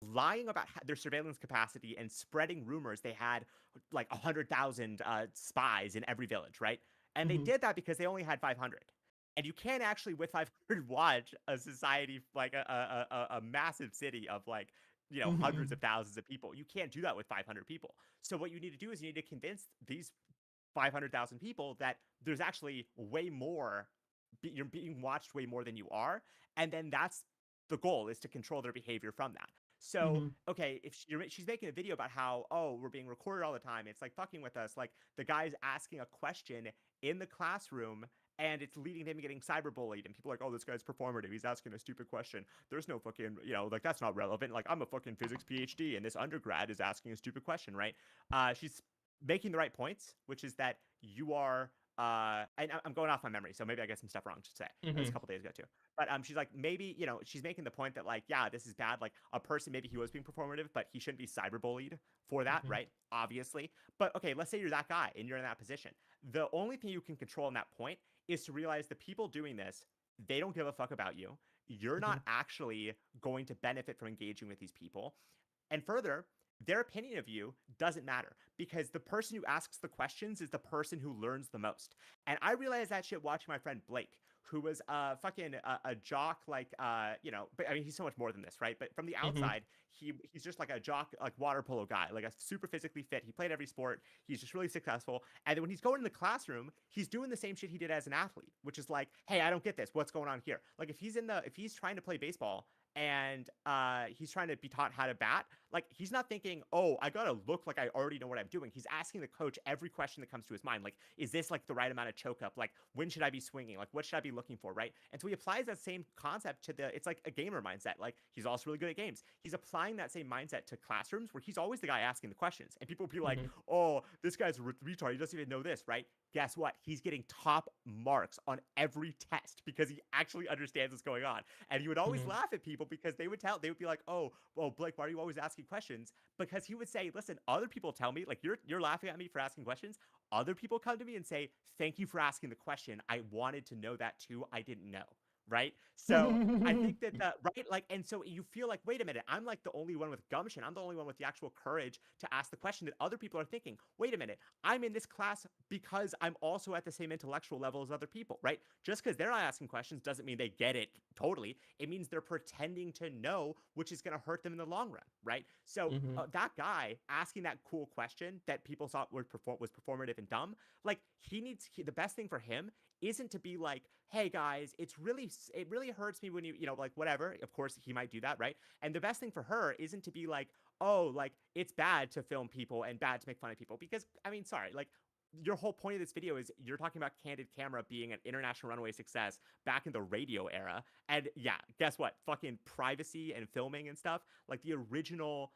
lying about their surveillance capacity and spreading rumors they had like 100,000 spies in every village, right? And they did that because they only had 500. And you can't actually, with 500, watch a society like a massive city of like, hundreds of thousands of people. You can't do that with 500 people. So what you need to do is you need to convince these 500,000 people that there's actually way more, you're being watched way more than you are. And then that's the goal, is to control their behavior from that. So, okay, if she's making a video about how, oh, we're being recorded all the time, it's like fucking with us. Like the guy's asking a question in the classroom and it's leading to him getting cyberbullied. And people are like, oh, this guy's performative. He's asking a stupid question. There's no fucking, like that's not relevant. Like I'm a fucking physics PhD and this undergrad is asking a stupid question, right? She's making the right points, which is that you are, and I'm going off my memory, so maybe I get some stuff wrong to say. It was a couple days ago too. But she's like, maybe, she's making the point that like, yeah, this is bad. Like a person, maybe he was being performative, but he shouldn't be cyberbullied for that, right? Obviously. But okay, let's say you're that guy and you're in that position. The only thing you can control in that point is to realize the people doing this, they don't give a fuck about you. You're not actually going to benefit from engaging with these people. And further, their opinion of you doesn't matter because the person who asks the questions is the person who learns the most. And I realized that shit watching my friend Blake, who was fucking a jock, like, but I mean, he's so much more than this, right? But from the outside, he's just like a jock, like water polo guy, like a super physically fit. He played every sport. He's just really successful. And then when he's going in the classroom, he's doing the same shit he did as an athlete, which is like, hey, I don't get this. What's going on here? Like if he's trying to play baseball and he's trying to be taught how to bat, like he's not thinking, oh, I gotta look like I already know what I'm doing. He's asking the coach every question that comes to his mind, like, is this like the right amount of choke up? Like, when should I be swinging? Like, what should I be looking for, right? And so he applies that same concept to it's like a gamer mindset. Like, he's also really good at games. He's applying that same mindset to classrooms where he's always the guy asking the questions. And people will be like, oh, this guy's a retard. He doesn't even know this, right? Guess what? He's getting top marks on every test because he actually understands what's going on. And he would always laugh at people because they would be like, oh, well, Blake, why are you always asking questions? Because he would say, listen, other people tell me, like, you're laughing at me for asking questions. Other people come to me and say, thank you for asking the question. I wanted to know that too. I didn't know. right? So I think that right, like, and so you feel like, wait a minute, I'm like the only one with gumption. I'm the only one with the actual courage to ask the question that other people are thinking. Wait a minute, I'm in this class because I'm also at the same intellectual level as other people, right? Just because they're not asking questions doesn't mean they get it totally. It means they're pretending to know, which is going to hurt them in the long run, right? So that guy asking that cool question that people thought was performative and dumb, like the best thing for him isn't to be like, hey guys, it really hurts me when you know, like whatever. Of course he might do that, right? And the best thing for her isn't to be like, oh, like it's bad to film people and bad to make fun of people, because I mean, sorry, like your whole point of this video is you're talking about Candid Camera being an international runaway success back in the radio era. And yeah, guess what? Fucking privacy and filming and stuff, like the original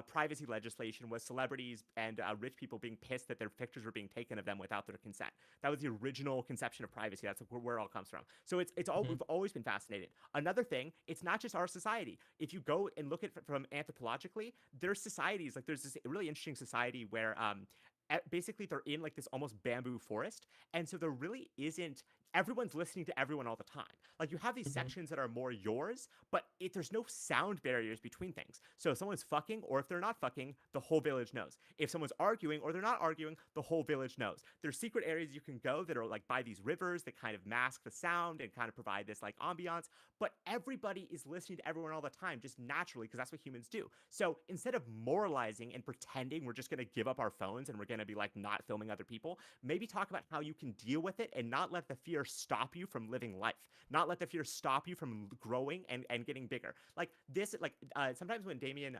privacy legislation was celebrities and rich people being pissed that their pictures were being taken of them without their consent. That was the original conception of privacy. That's where it all comes from. So it's all we've always been fascinated. Another thing, it's not just our society. If you go and look at it from anthropologically, there's societies, like there's this really interesting society where basically they're in like this almost bamboo forest, and so there really isn't everyone's listening to everyone all the time. Like you have these sections that are more yours, but there's no sound barriers between things. So if someone's fucking, or if they're not fucking, the whole village knows. If someone's arguing or they're not arguing, the whole village knows. There's secret areas you can go that are like by these rivers that kind of mask the sound and kind of provide this like ambiance, but everybody is listening to everyone all the time, just naturally, because that's what humans do. So instead of moralizing and pretending we're just going to give up our phones and we're going to be like not filming other people, maybe talk about how you can deal with it and not let the fear stop you from living life, not let the fear stop you from growing and getting bigger. Like this, like sometimes when Damien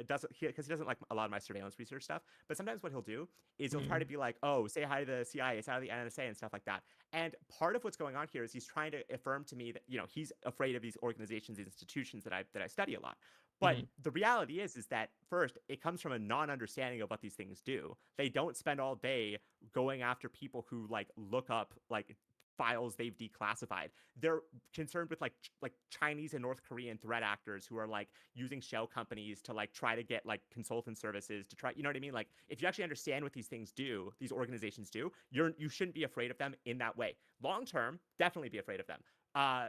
does, because he doesn't like a lot of my surveillance research stuff, but sometimes what he'll do is he'll try to be like, oh, say hi to the CIA, say hi to the NSA and stuff like that. And part of what's going on here is he's trying to affirm to me that, you know, he's afraid of these organizations, these institutions that I study a lot. But the reality is that first, it comes from a non-understanding of what these things do. They don't spend all day going after people who like look up like files they've declassified. They're concerned with like Chinese and North Korean threat actors who are like using shell companies to like try to get like consultant services to try, you know what I mean? Like if you actually understand what these things do, these organizations do, you shouldn't be afraid of them in that way. Long term, definitely be afraid of them.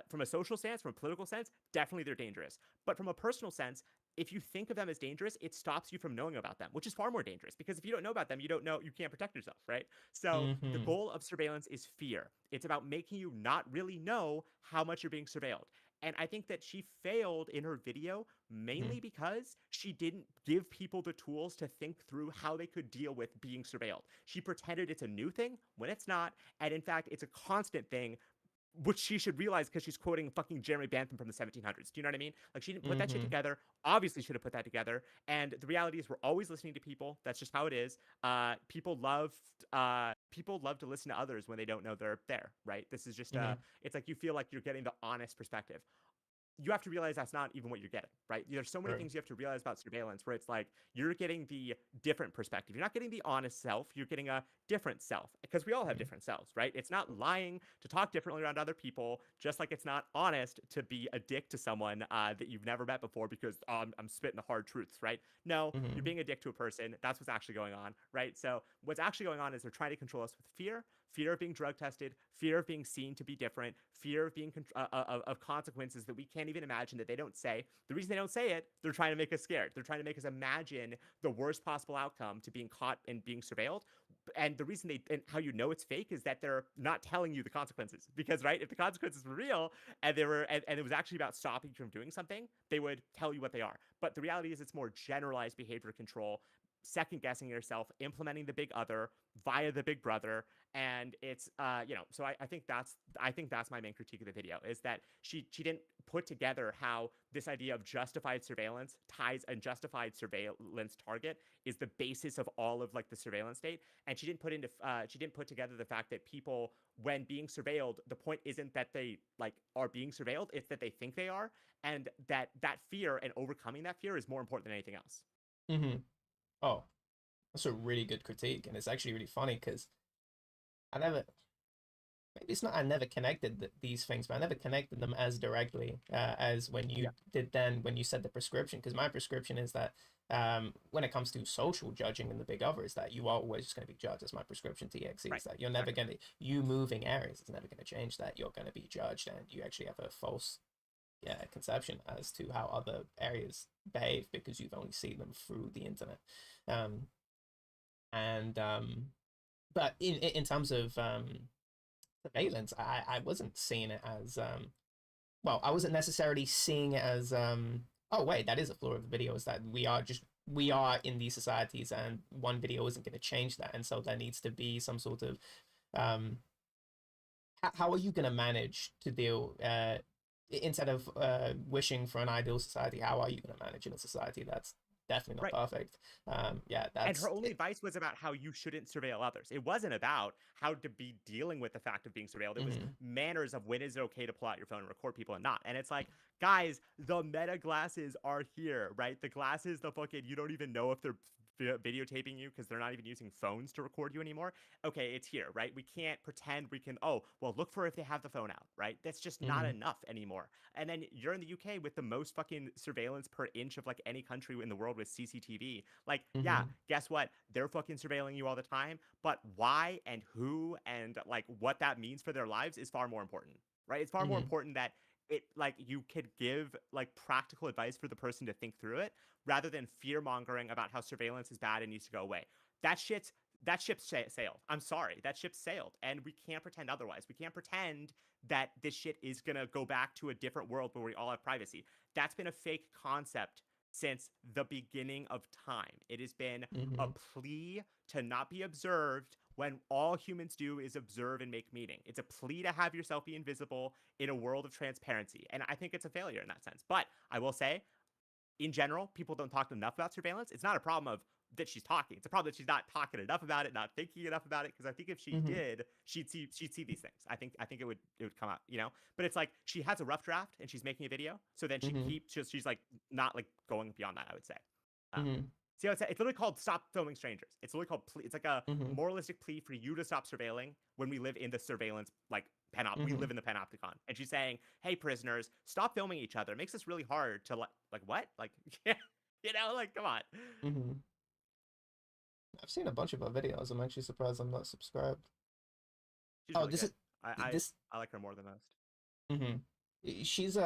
From a social sense, from a political sense, definitely they're dangerous. But from a personal sense, if you think of them as dangerous, it stops you from knowing about them, which is far more dangerous, because if you don't know about them, you can't protect yourself, right? So the goal of surveillance is fear. It's about making you not really know how much you're being surveilled. And I think that she failed in her video mainly because she didn't give people the tools to think through how they could deal with being surveilled. She pretended it's a new thing when it's not. And in fact, it's a constant thing, which she should realize because she's quoting fucking Jeremy Bentham from the 1700s. Do you know what I mean? Like she didn't put that shit together. Obviously should have put that together. And the reality is we're always listening to people. That's just how it is. People love to listen to others when they don't know they're there, right? This is just it's like you feel like you're getting the honest perspective. You have to realize that's not even what you're getting, right? There's so many things you have to realize about surveillance where it's like you're getting the different perspective. You're not getting the honest self. You're getting a different self, because we all have different selves, right? It's not lying to talk differently around other people, just like it's not honest to be a dick to someone that you've never met before because I'm spitting the hard truths, right? No, you're being a dick to a person. That's what's actually going on, right? So what's actually going on is they're trying to control us with fear of being drug tested, fear of being seen to be different, fear of being of consequences that we can't even imagine, that they don't say. The reason they don't say it, they're trying to make us scared. They're trying to make us imagine the worst possible outcome to being caught and being surveilled. And the reason and how you know it's fake is that they're not telling you the consequences. Because, right, if the consequences were real and they were and it was actually about stopping you from doing something, they would tell you what they are. But the reality is it's more generalized behavior control, second guessing yourself, implementing the big other via the big brother. And it's so I think that's my main critique of the video, is that she didn't put together how this idea of justified surveillance ties and justified surveillance target is the basis of all of like the surveillance state. And she didn't put together the fact that people, when being surveilled, the point isn't that they like are being surveilled, it's that they think they are, and that fear and overcoming that fear is more important than anything else. Oh, that's a really good critique, and it's actually really funny because I never connected these things, but I never connected them as directly as when you did then when you said the prescription, because my prescription is that when it comes to social judging in the big other, is that you are always just going to be judged as my prescription TXE. Is that you're never going to, you moving areas is never going to change that. You're going to be judged, and you actually have a false conception as to how other areas behave because you've only seen them through the internet. But in terms of surveillance, I wasn't seeing it as well, I wasn't necessarily seeing it as oh wait, that is a flaw of the video, is that we are in these societies and one video isn't going to change that, and so there needs to be some sort of how are you going to manage to deal instead of wishing for an ideal society, how are you going to manage in a society that's definitely not perfect? That's, and her only advice was about how you shouldn't surveil others. It wasn't about how to be dealing with the fact of being surveilled. It was manners of when is it okay to pull out your phone and record people and not. And it's like, guys, the meta glasses are here, right? The glasses, the fucking, you don't even know if they're videotaping you because they're not even using phones to record you anymore. Okay, it's here, right? We can't pretend we can, oh, well, look for if they have the phone out, right? That's just not enough anymore. And then you're in the UK with the most fucking surveillance per inch of like any country in the world with CCTV. Like, yeah, guess what? They're fucking surveilling you all the time, but why and who and like what that means for their lives is far more important, right? It's far more important that it like you could give like practical advice for the person to think through it rather than fear mongering about how surveillance is bad and needs to go away. That ship sailed. I'm sorry, that ship sailed, and we can't pretend otherwise. We can't pretend that this shit is gonna go back to a different world where we all have privacy. That's been a fake concept since the beginning of time. It has been a plea to not be observed when all humans do is observe and make meaning. It's a plea to have yourself be invisible in a world of transparency. And I think it's a failure in that sense. But I will say, in general, people don't talk enough about surveillance. It's not a problem of that she's talking. It's a problem that she's not talking enough about it, not thinking enough about it. Because I think if she did, she'd see these things. I think it would come out, you know. But it's like she has a rough draft and she's making a video, so then she's like not like going beyond that, I would say. See how it's literally called "Stop Filming Strangers." It's literally called it's like a moralistic plea for you to stop surveilling when we live in the surveillance like we live in the panopticon. And she's saying, hey prisoners, stop filming each other. It makes this really hard to like what? Like you know, like come on. I've seen a bunch of her videos. I'm actually surprised I'm not subscribed. She's really good. I like her more than most. She's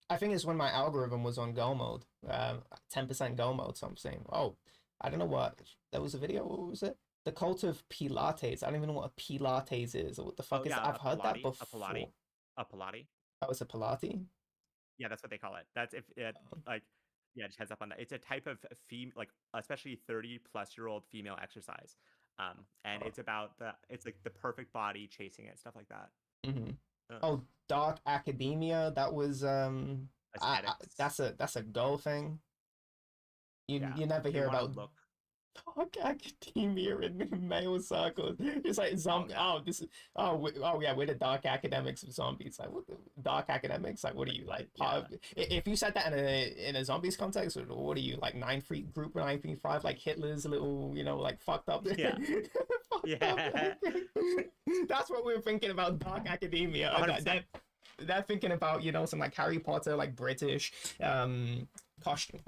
I think it's when my algorithm was on go mode, 10% go mode. So I'm saying, oh, I don't know what. There was a video. What was it? The Cult of Pilates. I don't even know what a Pilates is or what the fuck is. I've heard that before. A Pilates. Oh, it's a Pilates. Yeah, that's what they call it. That's if it like. Yeah, just heads up on that. It's a type of like especially 30-plus-year-old female exercise, and it's about it's like the perfect body, chasing it, stuff like that. Oh, Dark Academia. That was that's a go thing. You never hear about Dark Academia in male circles. It's like zombie. We're the dark academics of zombies. Like, what the dark academics? Like, what are you like? If you said that in a zombies context, what are you like? Group 935, like Hitler's little, like fucked up. Yeah. That's what we're thinking about. Dark Academia. They're thinking about some like Harry Potter, like British costume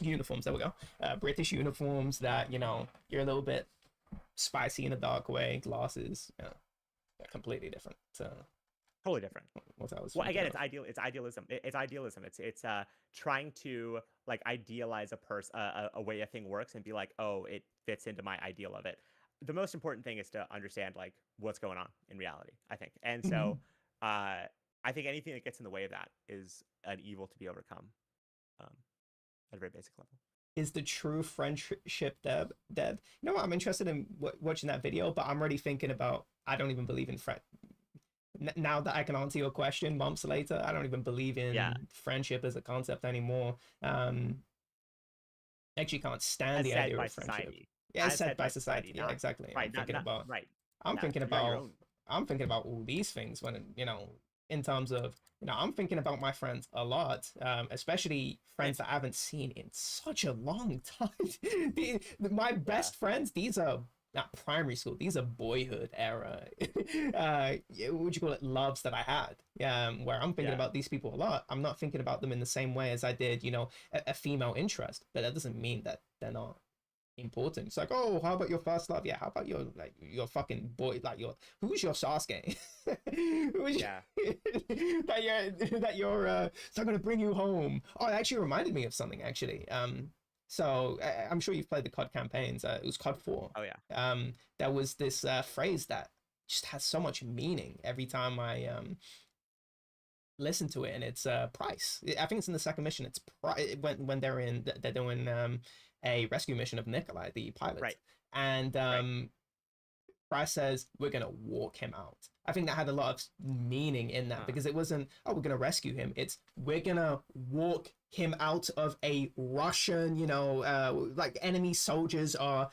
uniforms. There we go. British uniforms that you're a little bit spicy in a dark way. Glasses, they're completely different. Totally different. Well, again, it's idealism. It's idealism. It's trying to like idealize a person, a way a thing works, and be like, oh, it fits into my ideal of it. The most important thing is to understand like what's going on in reality, I think. And so, I think anything that gets in the way of that is an evil to be overcome. At a very basic level. Is the true friendship dead? You know what? I'm interested in watching that video, but I'm already thinking about, I don't even believe in now that I can answer your question months later, I don't even believe in friendship as a concept anymore. Actually can't stand the idea of friendship. Society. Yeah, it's set by society. Yeah, exactly. Right, I'm thinking about all these things when, in terms of, I'm thinking about my friends a lot, especially friends that I haven't seen in such a long time. My best friends, these are not primary school. These are boyhood era, what you call it, loves that I had. Where I'm thinking about these people a lot. I'm not thinking about them in the same way as I did, a female interest. But that doesn't mean that they're not important. It's like, oh, how about your first love? Yeah, how about your fucking boy? Like who's your Sasuke? Who's that you're it's not gonna bring you home. Oh, it actually reminded me of something actually. So I'm sure you've played the COD campaigns. It was COD 4. Oh yeah. There was this phrase that just has so much meaning every time I listen to it, and it's price. I think it's in the second mission. It's when they're doing a rescue mission of Nikolai, the pilot. Right. And Price says, we're going to walk him out. I think that had a lot of meaning in that because it wasn't, oh, we're going to rescue him. It's, we're going to walk him out of a Russian, like enemy soldiers are,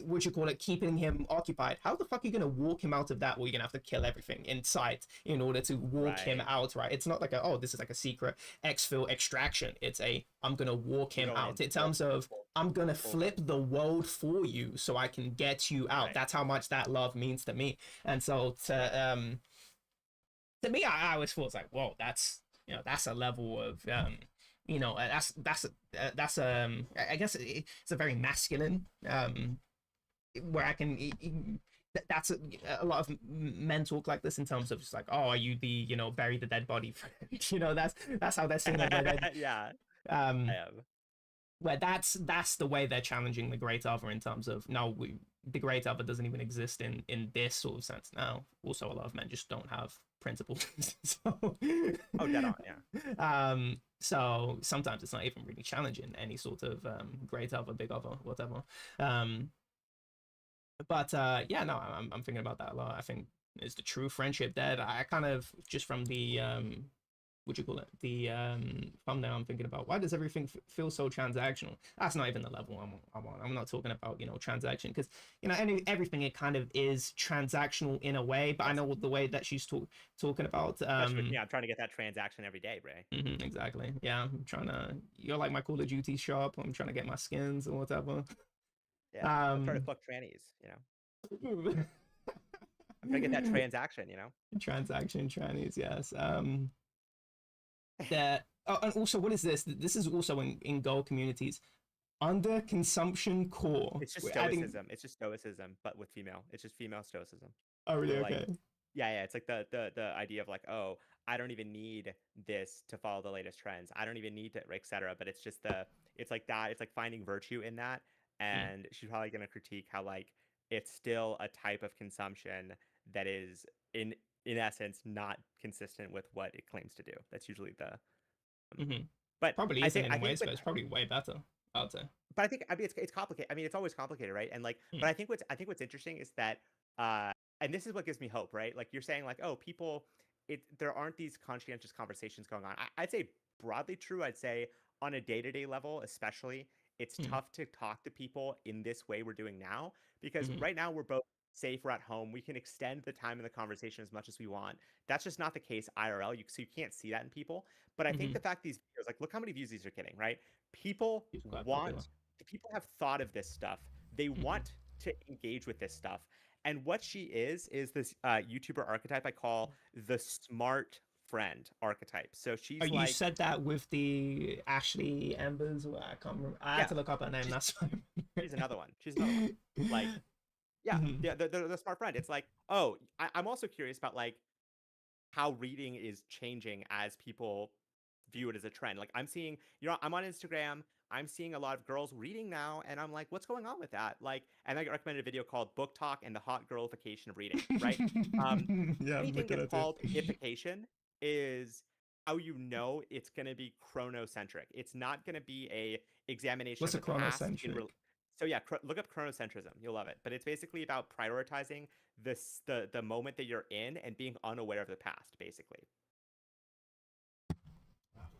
what you call it, keeping him occupied. How the fuck are you going to walk him out of that? Well, you're going to have to kill everything in sight in order to walk him out, right? It's not like this is like a secret exfil extraction. It's I'm going to walk him out in terms of, I'm going to flip the world for you so I can get you out. Right. That's how much that love means to me. And so to me, I always thought, like, whoa, that's a level of, that's I guess it's a very masculine, where I can, that's a lot of men talk like this in terms of just like, oh, are you the, bury the dead body friend? That's how they're saying it. Yeah. I am. Where that's the way they're challenging the great other in terms of, no, the great other doesn't even exist in this sort of sense. Now, also a lot of men just don't have principles. So, oh, dead on, yeah. So sometimes it's not even really challenging any sort of great other, big other, whatever. But yeah, no, I'm thinking about that a lot. I think is the true friendship dead? I kind of, just from the what do you call it, the thumbnail, I'm thinking about, why does everything feel so transactional? That's not even the level I'm on. I'm not talking about transaction, because everything, it kind of is transactional in a way, but I know the way that she's talking about. Yeah, I'm trying to get that transaction every day, Bray. Exactly. Yeah, I'm trying to. You're like my Call of Duty shop. I'm trying to get my skins or whatever. Yeah, I'm trying to fuck trannies, I'm trying to get that transaction, Transaction trannies, yes. That and also, what is this? This is also in goal communities. Under consumption core. It's just stoicism. It's just stoicism, but with female. It's just female stoicism. Oh, really? Okay. Yeah. It's like the idea of like, oh, I don't even need this to follow the latest trends. I don't even need to, etc. But it's just it's like that. It's like finding virtue in that. And she's probably going to critique how like it's still a type of consumption that is in essence not consistent with what it claims to do. That's usually the but probably isn't in ways, but it's probably way better, I would say. But I think, it's complicated. I mean, it's always complicated, right? And like, but I think what's interesting is that and this is what gives me hope, right? Like you're saying, like, oh, people, there aren't these conscientious conversations going on. I'd say broadly true. I'd say on a day-to-day level, especially, it's tough to talk to people in this way we're doing now, because right now we're both safe, we're at home, we can extend the time in the conversation as much as we want. That's just not the case IRL. So you can't see that in people. But I think the fact these videos, like, look how many views these are getting, right? People have thought of this stuff. They want to engage with this stuff. And what she is this YouTuber archetype I call the smart friend archetype. So she's you said that with the Ashley Embers, or I can't remember. I had to look up her name. That's fine. She's another one. Like, the smart friend. It's like, oh, I'm also curious about like how reading is changing as people view it as a trend. Like I'm seeing, I'm on Instagram, I'm seeing a lot of girls reading now, and I'm like, what's going on with that? Like, and I got recommended a video called Book Talk and the Hot Girlification of Reading, right? Anything that's called ification is how it's going to be chronocentric. It's not going to be a examination of the past. So yeah, look up chronocentrism. You'll love it. But it's basically about prioritizing the moment that you're in and being unaware of the past, basically.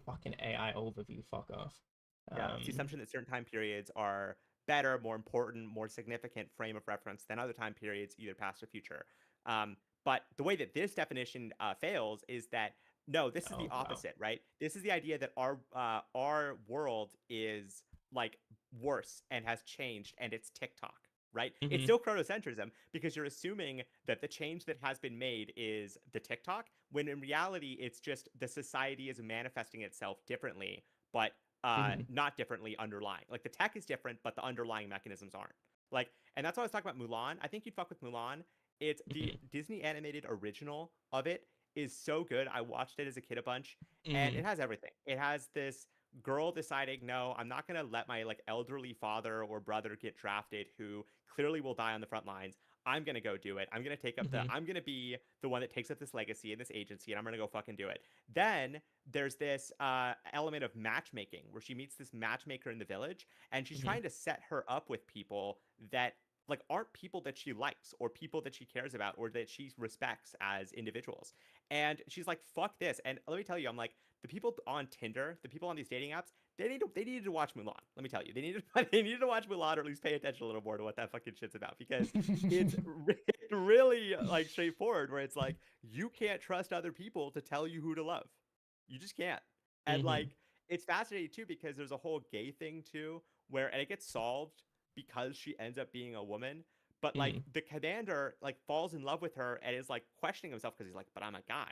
Fucking AI overview, fuck off. Yeah, it's the assumption that certain time periods are better, more important, more significant frame of reference than other time periods, either past or future. But the way that this definition fails is that, no, this is the opposite, right? This is the idea that our world is like worse and has changed, and it's TikTok, right? It's Mm-hmm. still chronocentrism because you're assuming that the change that has been made is the TikTok, when in reality, it's just the society is manifesting itself differently, but Mm-hmm. not differently underlying. Like the tech is different, but the underlying mechanisms aren't. Like, and that's why I was talking about Mulan. I think you'd fuck with Mulan. It's the Disney animated original of it is so good. I watched it as a kid a bunch, and Mm-hmm. it has everything. It has this girl deciding, no, I'm not gonna let my like elderly father or brother get drafted who clearly will die on the front lines. I'm gonna go do it. I'm gonna take up the Mm-hmm. I'm gonna be the one that takes up this legacy and this agency, and I'm gonna go fucking do it. Then there's this element of matchmaking where she meets this matchmaker in the village, and she's Mm-hmm. trying to set her up with people that like aren't people that she likes or people that she cares about or that she respects as individuals. And she's like, fuck this. And let me tell you, I'm like, the people on Tinder, the people on these dating apps, they needed to watch Mulan. Let me tell you, they needed to watch Mulan or at least pay attention a little more to what that fucking shit's about because it's really like straightforward. Where it's like you can't trust other people to tell you who to love. You just can't. And Mm-hmm. like it's fascinating too because there's a whole gay thing too where and it gets solved because she ends up being a woman. But like Mm-hmm. the commander like falls in love with her and is like questioning himself because he's like, but I'm a guy.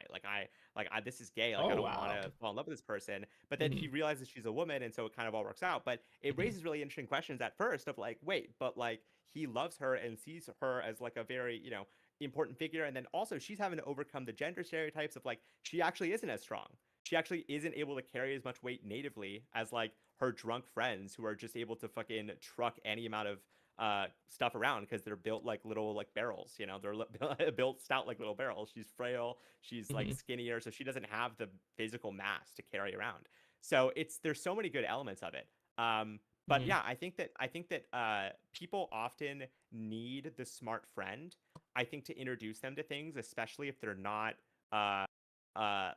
This is gay. Like I Oh don't want wow. to fall in love with this person. But then he Mm-hmm. realizes she's a woman, and so it kind of all works out. But it Mm-hmm. raises really interesting questions at first of like, wait, but like he loves her and sees her as like a very important figure, and then also she's having to overcome the gender stereotypes of like she actually isn't as strong. She actually isn't able to carry as much weight natively as like her drunk friends who are just able to fucking truck any amount of stuff around because they're built like little like barrels. They're built stout like little barrels. She's frail. She's like Mm-hmm. skinnier, so she doesn't have the physical mass to carry around. So there's so many good elements of it. But Mm-hmm. yeah, I think that people often need the smart friend. I think to introduce them to things, especially if they're not uh,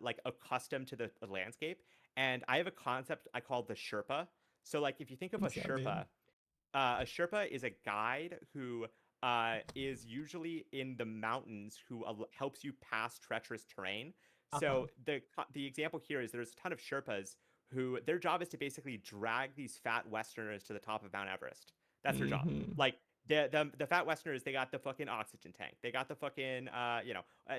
like accustomed to the landscape. And I have a concept I call the Sherpa. So like if you think of What does that mean? a Sherpa is a guide who is usually in the mountains who helps you pass treacherous terrain. Uh-huh. So the example here is there's a ton of Sherpas who their job is to basically drag these fat Westerners to the top of Mount Everest. That's their job. Mm-hmm. Like the fat Westerners, they got the fucking oxygen tank. They got the fucking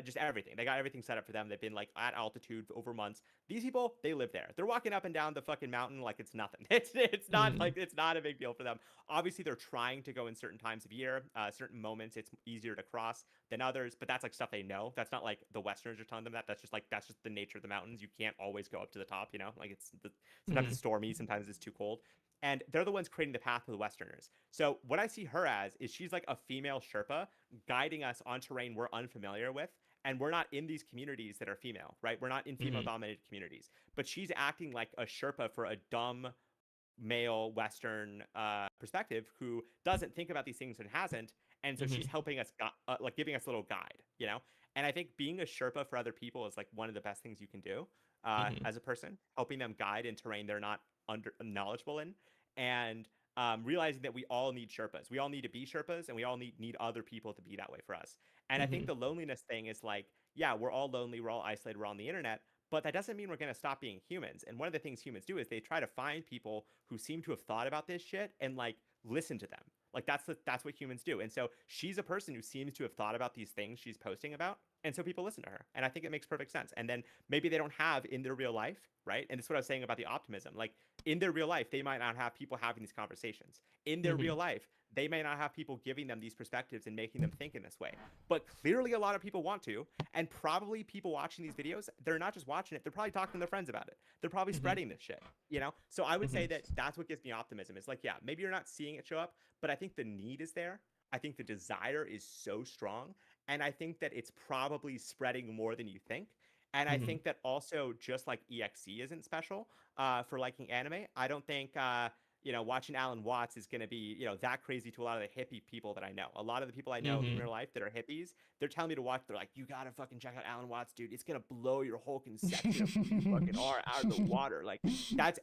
just everything. They got everything set up for them. They've been like at altitude over months. These people, they live there. They're walking up and down the fucking mountain like it's nothing. It's not a big deal for them. Obviously, they're trying to go in certain times of year, certain moments. It's easier to cross than others, but that's like stuff they know. That's not like the Westerners are telling them that. That's just the nature of the mountains. You can't always go up to the top. Like sometimes Mm-hmm. it's stormy, sometimes it's too cold. And they're the ones creating the path for the Westerners. So what I see her as is she's like a female Sherpa guiding us on terrain we're unfamiliar with, and we're not in these communities that are female, right? We're not in female Mm-hmm. dominated communities, but she's acting like a Sherpa for a dumb male Western perspective who doesn't think about these things and hasn't, and so she's Mm-hmm. helping us, like giving us a little guide. And I think being a Sherpa for other people is like one of the best things you can do Mm-hmm. as a person, helping them guide in terrain they're not under knowledgeable in, and realizing that we all need Sherpas. We all need to be Sherpas, and we all need other people to be that way for us. And I think Mm-hmm. the loneliness thing is like, yeah, we're all lonely, we're all isolated, we're on the internet, but that doesn't mean we're going to stop being humans. And one of the things humans do is they try to find people who seem to have thought about this shit and like listen to them. Like that's what humans do. And so she's a person who seems to have thought about these things she's posting about. And so people listen to her. And I think it makes perfect sense. And then maybe they don't have in their real life, right? And that's what I was saying about the optimism. Like in their real life, they might not have people having these conversations. In their Mm-hmm. real life, they may not have people giving them these perspectives and making them think in this way. But clearly a lot of people want to, and probably people watching these videos, they're not just watching it, they're probably talking to their friends about it. They're probably Mm-hmm. spreading this shit. So I would say Mm-hmm. that that's what gives me optimism. It's like, yeah, maybe you're not seeing it show up, but I think the need is there. I think the desire is so strong, and I think that it's probably spreading more than you think. And I Mm-hmm. think that also, just like EXE isn't special for liking anime, I don't think watching Alan Watts is going to be, that crazy to a lot of the hippie people that I know. A lot of the people I know in Mm-hmm. real life that are hippies, they're telling me to watch. They're like, you got to fucking check out Alan Watts, dude. It's going to blow your whole conception of who you fucking are out of the water. Like,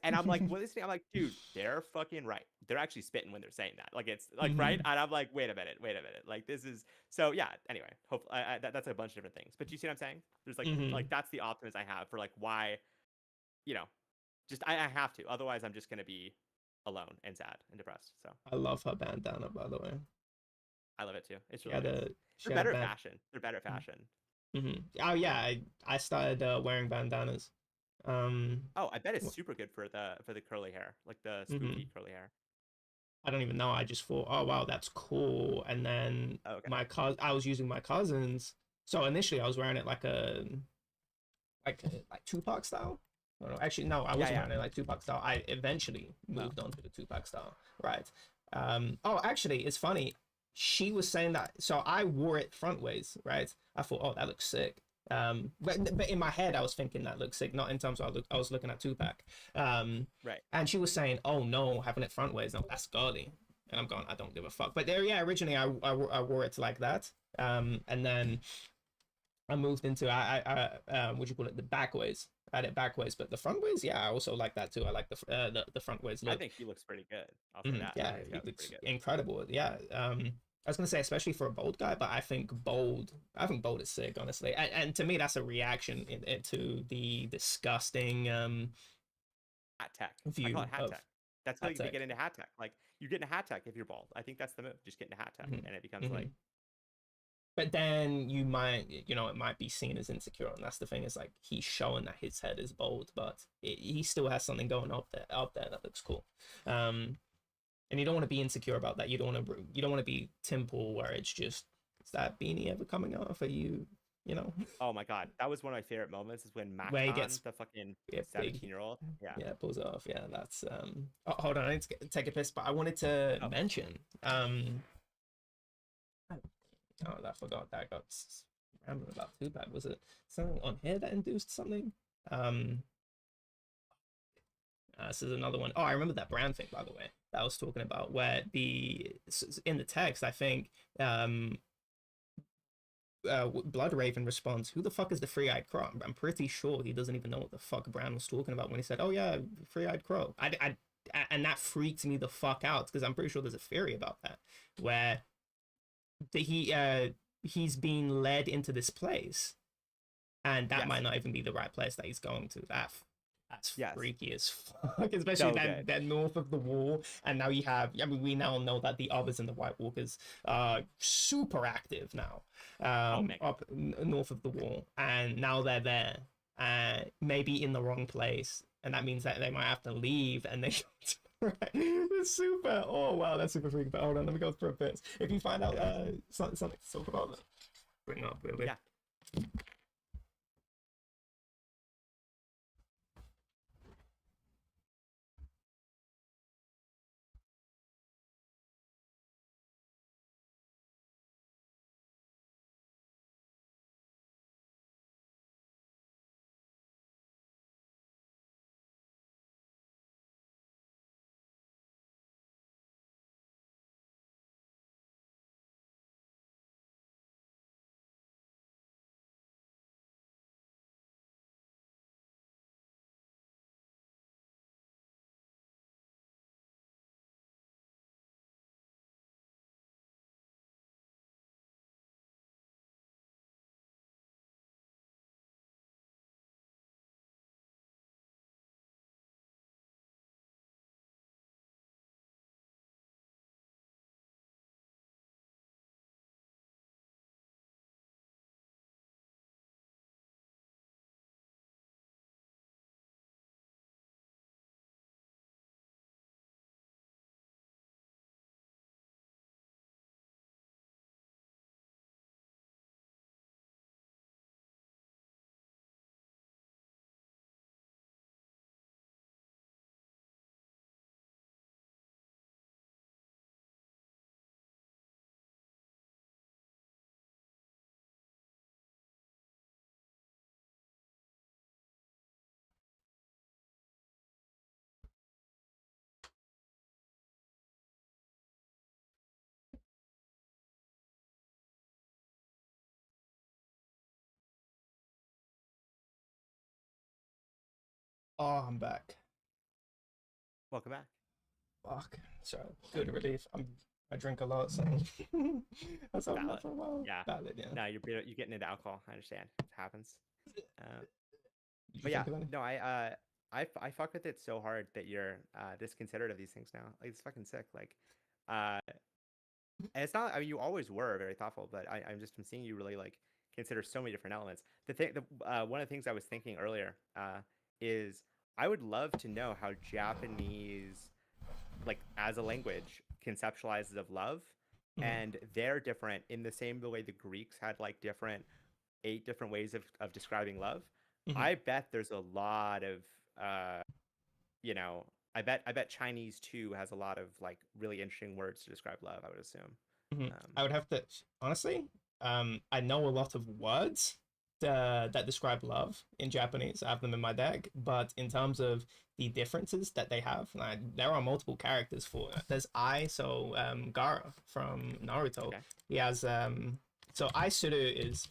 and I'm like, well, I'm like, dude, they're fucking right. They're actually spitting when they're saying that. Like, it's like, right. Mm-hmm. And I'm like, wait a minute. Like, this is, so yeah, anyway, hopefully that's a bunch of different things. But you see what I'm saying? There's Mm-hmm. that's the optimism I have for like why, you know, just I have to. Otherwise, I'm just going to be alone and sad and depressed. So I love her bandana, by the way. I love it too. It's She really had nice. a They're better at fashion. They're better at fashion. Oh yeah, I started wearing bandanas. Oh, I bet it's super good for the curly hair, like the spooky curly hair. I don't even know. I just thought, oh wow, that's cool. And then I was using my cousin's. So initially, I was wearing it like Tupac style. Actually, no, I wasn't wearing it like Tupac style. I eventually moved on to the Tupac style, right? Oh, actually, it's funny. She was saying that, so I wore it front ways, right? I thought, oh, that looks sick. But in my head, I was thinking that looks sick, not in terms of I was looking at Tupac. Right. And she was saying, oh no, having it front ways, no, that's girly. And I'm going, I don't give a fuck. But there, yeah, originally I wore it like that. And then I moved into what you call it, the back ways. I had it back ways, but the front ways, yeah, I also like that too. I like the front ways look. I think he looks pretty good. I'll say that. Yeah, he looks incredible. Yeah. I was gonna say especially for a bold guy, but I think bold is sick, honestly. And to me, that's a reaction to the disgusting hat tech. View I call it hat tech. That's how you tech. get into hat tech. Like you get into hat tech if you're bald. I think that's the move. Just get into hat tech, and it becomes like. But then you might, it might be seen as insecure, and that's the thing. Is like he's showing that his head is bald, but he still has something going up there that looks cool. And you don't want to be insecure about that. You don't want to be Tim Pool where it's just, is that beanie ever coming off? Are you know? Oh my god, that was one of my favorite moments. Is when Mac gets the fucking 17-year-old. Yeah, pulls it off. Yeah, that's Oh, hold on, I need to take a piss, but I wanted to mention Oh, I forgot that I got rambling about Tupac. Was it something on here that induced something? This is another one. Oh, I remember that brand thing, by the way, that I was talking about, where in the text, I think, Blood Raven responds, "Who the fuck is the Three-Eyed Crow?" I'm pretty sure he doesn't even know what the fuck Brand was talking about when he said, "Oh yeah, Three-Eyed Crow." And that freaked me the fuck out because I'm pretty sure there's a theory about that where he's being led into this place, and that might not even be the right place that he's going to. That's freaky as fuck, especially that north of the wall. And now you have, we now know that the others and the White Walkers are super active now, up north of the wall, and now they're there, maybe in the wrong place, and that means that they might have to leave, and they it's super. Oh wow, that's super freaky. But hold on, let me go for a bit. If you find out something to talk about, that bring up really. Yeah. Oh, I'm back. Welcome back. Fuck. So good relief. I drink a lot, so that's how I'm for a while. Yeah. Valid, yeah. No, you're getting into alcohol. I understand. It happens. But yeah, no, I fuck with it so hard that you're this considerate of these things now. Like it's fucking sick. Like And it's not. I mean, you always were very thoughtful, but I'm seeing you really like consider so many different elements. One of the things I was thinking earlier is I would love to know how Japanese, like as a language, conceptualizes of love, and they're different in the same way the Greeks had like 8 different ways of describing love. I bet there's a lot of you know, I bet Chinese too has a lot of like really interesting words to describe love, I would assume. I would have to honestly, I know a lot of words that describe love in Japanese. I have them in my deck, but in terms of the differences that they have, like, there are multiple characters for it. There's Gaara from Naruto. Okay. He has so Aisuru is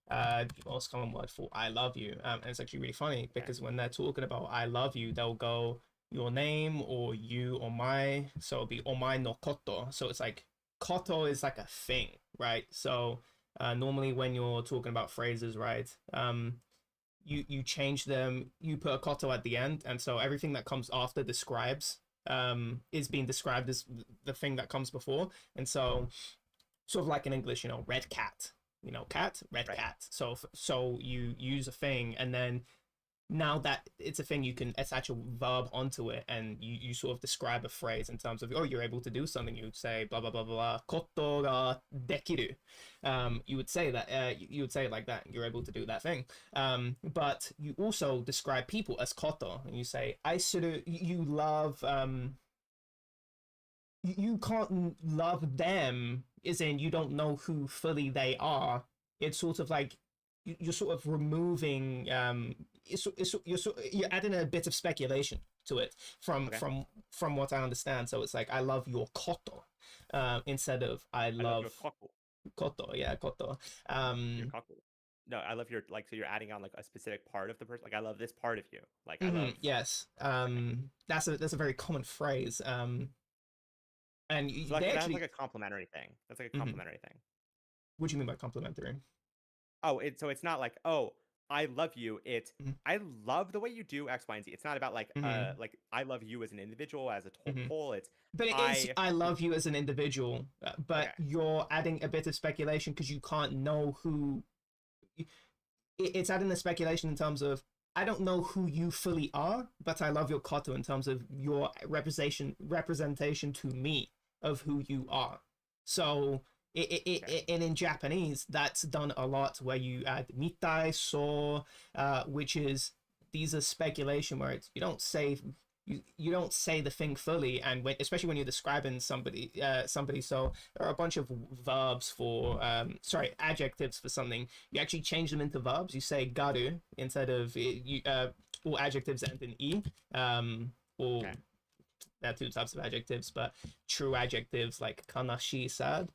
the most common word for I love you. And it's actually really funny because when they're talking about I love you, they'll go your name or you or my, so it'll be omae no koto. So it's like koto is like a thing, right? So normally when you're talking about phrases, right, you change them, you put a koto at the end, and so everything that comes after describes is being described as the thing that comes before. And so sort of like in English, red cat, cat, red cat. So you use a thing, and then now that it's a thing, you can attach a verb onto it, and you sort of describe a phrase in terms of, oh, you're able to do something. You would say blah blah blah blah koto ga dekiru. You would say that you would say it like that. You're able to do that thing. But you also describe people as koto, and you say aisuru. You love. You can't love them, as in you don't know who fully they are. It's sort of like you're sort of removing you're adding a bit of speculation to it from what I understand. So it's like I love your koto instead of I love your koto. Yeah, koto. Your koto. No, I love your, like, so you're adding on like a specific part of the person. Like I love this part of you. Like I love. Yes. That's a very common phrase. And so like, that's like a complimentary thing. That's like a complimentary thing. What do you mean by complimentary? Oh, so it's not like, oh, I love you. It's I love the way you do X, Y, and Z. It's not about like like I love you as an individual, as a whole. But it is I love you as an individual, but you're adding a bit of speculation because you can't know who. It's adding the speculation in terms of I don't know who you fully are, but I love your koto in terms of your representation to me of who you are. So and in Japanese, that's done a lot where you add mitai, so, which is, these are speculation where it's, you don't say the thing fully, and especially when you're describing somebody, so there are a bunch of verbs for, adjectives for something. You actually change them into verbs. You say garu instead of, all adjectives end in e, there are 2 types of adjectives, but true adjectives like kanashi, sad.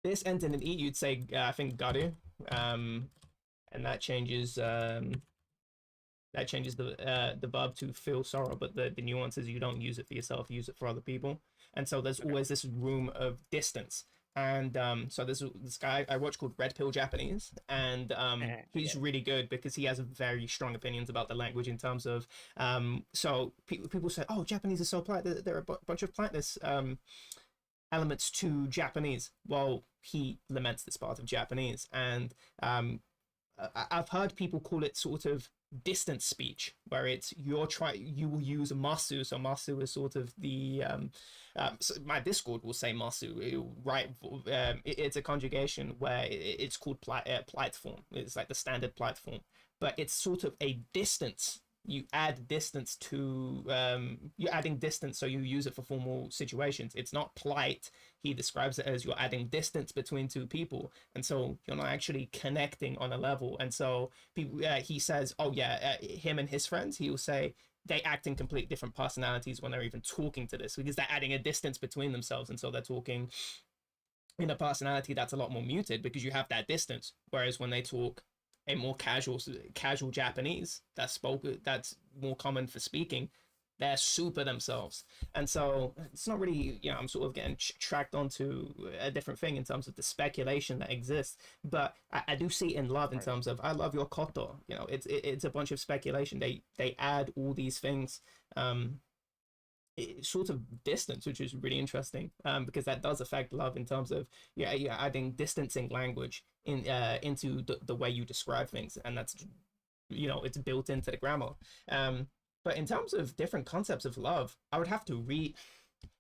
This ends in an e, you'd say I think garu, and that changes the verb to feel sorrow, but the nuance is you don't use it for yourself, you use it for other people. And so there's always this room of distance. And so there's this guy I watch called Red Pill Japanese, and he's really good because he has very strong opinions about the language in terms of so people say, oh, Japanese is so polite. There are a bunch of politeness elements to Japanese. Well, he laments this part of Japanese, and I've heard people call it sort of distance speech, where it's you will use masu. So masu is sort of the so my Discord will say masu, right? It's a conjugation where it's called polite form. It's like the standard polite form, but it's sort of a distance. You add distance to you're adding distance, so you use it for formal situations. It's not polite. He describes it as you're adding distance between 2 people, and so you're not actually connecting on a level. And so people, he says, oh yeah, him and his friends, he will say they act in complete different personalities when they're even talking to this, because they're adding a distance between themselves, and so they're talking in a personality that's a lot more muted because you have that distance. Whereas when they talk a more casual Japanese that's more common for speaking, they're super themselves. And so it's not really, I'm sort of getting tracked onto a different thing in terms of the speculation that exists, but I do see in love in terms of I love your koto. It's a bunch of speculation. They add all these things sort of distance, which is really interesting, because that does affect love in terms of you're adding distancing language into the way you describe things, and that's it's built into the grammar. But in terms of different concepts of love, I would have to read.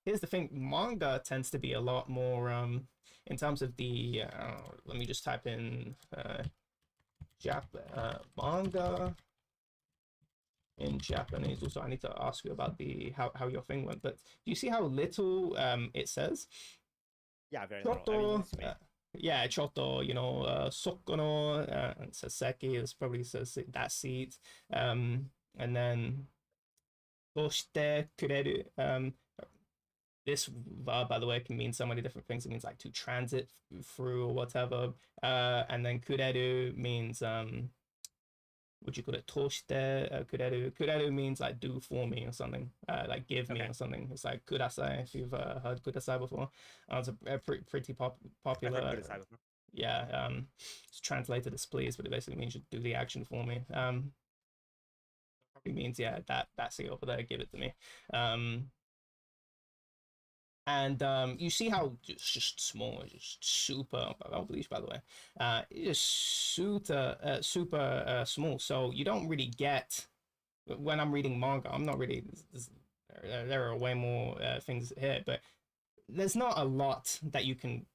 Here's the thing: manga tends to be a lot more in terms of the. Let me just type in manga in Japanese. Also, I need to ask you about the how your thing went. But do you see how little it says? Yeah, very little. Yeah, choto, soko no, it says seki, it probably says that seat. And then toshite kureru. This verb, by the way, can mean so many different things. It means like to transit through or whatever. And then kureru means what you call it, toshite kureru. Kureru means like do for me or something, like give me or something. It's like kudasai, if you've heard kudasai before. It's a pretty popular. Yeah, it's translated as please, but it basically means you do the action for me. Probably means that's it over there, give it to me. And you see how just small, just super, I'll bleach by the way, just super small. So you don't really get, when I'm reading manga, I'm not really, there are way more things here, but there's not a lot that you can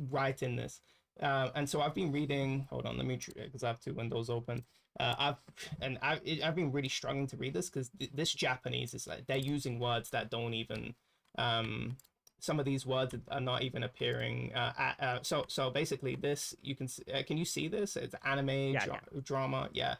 write in this. And so I've been reading, hold on, let me, because I have two windows open. I've been really struggling to read this because this Japanese is like, they're using words that don't even, some of these words are not even appearing. So basically this, you can you see this? It's anime, drama. Yeah.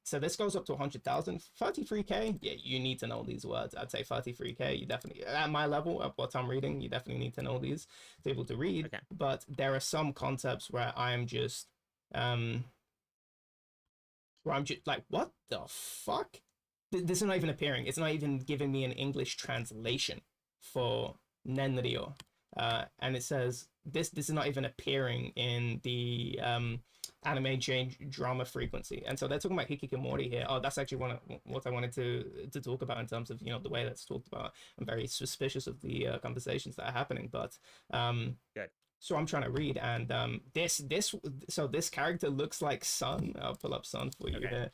So this goes up to 100,000, 33K. Yeah, you need to know these words. I'd say 33K. You definitely, at my level of what I'm reading, you definitely need to know these to be able to read. Okay. But there are some concepts where I'm just, like, what the fuck? This is not even appearing. It's not even giving me an English translation for Nenryo. And it says this is not even appearing in the anime drama frequency. And so they're talking about hikikomori here. Oh, that's actually what I wanted to talk about in terms of the way that's talked about. I'm very suspicious of the conversations that are happening, but good. So I'm trying to read, and this character looks like Sun. I'll pull up Sun for you here.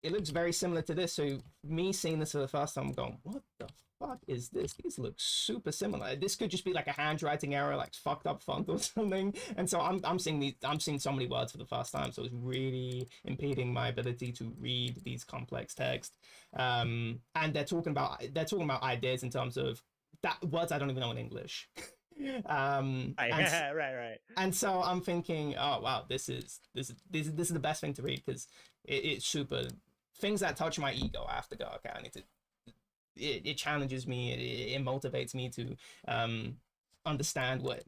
It looks very similar to this. So me seeing this for the first time, I'm going, what the fuck is this? These look super similar. This could just be like a handwriting error, like fucked up font or something. And so I'm seeing so many words for the first time. So it's really impeding my ability to read these complex texts. And they're talking about ideas in terms of that words I don't even know in English. Right. And so I'm thinking, oh wow, this is the best thing to read because it's super. Things that touch my ego, I have to go, okay, I need to, it challenges me, it motivates me to understand what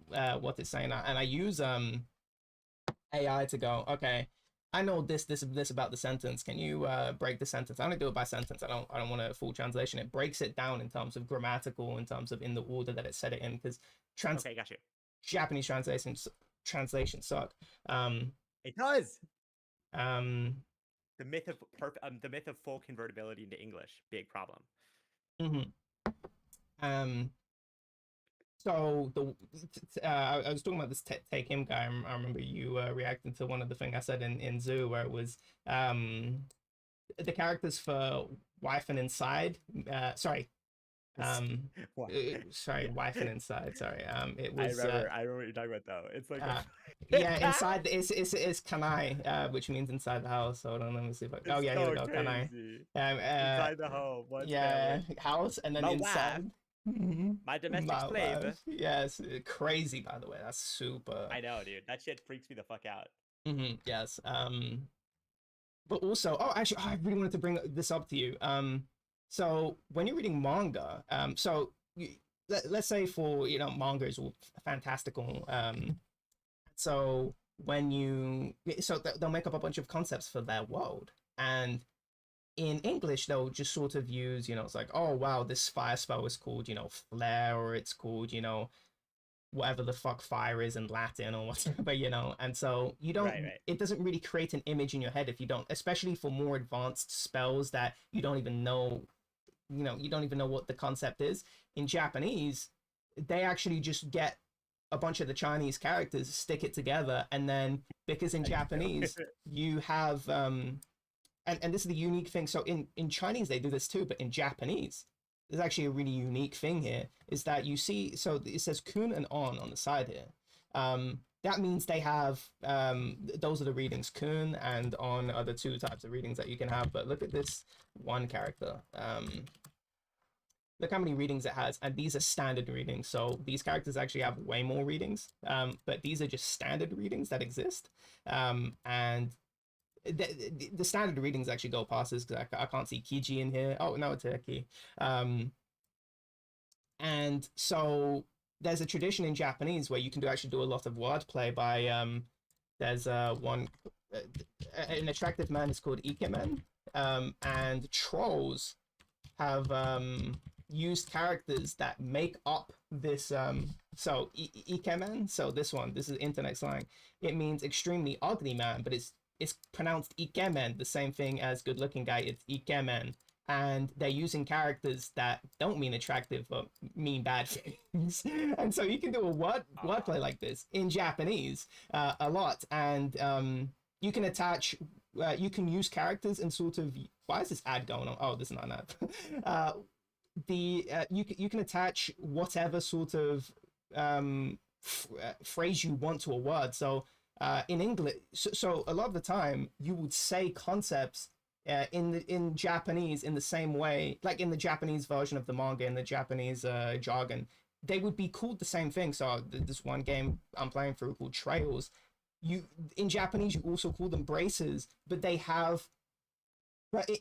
it's saying. And I use AI to go, okay, I know this about the sentence. Can you break the sentence? I don't do it by sentence. I don't want a full translation. It breaks it down in terms of grammatical, in terms of in the order that it said it in, because okay, got you. Japanese translations suck. It does. The myth of full convertibility into English, big problem. So I was talking about this Take Him guy. I remember you reacting to one of the things I said in Zoo, where it was the characters for Wife and Inside. Sorry, Wife and Inside. Sorry, it was. I remember what you're talking about though. It's like inside. It's kanai, which means inside the house. Hold on, let me see if I. Here we go. Kanai. Inside the home. House, and then my inside. My domestic slave. Life. Yes, crazy. By the way, that's super. I know, dude. That shit freaks me the fuck out. Yes. But also, actually, I really wanted to bring this up to you. So when you're reading manga, let's say for manga is all fantastical. So they'll make up a bunch of concepts for their world, and in English they'll just sort of use it's like, oh wow, this fire spell is called flare, or it's called whatever the fuck fire is in Latin or whatever, you know. And so you don't, it doesn't really create an image in your head if you don't, especially for more advanced spells that you don't even know, you know, you don't even know what the concept is. In Japanese, they actually just get a bunch of the Chinese characters, stick it together, and then because in Japanese you have and this is the unique thing. So in Chinese they do this too, but in Japanese there's actually a really unique thing here, is that you see, so it says kun and on the side here. That means they have those are the readings. Kun and on are the two types of readings that you can have. But look at this one character. Look how many readings it has, and these are standard readings. So these characters actually have way more readings, but these are just standard readings that exist. And the standard readings actually go past this because I can't see Kiji in here. Oh, no, it's a key. And so there's a tradition in Japanese where you can actually do a lot of wordplay by, there's an attractive man is called Ikemen, and trolls have used characters that make up this so ikemen, so this is internet slang. It means extremely ugly man, but it's pronounced ikemen, the same thing as good looking guy. It's ikemen, and they're using characters that don't mean attractive but mean bad things. And so you can do a wordplay like this in Japanese a lot, and you can attach you can use characters and sort of, why is this ad going on? Oh, this is not an ad. You can attach whatever sort of phrase you want to a word. So in English, so a lot of the time you would say concepts in Japanese in the same way, like in the Japanese version of the manga, in the Japanese jargon, they would be called the same thing. So this one game I'm playing through called Trails, in Japanese you also call them braces, but they have,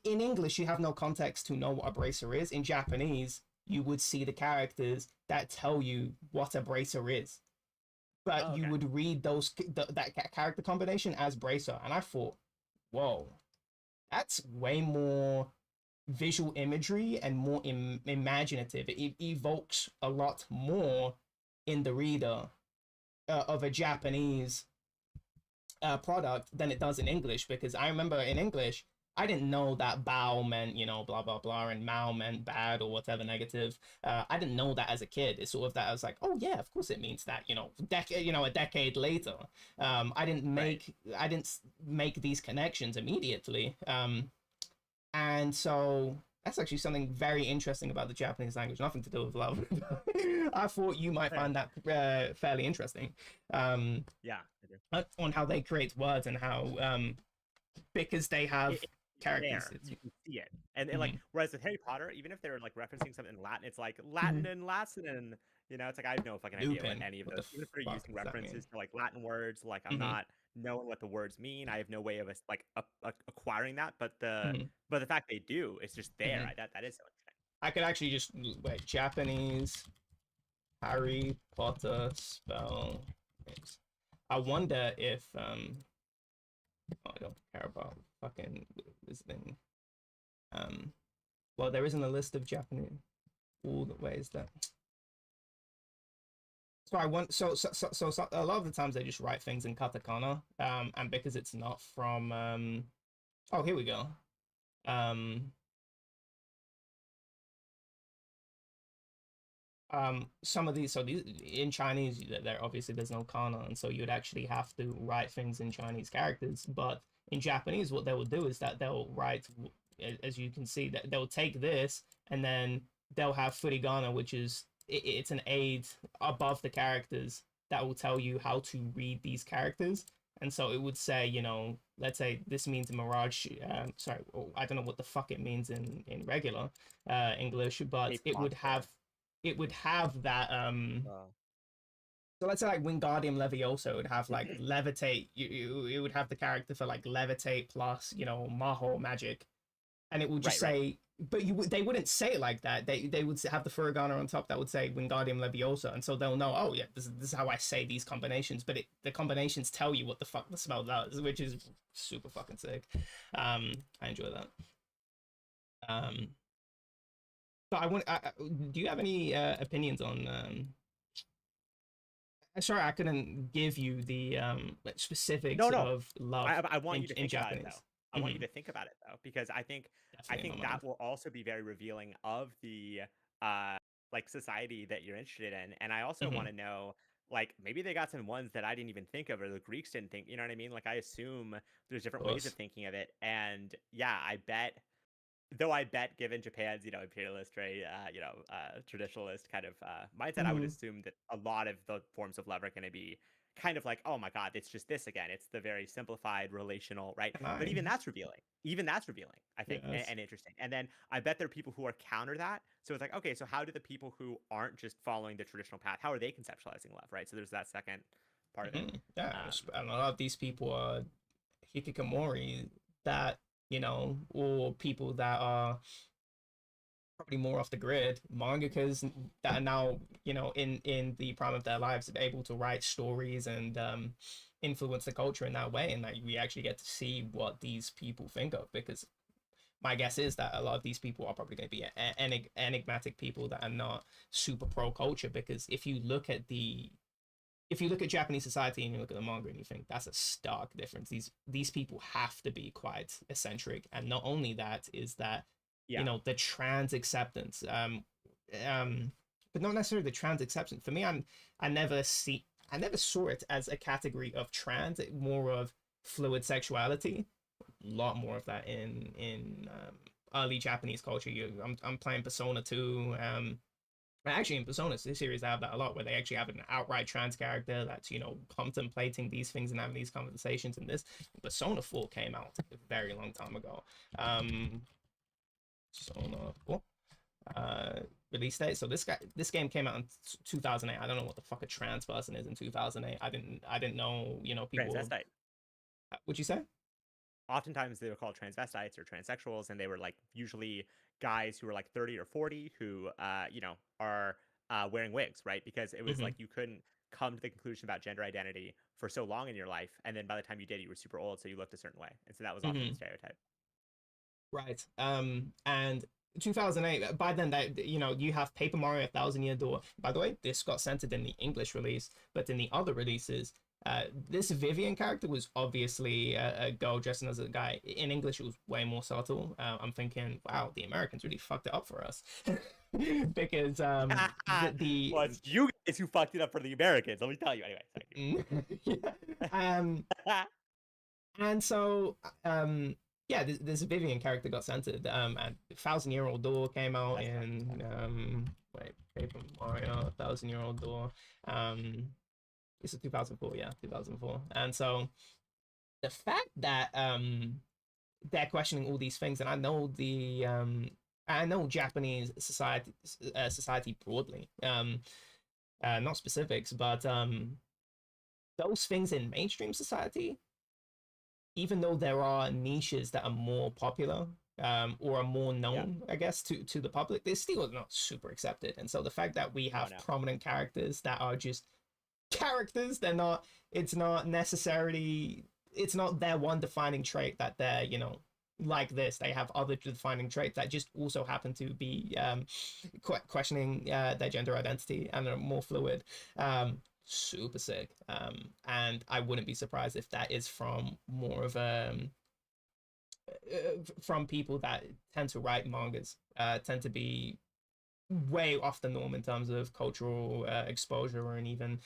in English you have no context to know what a bracer is. In Japanese you would see the characters that tell you what a bracer is, but you would read that character combination as bracer. And I thought, whoa, that's way more visual imagery and more imaginative. It evokes a lot more in the reader of a Japanese product than it does in English, because I remember in English I didn't know that bao meant, you know, blah blah blah, and mao meant bad or whatever, negative. I didn't know that as a kid. It's sort of that I was like, oh yeah, of course it means that, you know, a decade later. I didn't make these connections immediately. And so that's actually something very interesting about the Japanese language, nothing to do with love. I thought you might find that fairly interesting. Yeah, I do. On how they create words and how, because they have characters. You can see it. And like, whereas with Harry Potter, even if they're like referencing something in Latin, it's like Latin and Latin, and you know, it's like I have no fucking idea what any of those. Even if they're using references to like Latin words, like I'm not knowing what the words mean. I have no way of like acquiring that. But the fact they do, it's just there. That is so interesting. I could actually just wait. Japanese Harry Potter spell names. I wonder if I don't care about fucking visiting. Well, there isn't a list of Japanese. All the ways that. So I want so a lot of the times they just write things in katakana, and because it's not from oh, here we go. Some of these, so these in Chinese, there obviously there's no kana, and so you'd actually have to write things in Chinese characters. But in Japanese, what they will do is that they'll write, as you can see, that they'll take this and then they'll have furigana, which is it's an aid above the characters that will tell you how to read these characters. And so it would say, you know, let's say this means mirage. Sorry, I don't know what the fuck it means in regular English, but it would have that so let's say like Wingardium Leviosa would have like levitate. It would have the character for like levitate plus, you know, Maho magic, and it would just say, but they wouldn't say it like that. They would have the furigana on top that would say Wingardium Leviosa, and so they'll know, oh yeah, this is how I say these combinations. But the combinations tell you what the fuck the spell does, which is super fucking sick. I enjoy that. But do you have any opinions on sorry, I couldn't give you the specifics No, no. of love I want you to in think about it Japanese. though. I want you to think about it though, because I think Definitely in my mind. that will also be very revealing of the like society that you're interested in. And I also want to know, like, maybe they got some ones that I didn't even think of, or the Greeks didn't think. You know what I mean? Like, I assume there's different ways of thinking of it. And yeah, I bet. Though I bet, given Japan's, imperialist, very, traditionalist kind of mindset, I would assume that a lot of the forms of love are going to be kind of like, oh my God, it's just this again. It's the very simplified relational, right? But even that's revealing. Even that's revealing, I think, Yes. and interesting. And then I bet there are people who are counter that. So it's like, okay, so how do the people who aren't just following the traditional path, how are they conceptualizing love, right? So there's that second part of it. Yeah, and a lot of these people are hikikomori that, or people that are probably more off the grid, mangakas that are now, in the prime of their lives, able to write stories and influence the culture in that way, and that we actually get to see what these people think of, because my guess is that a lot of these people are probably going to be enigmatic people that are not super pro culture, because if you look at Japanese society and you look at the manga and you think that's a stark difference. These people have to be quite eccentric, and not only that is that the trans acceptance, but not necessarily the trans acceptance. For me, I never saw it as a category of trans. More of fluid sexuality. A lot more of that in early Japanese culture. I'm playing Persona 2. Actually, in Persona, this series, they have that a lot, where they actually have an outright trans character that's, contemplating these things and having these conversations. And this Persona 4 came out a very long time ago. Persona 4 release date. So this game came out in 2008. I don't know what the fuck a trans person is in 2008. I didn't know, people. Transvestite. What'd you say? Oftentimes they were called transvestites or transsexuals, and they were like usually guys who were like 30 or 40 who are wearing wigs, right? Because it was like you couldn't come to the conclusion about gender identity for so long in your life, and then by the time you did, you were super old, so you looked a certain way, and so that was often the stereotype. Right. And 2008, by then, that you have Paper Mario: 1,000-Year Door. By the way, this got censored in the English release, but in the other releases, this Vivian character was obviously a girl dressing as a guy. In English, it was way more subtle. I'm thinking, wow, the Americans really fucked it up for us. Because well, it's you guys who fucked it up for the Americans. Let me tell you anyway. And so yeah, this Vivian character got censored. And 1,000-Year-Old Door came out in Paper Mario: 1,000-Year-Old Door. It's a 2004, yeah, 2004. And so the fact that they're questioning all these things, and I know I know Japanese society broadly, not specifics, but those things in mainstream society, even though there are niches that are more popular or are more known, I guess, to the public, they're still not super accepted. And so the fact that we have prominent characters that are just characters, it's not their one defining trait that they're, like this. They have other defining traits that just also happen to be questioning their gender identity and are more fluid. Super sick. And I wouldn't be surprised if that is from more of from people that tend to write mangas, tend to be way off the norm in terms of cultural exposure, and even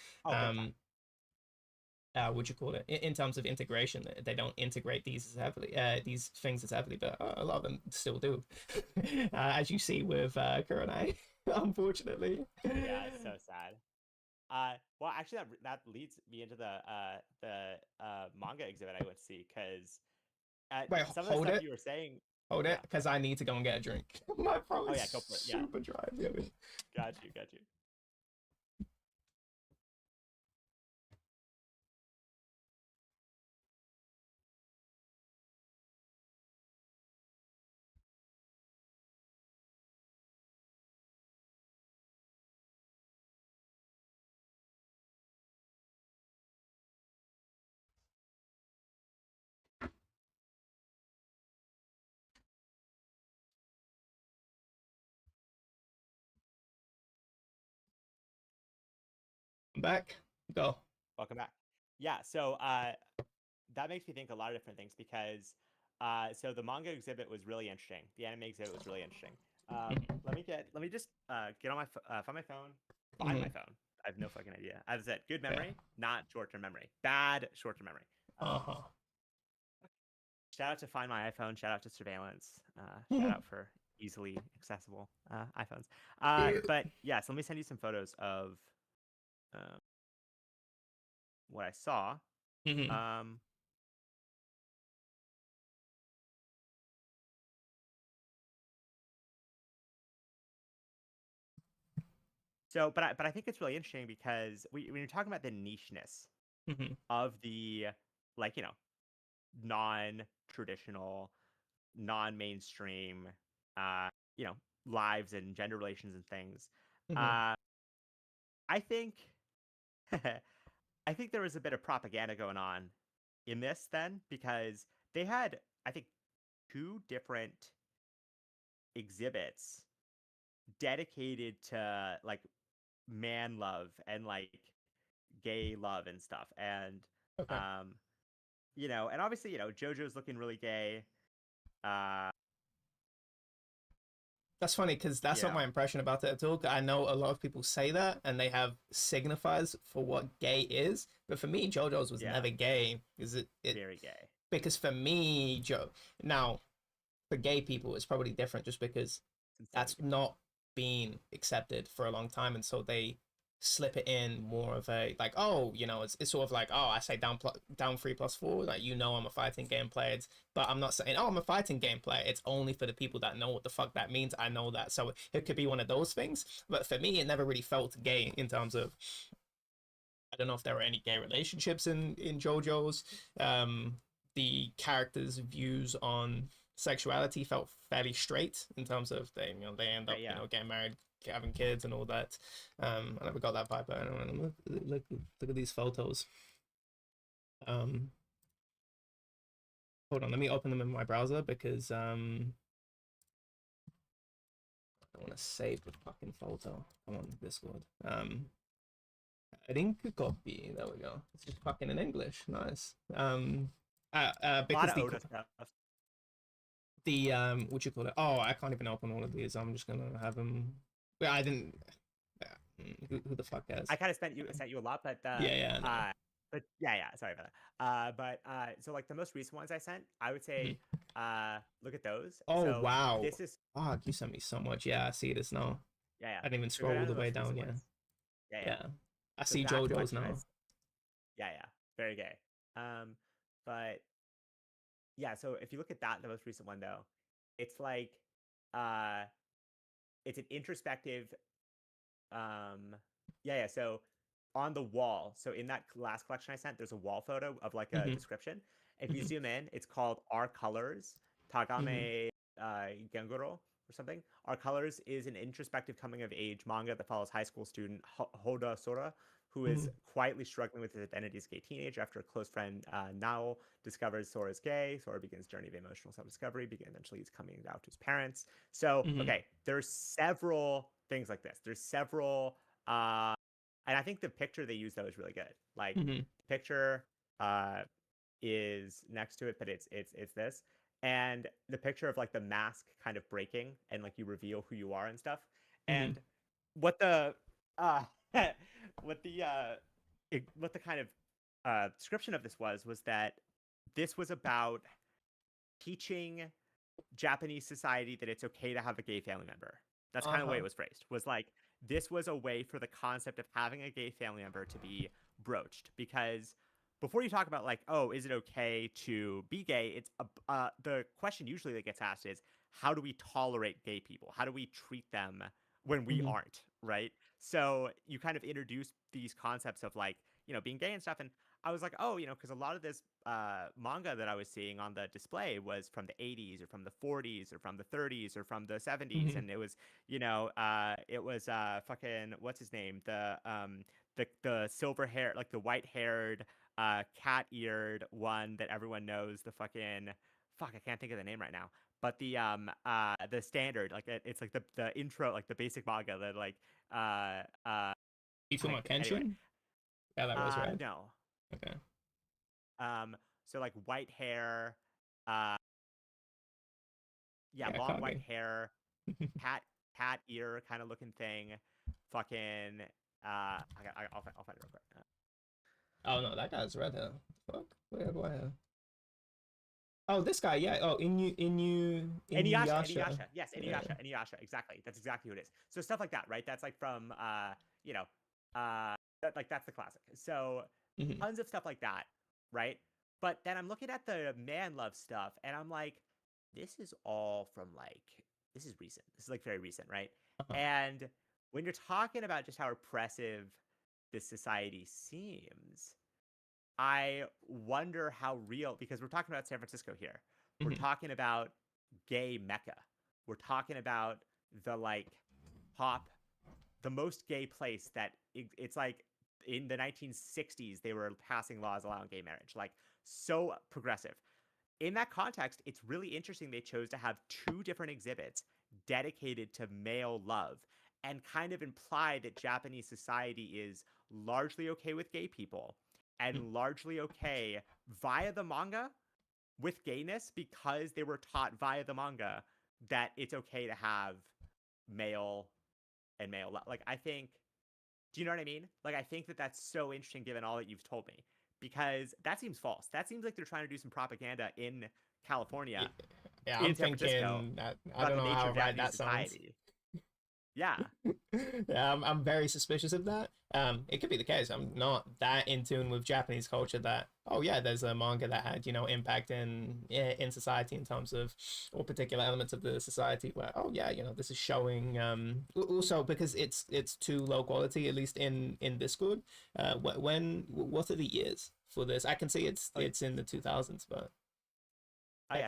what you call it, in terms of integration. They don't integrate these things as heavily, but a lot of them still do. As you see with Kurenai, unfortunately. Yeah, it's so sad. Well, actually, that leads me into the manga exhibit I went to see, because some of the stuff you were saying. Hold it, because I need to go and get a drink. My throat is go for it. super dry. Got you. I'm back. Go. Welcome back. Yeah, so that makes me think a lot of different things because so the manga exhibit was really interesting. The anime exhibit was really interesting. Let me just get on my find my phone, find my phone. I have no fucking idea. As I said, good memory, not short-term memory. Bad short-term memory. Shout out to Find My iPhone. Shout out to Surveillance. Shout out for easily accessible iPhones. But yeah, so let me send you some photos of what I saw. So, but I think it's really interesting because when you're talking about the nicheness of the, like, you know, non-traditional, non-mainstream, you know, lives and gender relations and things, I think, I think there was a bit of propaganda going on in this then because they had, I think, 2 different exhibits dedicated to like man love and like gay love and stuff. And you know, and obviously, you know, JoJo's looking really gay. That's funny because that's not my impression about it at all. I know a lot of people say that and they have signifiers for what gay is, but for me, JoJo's was never gay. Is it very gay? Because for me, now for gay people, it's probably different just because that's not been accepted for a long time, and so they slip it in more of a like, oh, you know, it's sort of like, oh, I say down 3+4, like, you know, I'm a fighting game player, but I'm not saying, oh, I'm a fighting game player. It's only for the people that know what the fuck that means. I know that, so it could be one of those things. But for me, it never really felt gay in terms of, I don't know if there were any gay relationships in JoJo's. The characters' views on sexuality felt fairly straight in terms of they end up you know, getting married, having kids and all that. I never got that vibe. But I don't know. Look at these photos. Hold on, let me open them in my browser because I want to save the fucking photo. I'm on Discord. Link copy. There we go. It's just fucking in English. Nice. Because the what you call it? Oh, I can't even open all of these. I'm just gonna have them. Well, I didn't. Who the fuck cares? I kind of sent you a lot, but no. But sorry about that. So like the most recent ones I sent, I would say, look at those. Oh so wow! This is. Fuck, you sent me so much. Yeah, I see this now. Yeah. I didn't even scroll all the way down. Yeah. I see JoJo's now. Yeah, very gay. But yeah, so if you look at that, the most recent one though, it's like, it's an introspective. So on the wall, so in that last collection I sent, there's a wall photo of like a description. If you zoom in, it's called Our Colors, Tagame Gengoro or something. Our Colors is an introspective coming of age manga that follows high school student Hoda Sora, who is quietly struggling with his identity as a gay teenager after a close friend, Nao, discovers Sora is gay. Sora begins a journey of emotional self-discovery, eventually he's coming out to his parents. So, okay, there's several things like this. There's several, and I think the picture they use, though, is really good. Like, the picture is next to it, but it's this. And the picture of, like, the mask kind of breaking, and, like, you reveal who you are and stuff. And what the... what the kind of description of this was that this was about teaching Japanese society that it's okay to have a gay family member. That's kind of the way it was phrased. Was like, this was a way for the concept of having a gay family member to be broached. Because before you talk about like, oh, is it okay to be gay? It's the question usually that gets asked is, how do we tolerate gay people? How do we treat them when we aren't, right? So you kind of introduce these concepts of like, you know, being gay and stuff. And I was like, oh, you know, because a lot of this manga that I was seeing on the display was from the 80s or from the 40s or from the 30s or from the 70s. And it was, you know, it was fucking, what's his name? The silver hair, like the white haired, cat-eared one that everyone knows, the fucking, fuck, I can't think of the name right now. But the standard, like it's like the intro, like the basic manga that like you talking about Kenshin? Anyway. Bella was red. No. Okay. So like white hair, Yeah, long white Kage. hair, cat ear kind of looking thing, fucking. I'll find it real quick. Oh no, that guy's red hair. Fuck, where do I have? Oh, this guy, yeah. Oh, Inuyasha. Yes, Inuyasha. Exactly. That's exactly who it is. So stuff like that, right? That's like from that's the classic. So tons of stuff like that, right? But then I'm looking at the man love stuff, and I'm like, this is all from this is recent. This is like very recent, right? And when you're talking about just how oppressive this society seems, I wonder how real, because we're talking about San Francisco here. We're talking about gay Mecca. We're talking about the the most gay place that it's like in the 1960s, they were passing laws allowing gay marriage, like so progressive. In that context, it's really interesting they chose to have two different exhibits dedicated to male love and kind of imply that Japanese society is largely okay with gay people and largely okay via the manga with gayness because they were taught via the manga that it's okay to have male and male love. Like, I think, do you know what I mean? Like, I think that that's so interesting given all that you've told me, because that seems false. That seems like they're trying to do some propaganda in California. Yeah, in I'm San Francisco, thinking that I don't know how right that sounds. Yeah. Yeah, I'm very suspicious of that. It could be the case. I'm not that in tune with Japanese culture that, oh yeah, there's a manga that had, impact in society in terms of, or particular elements of the society where, oh yeah, this is showing, also because it's too low quality, at least in Discord. What are the years for this? I can see it's in the 2000s, but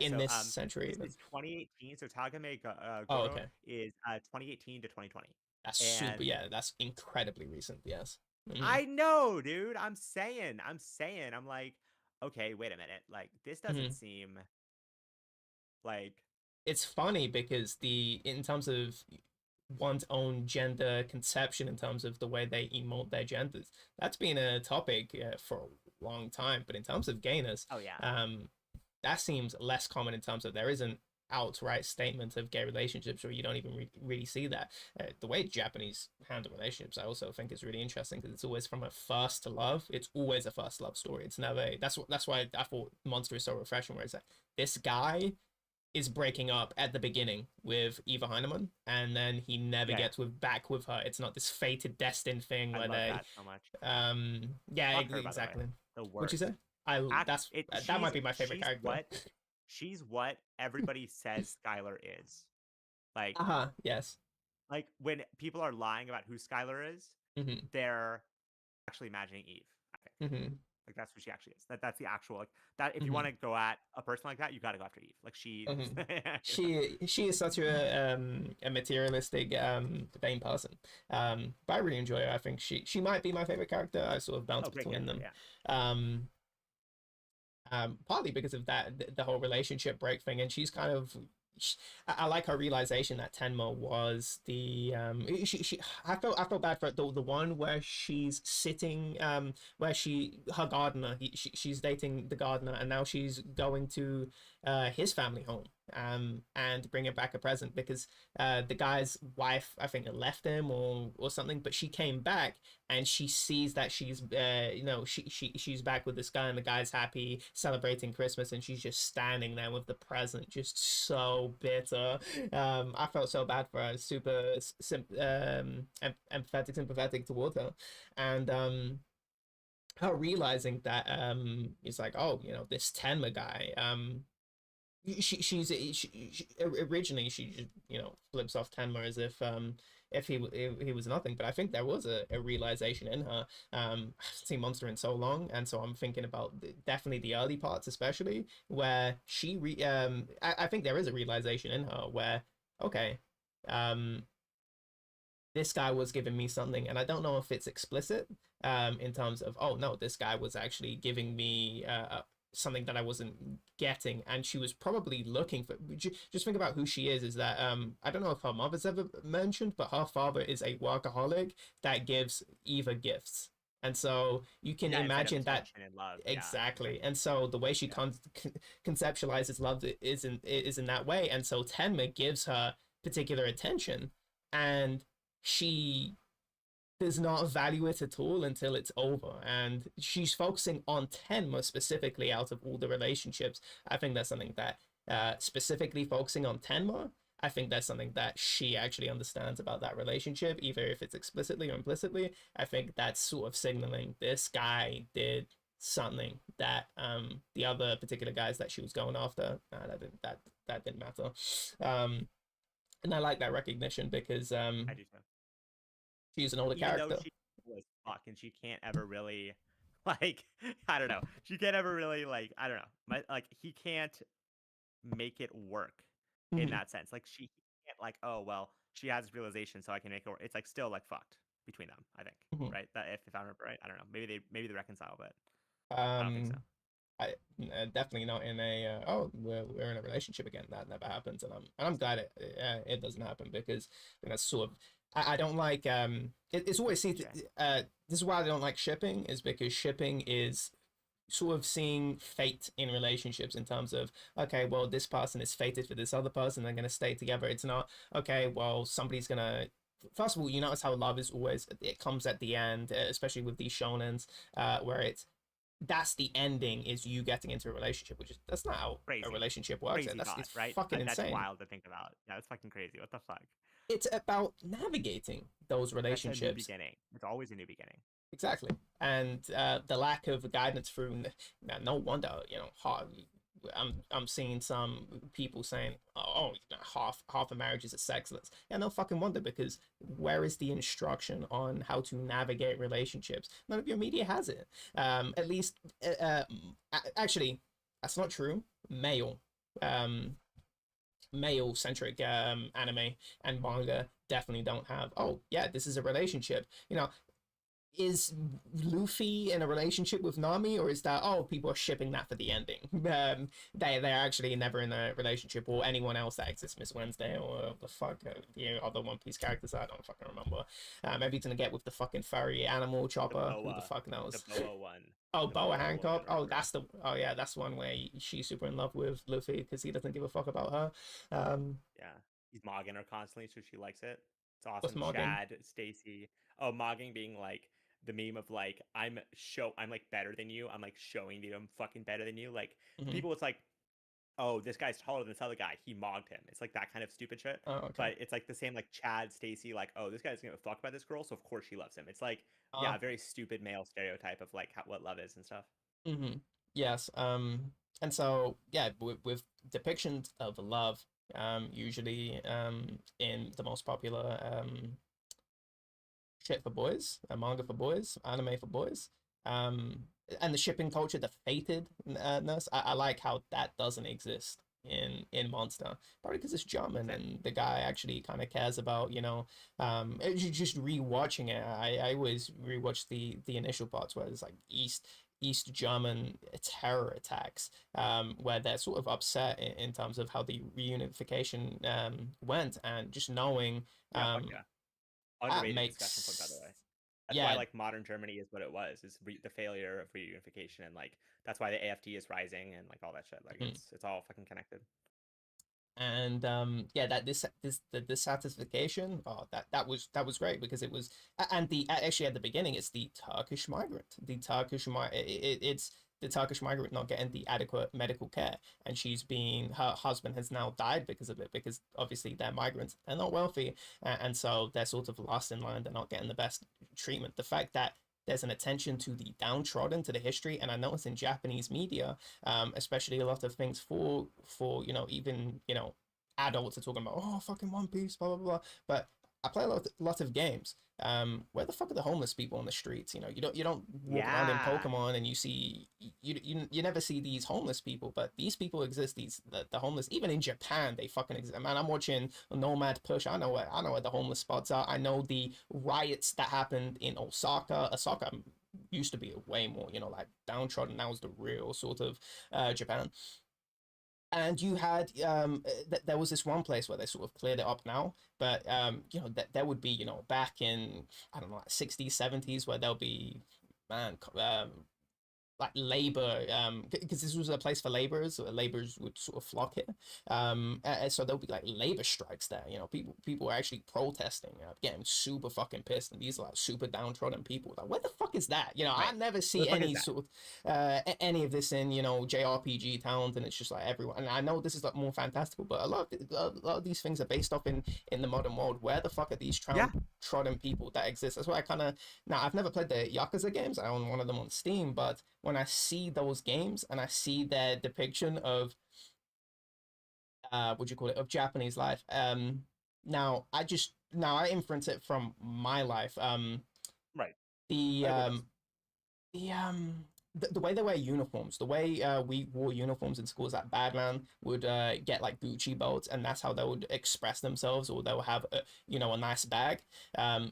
in this century. It's 2018, so Tagame Goro okay. is 2018 to 2020. That's super, yeah, that's incredibly recent, yes. I know, dude. I'm saying, I'm like, okay, wait a minute. Like, this doesn't seem like... It's funny because in terms of one's own gender conception, in terms of the way they emote their genders, that's been a topic for a long time. But in terms of gayness, that seems less common in terms of there isn't outright statement of gay relationships, or you don't even really see that. The way Japanese handle relationships, I also think is really interesting because it's always from a first love. It's always a first love story. It's never. That's why I thought Monster is so refreshing. Where it's like this guy is breaking up at the beginning with Eva Heinemann, and then he never gets back with her. It's not this fated, destined thing where they. That so much. Yeah, Love her, exactly. The worst. What'd you say? That might be my favorite character. She's what everybody says Skylar is. Like, yes. Like when people are lying about who Skylar is, they're actually imagining Eve. I think. Like that's who she actually is. That's the actual like that. If you want to go at a person like that, you got to go after Eve. Like she is such a materialistic vain person. But I really enjoy her. I think she might be my favorite character. I sort of bounce between them. Partly because of that, the whole relationship break thing, and she's kind of. I like her realization that Tenma was the I felt bad for the one where she's sitting where her gardener she's dating the gardener, and now she's going to his family home and bringing back a present because the guy's wife, I think, left him or something, but she came back and she sees that she's she's back with this guy, and the guy's happy celebrating Christmas, and she's just standing there with the present, just so bitter. I felt so bad for her, super sympathetic toward her, and her realizing that it's like, oh, this Tenma guy, originally she flips off Tenma as if he was nothing, but I think there was a realization in her. I haven't seen Monster in so long, and so I'm thinking about definitely the early parts, especially where she I think there is a realization in her where, okay, this guy was giving me something, and I don't know if it's explicit in terms of, oh no, this guy was actually giving me something that I wasn't getting, and she was probably looking for. Just think about who she is that I don't know if her mother's ever mentioned, but her father is a workaholic that gives Eva gifts And so you can imagine that love. Exactly. And so the way she conceptualizes love is in that way. And so Tenma gives her particular attention, and she does not value it at all until it's over. And she's focusing on Tenma specifically out of all the relationships. I think that's something that specifically focusing on Tenma, I think that's something that she actually understands about that relationship, either if it's explicitly or implicitly. I think that's sort of signaling this guy did something that the other particular guys that she was going after, that didn't matter. And I like that recognition because I do too. She's an older Even character. Though she was fuck and she can't ever really like I don't know. She can't ever really like I don't know. He can't make it work in that sense. Like she can't like, oh well, she has this realization, so I can make it work. It's like still like fucked between them, I think. Right? That if I remember right. I don't know. Maybe they reconcile, but I don't think so. I definitely not in a we're in a relationship again. That never happens, and I'm glad it doesn't happen, because I think that's sort of I don't like it's always this is why I don't like shipping, is because shipping is sort of seeing fate in relationships in terms of, okay, well, this person is fated for this other person, they're going to stay together. It's not, okay, well, somebody's going to, first of all, you notice how love is always, it comes at the end, especially with these shonens, where that's the ending, is you getting into a relationship, which is, that's not how a relationship works. It's right? Fucking insane. That's wild to think about. Yeah, it's fucking crazy. What the fuck? It's about navigating those relationships. That's a new beginning. It's always a new beginning. Exactly. And the lack of guidance through, no wonder, I'm seeing some people saying, oh, half a marriage is a sexless. Yeah, no fucking wonder, because where is the instruction on how to navigate relationships? None of your media has it. At least, actually, that's not true. Male-centric anime and manga definitely don't have, oh yeah, this is a relationship. Is Luffy in a relationship with Nami, or is that, oh, people are shipping that for the ending? They're actually never in a relationship, or anyone else that exists, Miss Wednesday, or the fuck, the other One Piece characters I don't fucking remember. Maybe it's gonna get with the fucking furry animal Chopper. Who the fuck knows? The Boa one. Oh, Boa Hancock. Oh, that's that's one where she's super in love with Luffy because he doesn't give a fuck about her. Yeah, he's mogging her constantly, so she likes it. It's awesome. Chad, Stacy. Oh, mogging being like the meme of like I'm like better than you. I'm like showing you I'm fucking better than you. Like people, it's like, oh, this guy's taller than this other guy. He mogged him. It's like that kind of stupid shit. Oh, okay. But it's like the same, like Chad, Stacy, like, oh, this guy's gonna fuck about this girl, so of course she loves him. It's like, yeah, very stupid male stereotype of like what love is and stuff. Yes. And so yeah, with depictions of love, usually in the most popular shit for boys, manga for boys, anime for boys, and the shipping culture, the fatedness, I like how that doesn't exist in Monster, probably because it's German and the guy actually kind of cares about, just rewatching it. I always rewatch the initial parts where it's like East German terror attacks, where they're sort of upset in terms of how the reunification went, and just knowing underrated discussion point, by the way. That's why like modern Germany is what it was, is the failure of reunification, and like that's why the AFD is rising and like all that shit. Like it's all fucking connected. And that this dissatisfaction, that was great, because it was, and actually at the beginning it's the Turkish migrant, it's the Turkish migrant not getting the adequate medical care, and her husband has now died because of it, because obviously they're migrants, they're not wealthy, and so they're sort of last in line, they're not getting the best treatment. The fact that there's an attention to the downtrodden, to the history, and I notice in Japanese media, especially a lot of things for even adults are talking about, oh, fucking One Piece, blah blah blah, but I play a lot of games. Where the fuck are the homeless people on the streets? You don't walk around in Pokemon and you see you never see these homeless people, but these people exist. The homeless, even in Japan, they fucking exist. Man, I'm watching Nomad Push. I know where the homeless spots are. I know the riots that happened in Osaka. Osaka used to be way more like downtrodden. That was the real sort of Japan. And you had there was this one place where they sort of cleared it up now, but there would be back in, I don't know, like 60s 70s, where there'll be man, like labor, because this was a place for laborers, so laborers would sort of flock here. So there'll be like labor strikes there. You know, people are actually protesting, getting super fucking pissed, and these are like super downtrodden people. Like, what the fuck is that? You know, Right. I never see any sort of any of this in, you know, JRPG towns, and it's just like everyone. And I know this is like more fantastical, but a lot of these things are based off in the modern world. Where the fuck are these trodden people that exist? That's why I kind of, now I've never played the Yakuza games. I own one of them on Steam, but when I see those games and I see their depiction of what do you call it, of Japanese life, now I inference it from my life. Right. The way they wear uniforms, the way we wore uniforms in schools, that Badman would get like Gucci belts, and that's how they would express themselves, or they'll have a nice bag,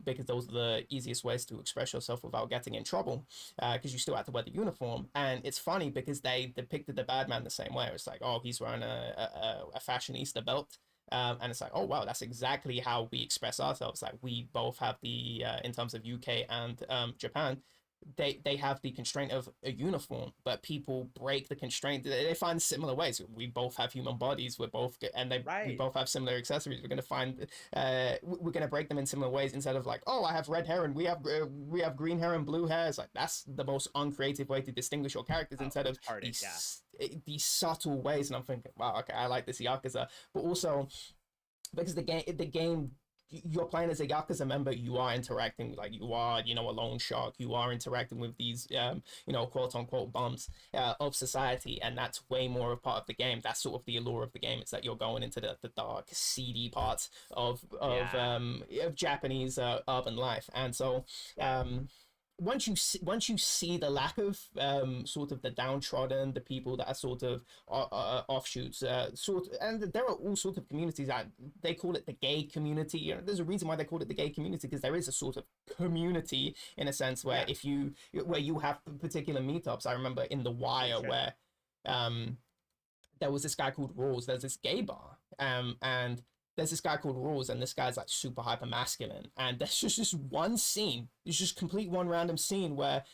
because those are the easiest ways to express yourself without getting in trouble, because you still have to wear the uniform. And it's funny because they depicted the Badman the same way. It's like, oh, he's wearing a fashionista belt. And it's like, oh wow, that's exactly how we express ourselves. Like, we both have the in terms of UK and Japan, they have the constraint of a uniform, but people break the constraint. They find similar ways. We both have human bodies. We both have similar accessories. We're gonna break them in similar ways, instead of like, oh, I have red hair and we have green hair and blue hair. It's like, that's the most uncreative way to distinguish your characters, instead of these subtle ways. And I'm thinking, wow, okay, I like this Yakuza, but also because the game, you're playing as a Yakuza member, you are interacting, like, you are, a loan shark, you are interacting with these, quote unquote bumps of society, and that's way more a part of the game. That's sort of the allure of the game. It's that you're going into the dark, seedy parts of Japanese urban life. And so once you see the lack of sort of the downtrodden, the people that are sort of offshoots, and there are all sorts of communities that they call it the gay community. There's a reason why they call it the gay community, because there is a sort of community in a sense where where you have particular meetups. I remember in The Wire where there was this guy called Rawls. There's this gay bar, and there's this guy called Rules, and this guy's like super hyper masculine. And there's just this one scene, it's just complete one random scene where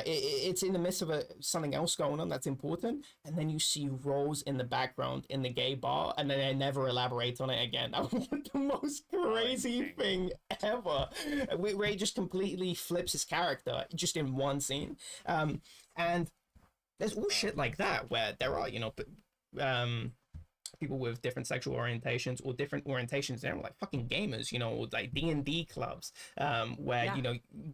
it's in the midst of something else going on that's important, and then you see Rose in the background in the gay bar, and then they never elaborate on it again. That was the most crazy thing ever, where he just completely flips his character just in one scene. And there's all shit like that where there are, people with different sexual orientations or different orientations, they're like fucking gamers, like D&D clubs, where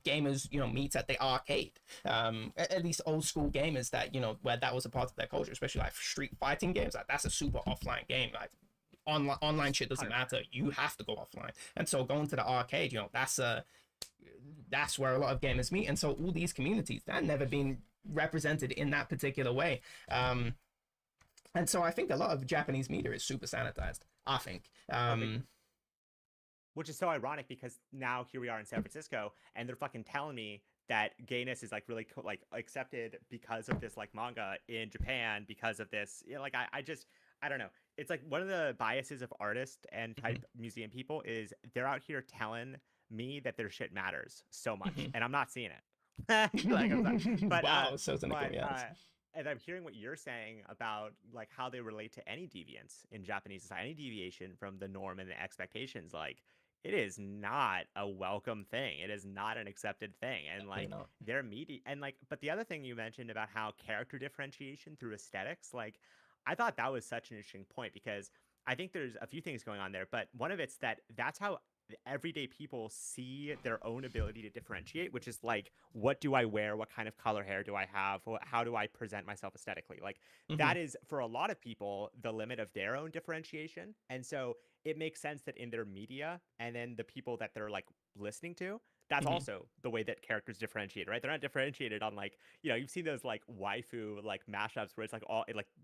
gamers meet at the arcade, at least old school gamers that where that was a part of their culture, especially like street fighting games. Like, that's a super offline game. Like, online shit doesn't matter, you have to go offline. And so going to the arcade, that's where a lot of gamers meet. And so all these communities that have never been represented in that particular way. And so I think a lot of Japanese media is super sanitized, I think. Which is so ironic, because now here we are in San Francisco, and they're fucking telling me that gayness is like really accepted because of this like manga in Japan, because of this. I don't know. It's like one of the biases of artists and type museum people is they're out here telling me that their shit matters so much, and I'm not seeing it. Wow, so cynical, yes. And I'm hearing what you're saying about like how they relate to any deviance in Japanese society, any deviation from the norm and the expectations. Like, it is not a welcome thing. It is not an accepted thing. And like their media, and like, but the other thing you mentioned about how character differentiation through aesthetics, like, I thought that was such an interesting point, because I think there's a few things going on there, but one of it's that's how everyday people see their own ability to differentiate, which is like, what do I wear? What kind of color hair do I have? How do I present myself aesthetically? Like, that is, for a lot of people, the limit of their own differentiation. And so it makes sense that in their media, and then the people that they're like listening to, that's also the way that characters differentiate, right? They're not differentiated on like, you've seen those like waifu like mashups where it's like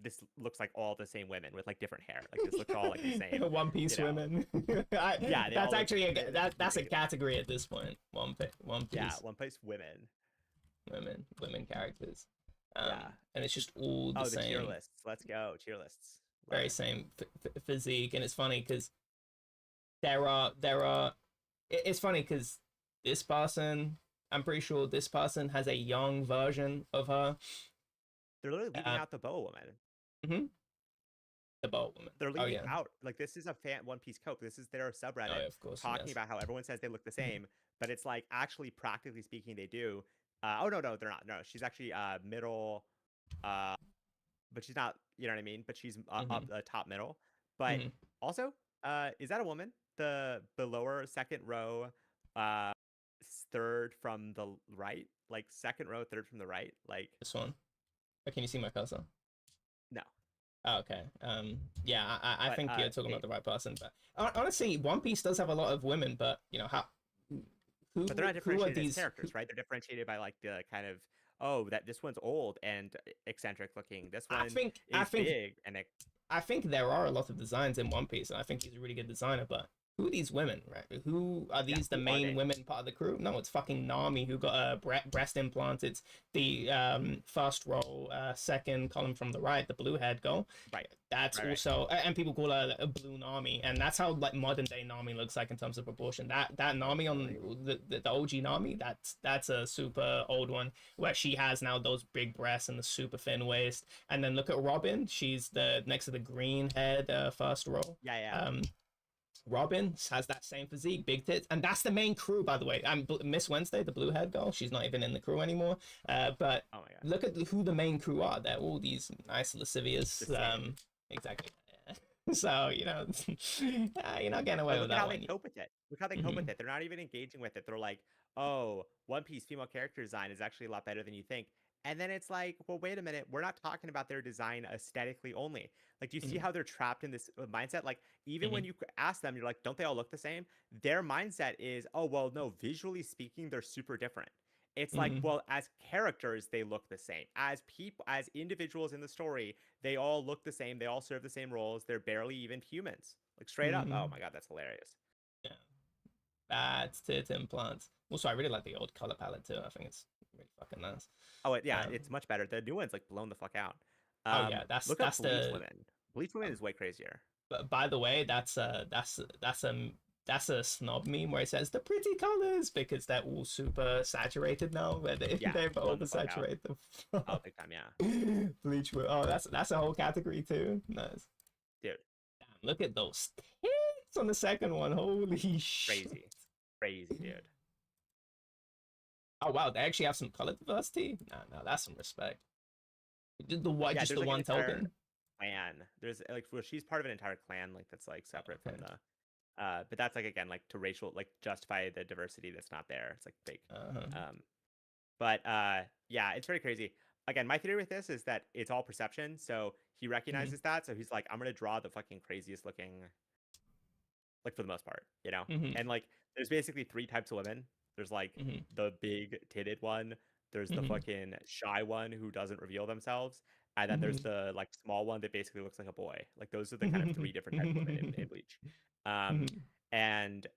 this looks like all the same women with like different hair. Like, this looks all like the same. One Piece women. That's actually that's a category at this point. One Piece. Yeah, One Piece women. Women characters. And it's just all the same. The tier lists. Let's go, tier lists. Very same physique, and it's funny because there are. It's funny because this person I'm pretty sure this person has a young version of her. They're literally leaving out the boa woman. Mm-hmm. The boa woman. They're Oh, leaving yeah. out, like, this is a One Piece cope. This is their subreddit Oh, yeah, of course, talking yes. about how everyone says they look the same, but it's like actually practically speaking they do. Oh no, they're not. No, she's actually middle, but she's not. You know what I mean? But she's up top middle. But also, is that a woman? The lower second row, third from the right, like second row, third from the right, like this one. Can you see my cursor? No. Oh, okay. Yeah, I think you're talking about the right person. But honestly, One Piece does have a lot of women, but you know how. But they're not differentiated as characters, right? They're differentiated by like the kind of that this one's old and eccentric looking. This one is big and I think there are a lot of designs in One Piece, and I think he's a really good designer, but who are these women, right? Who are these the main women part of the crew? No, it's fucking Nami, who got a breast implant. It's the first row, second column from the right, the blue head girl. Right. That's also, and people call her a blue Nami, and that's how like modern day Nami looks like in terms of proportion. That Nami on the OG Nami, that's a super old one where she has now those big breasts and the super thin waist. And then look at Robin, she's the next to the green head, first row. Yeah. Robin has that same physique, big tits, and that's the main crew, by the way. Miss Wednesday, the blue haired girl, she's not even in the crew anymore. But look at who the main crew are. They're all these nice lascivious. Exactly. So you know, you're not getting away with that. Look how they cope with it. Look how they cope with it. They're not even engaging with it. They're like, oh, One Piece female character design is actually a lot better than you think. And then it's like, well, wait a minute. We're not talking about their design aesthetically only. Like, do you see how they're trapped in this mindset? Like, even when you ask them, you're like, don't they all look the same? Their mindset is, oh, well, no, visually speaking, they're super different. It's like, well, as characters, they look the same. As people, as individuals in the story, they all look the same. They all serve the same roles. They're barely even humans. Like, straight up. Oh, my God, that's hilarious. Yeah. That's tit implants. Also, I really like the old color palette, too. I think it's really fucking nice. Oh, yeah, it's much better. The new one's, like, blown the fuck out. Oh, yeah, that's Bleach Women. Bleach Women is way crazier. But by the way, that's a snob meme where it says the pretty colors because they're all super saturated now. Where they've oversaturated them. Oh, big time, yeah. Bleach. Oh, that's a whole category too. Nice, dude. Damn, look at those tits on the second one. Holy shit! Crazy, dude. Oh wow, they actually have some color diversity. No, that's some respect. The white, just the like one token. Clan. There's like, well, she's part of an entire clan, like that's like separate from the. But that's like again, like to racial, like justify the diversity that's not there. It's like big. But yeah, it's very crazy. Again, my theory with this is that it's all perception. So he recognizes that. So he's like, I'm gonna draw the fucking craziest looking. Like for the most part, you know, and like there's basically 3 types of women. There's like the big titted one. There's the fucking shy one who doesn't reveal themselves. And then there's the like small one that basically looks like a boy. Like those are the kind of 3 different types of women in Bleach. And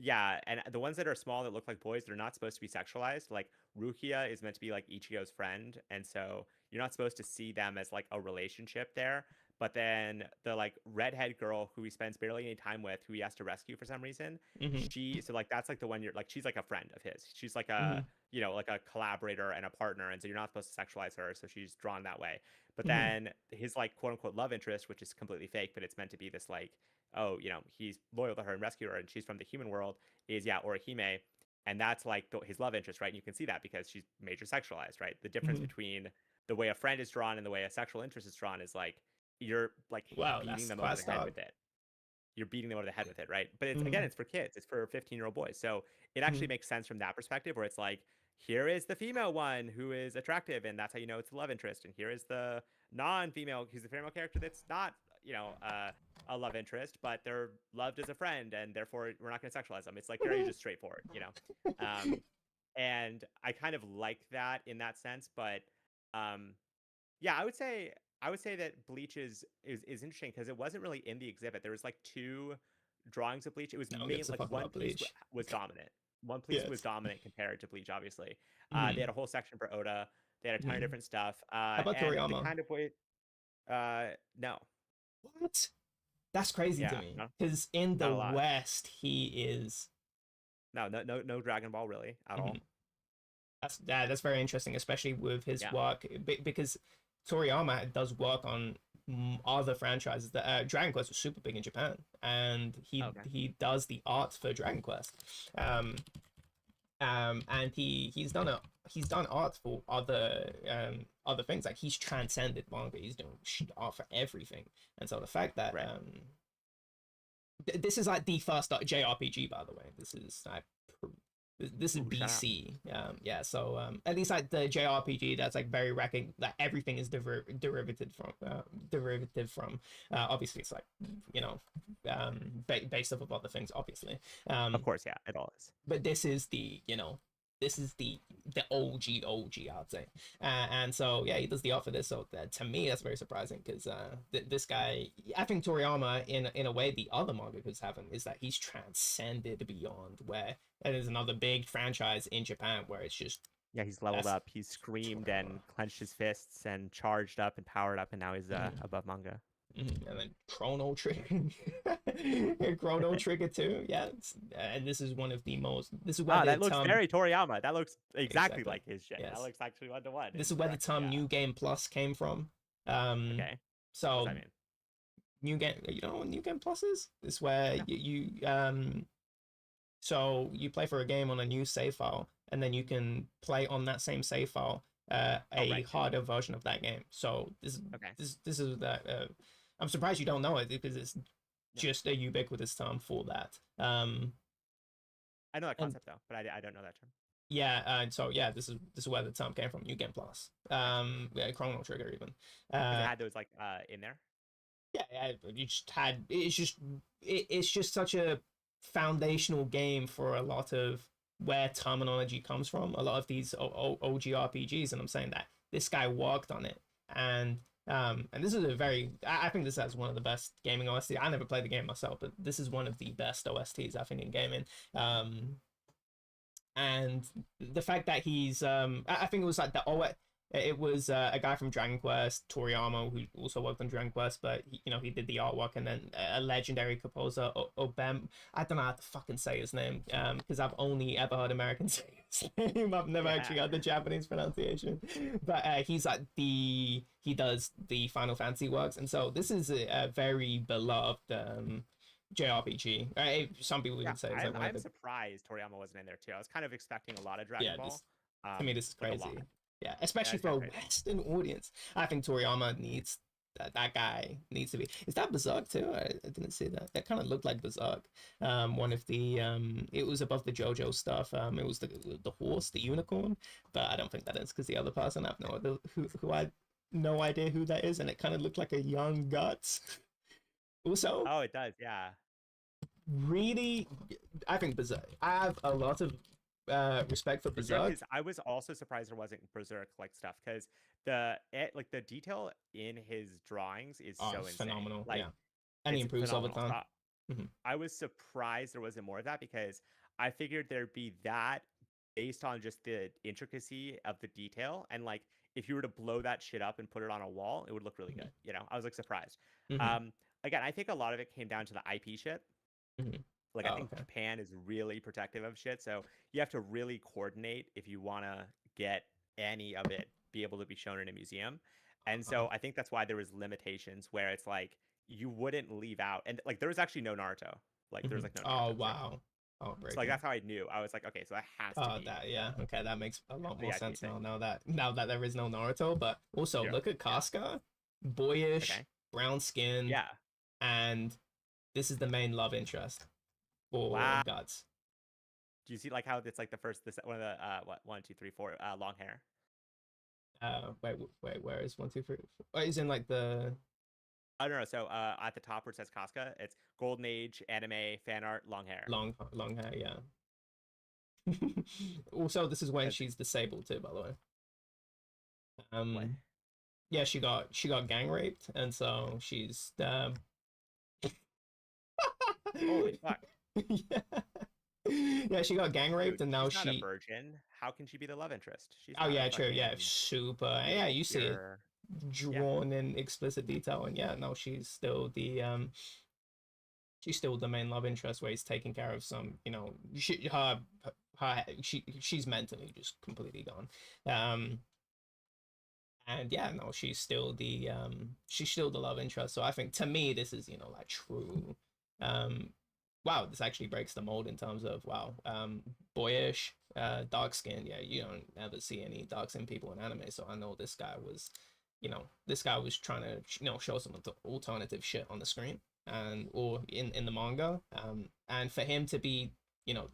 yeah, and the ones that are small that look like boys, they're not supposed to be sexualized. Like Rukia is meant to be like Ichigo's friend. And so you're not supposed to see them as like a relationship there. But then the like redhead girl who he spends barely any time with, who he has to rescue for some reason, so like that's like the one you're like, she's like a friend of his. She's like a you know, like a collaborator and a partner, and so you're not supposed to sexualize her. So she's drawn that way. But then his like quote unquote love interest, which is completely fake, but it's meant to be this like, oh, you know, he's loyal to her and rescue her, and she's from the human world, is Orihime, and that's like his love interest, right? And you can see that because she's major sexualized, right? The difference between the way a friend is drawn and the way a sexual interest is drawn is like, you're like beating them over the head with it. You're beating them over the head with it, right? But it's again, it's for kids. It's for 15-year-old boys. So it actually makes sense from that perspective, where it's like, here is the female one who is attractive, and that's how you know it's a love interest. And here is the non-female, who's the female character that's not, you know, a love interest, but they're loved as a friend, and therefore we're not going to sexualize them. It's like very just straightforward, you know. And I kind of like that in that sense, but yeah, I would say that Bleach is interesting because it wasn't really in the exhibit. There was like 2 drawings of Bleach. It was mainly like One Piece was dominant. One Piece was dominant compared to Bleach, obviously. They had a whole section for Oda. They had a ton of different stuff. How about Toriyama? Kind of way, no. What? That's crazy to me. Because in the West, he is. No Dragon Ball really at all. That's very interesting, especially with his work, because Toriyama does work on other franchises. That Dragon Quest was super big in Japan, and he does the art for Dragon Quest. And he's done art for other things. Like, he's transcended manga. He's doing art for everything. And so the fact that this is like the first JRPG, by the way. This is like BC. So at least like the JRPG that's like very that everything is derivative from obviously it's like, you know, based off of other things, obviously. Of course, yeah, it all is. But this is the, you know, this is the OG, I'd say. And so, yeah, he does the art for this. So to me, that's very surprising, because this guy, I think Toriyama, in a way, the other mangakas haven't, is that he's transcended beyond where it is another big franchise in Japan where it's just... Yeah, he's leveled up. He's screamed Toriyama, and clenched his fists and charged up and powered up, and now he's above manga. And then Chrono Trigger, Chrono Trigger 2, yeah. And this is one of the most. This is where that looks very Toriyama. That looks exactly like his shit. Yes. That looks actually 1-to-1. This is where the term New Game Plus came from. Okay. So what does that mean? New Game, you know what New Game Plus is? It's where you so you play for a game on a new save file, and then you can play on that same save file a harder version of that game. So this is that. I'm surprised you don't know it, because it's just a ubiquitous term for that. I know that concept though, but I don't know that term. Yeah, so yeah, this is where the term came from. New Game Plus. Chrono Trigger even. It had those like in there. Yeah, you just had. It's just such a foundational game for a lot of where terminology comes from. A lot of these OG RPGs, and I'm saying that this guy worked on it, and this is I think this has one of the best gaming OSTs. I never played the game myself, but this is one of the best OSTs, I think, in gaming. And the fact that he's, I think it was like it was a guy from Dragon Quest, Toriyama, who also worked on Dragon Quest, but he did the artwork, and then a legendary composer, Obem. I don't know how to fucking say his name, because I've only ever heard Americans say his name. I've never actually heard the Japanese pronunciation. But he does the Final Fantasy works, and so this is a very beloved JRPG. Some people would say. I'm surprised Toriyama wasn't in there too. I was kind of expecting a lot of Dragon Ball. To me, this is crazy. Yeah, especially for a Western audience. I think Toriyama needs that guy needs to be. Is that Berserk too? I didn't see that. That kind of looked like Berserk. One of the it was above the JoJo stuff. It was the horse, the unicorn, but I don't think that is, because the other person, I have no idea who I no idea who that is, and it kind of looked like a young Guts. Also, oh, it does, yeah. Really, I think Berserk. I have a lot of respect for Berserk. I was also surprised there wasn't Berserk like stuff, because the detail in his drawings is so insane. Phenomenal. Like, and he improves all the time. I was surprised there wasn't more of that, because I figured there'd be that based on just the intricacy of the detail, and like if you were to blow that shit up and put it on a wall, it would look really good. I was like surprised. Again, I think a lot of it came down to the IP shit. Like, I think Japan is really protective of shit, so you have to really coordinate if you want to get any of it be able to be shown in a museum. And so I think that's why there was limitations where it's like you wouldn't leave out, and like there was actually no Naruto. Like there was like no Naruto. Oh wow. Oh, so like that's how I knew. I was like, okay, so that has to be. Okay, that makes a lot more sense now that there is no Naruto. But also look at Casca, boyish, brown skin, and this is the main love interest for Guts. Do you see like how it's like one of the 1, 2, 3, 4 long hair? Wait, where is 1, 2, 3, 4? Oh, he's in like the. I don't know. So at the top where it says Casca, it's Golden Age, anime, fan art, long hair. Long hair, yeah. Also, this is when she's disabled too, by the way. What? Yeah, she got gang raped, and so she's Holy fuck. Yeah, she got gang raped, and now she's not a virgin. How can she be the love interest? She's true. Yeah, super. Yeah, you see it drawn in explicit detail, and no, she's still the main love interest, where he's taking care of some, she's mentally just completely gone. And yeah, no, she's still the love interest. So I think to me this is, like true. Wow, this actually breaks the mold in terms of boyish, dark skin. Yeah, you don't ever see any dark skinned people in anime. So I know this guy was, trying to show some alternative shit on the screen or in the manga. And for him to be,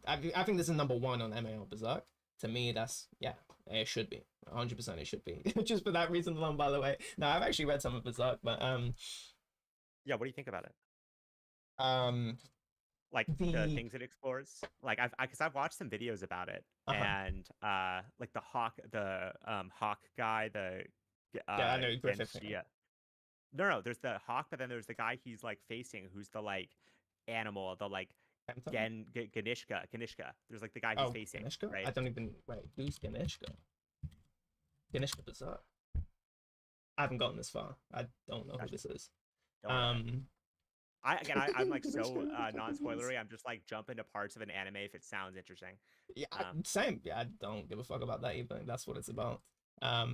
I think this is number one on MAO Berserk. To me, that's it should be 100%. It should be just for that reason alone. By the way, no, I've actually read some of Berserk, but yeah, what do you think about it? Like the things it explores, like because I've watched some videos about it, and like the hawk guy, I know Griffith. No, there's the hawk, but then there's the guy he's like facing, who's the like animal, the like Ganishka. There's like the guy he's facing. Ganishka? Right? I don't even who's Ganishka? Ganishka Berserk. I haven't gotten this far. I don't know who this is. I'm like so non-spoilery. I'm just like jumping to parts of an anime if it sounds interesting. Yeah, same. Yeah, I don't give a fuck about that either. That's what it's about. I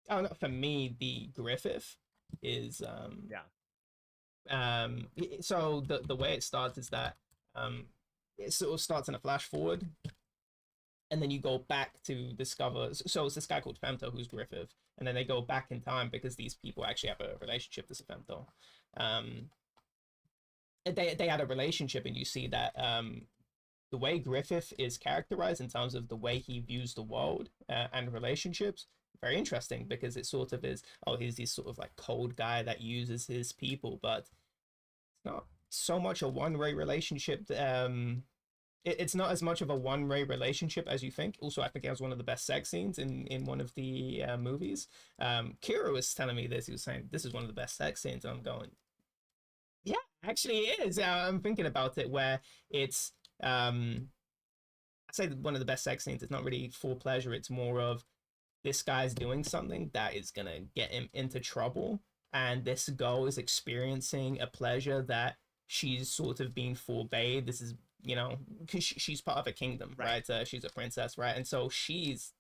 don't know. For me, the Griffith is so the way it starts is that it sort of starts in a flash forward, and then you go back to discover. So it's this guy called Femto who's Griffith, and then they go back in time because these people actually have a relationship. This Femto. They had a relationship, and you see that the way Griffith is characterized in terms of the way he views the world and relationships, very interesting, because it sort of is, he's this sort of like cold guy that uses his people, but it's not so much a one-way relationship. It's not as much of a one-way relationship as you think. Also, I think it has one of the best sex scenes in one of the movies. Kira was telling me this. He was saying, this is one of the best sex scenes. And I'm going, yeah, actually it is. I'm thinking about it where it's, I say that one of the best sex scenes. It's not really for pleasure. It's more of this guy's doing something that is going to get him into trouble. And this girl is experiencing a pleasure that she's sort of being forbade. This is, because she's part of a kingdom, right? She's a princess, right? And so she's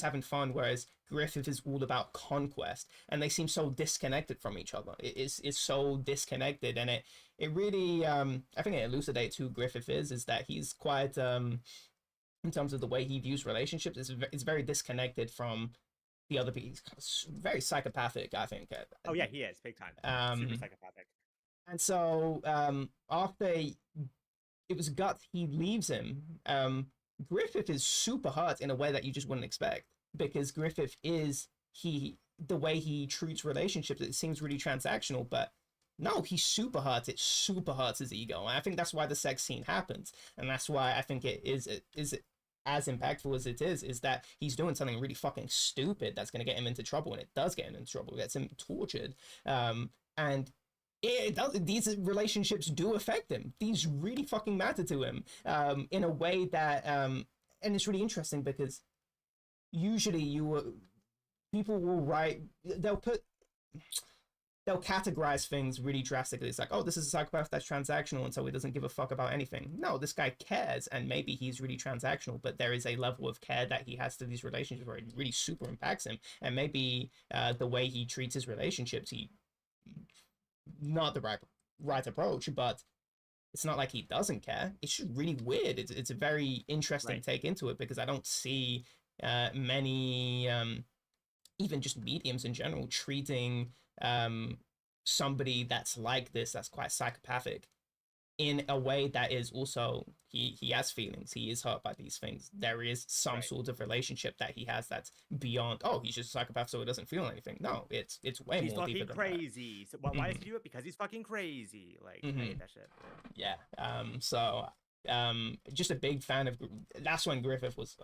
having fun, whereas Griffith is all about conquest, and they seem so disconnected from each other. It's so disconnected, and it really, I think it elucidates who Griffith is that he's quite, in terms of the way he views relationships, it's very disconnected from the other people. He's very psychopathic, I think. Oh yeah, he is, big time. Super psychopathic. And so after it was Guts, he leaves him. Griffith is super hurt in a way that you just wouldn't expect, because Griffith is the way he treats relationships, it seems really transactional, but no, he's super hurt. It super hurts his ego. And I think that's why the sex scene happens. And that's why I think it is as impactful as it is that he's doing something really fucking stupid that's going to get him into trouble, and it does get him into trouble. It gets him tortured. And these relationships do affect him. These really fucking matter to him in a way that, and it's really interesting because usually people will write, they'll categorize things really drastically. It's like, oh, this is a psychopath that's transactional, and so he doesn't give a fuck about anything. No, this guy cares, and maybe he's really transactional, but there is a level of care that he has to these relationships where it really super impacts him. And maybe the way he treats his relationships, not the right approach, but it's not like he doesn't care. It's just really weird. It's a very interesting take into it, because I don't see many even just mediums in general treating somebody that's like this, that's quite psychopathic, in a way that is also, he has feelings, he is hurt by these things. There is some sort of relationship that he has that's beyond, oh, he's just a psychopath so he doesn't feel anything. No, it's way more deeper than crazy. So why does he do it? Because he's fucking crazy. Like, I hate that shit. Yeah. So just a big fan of, that's when Griffith was,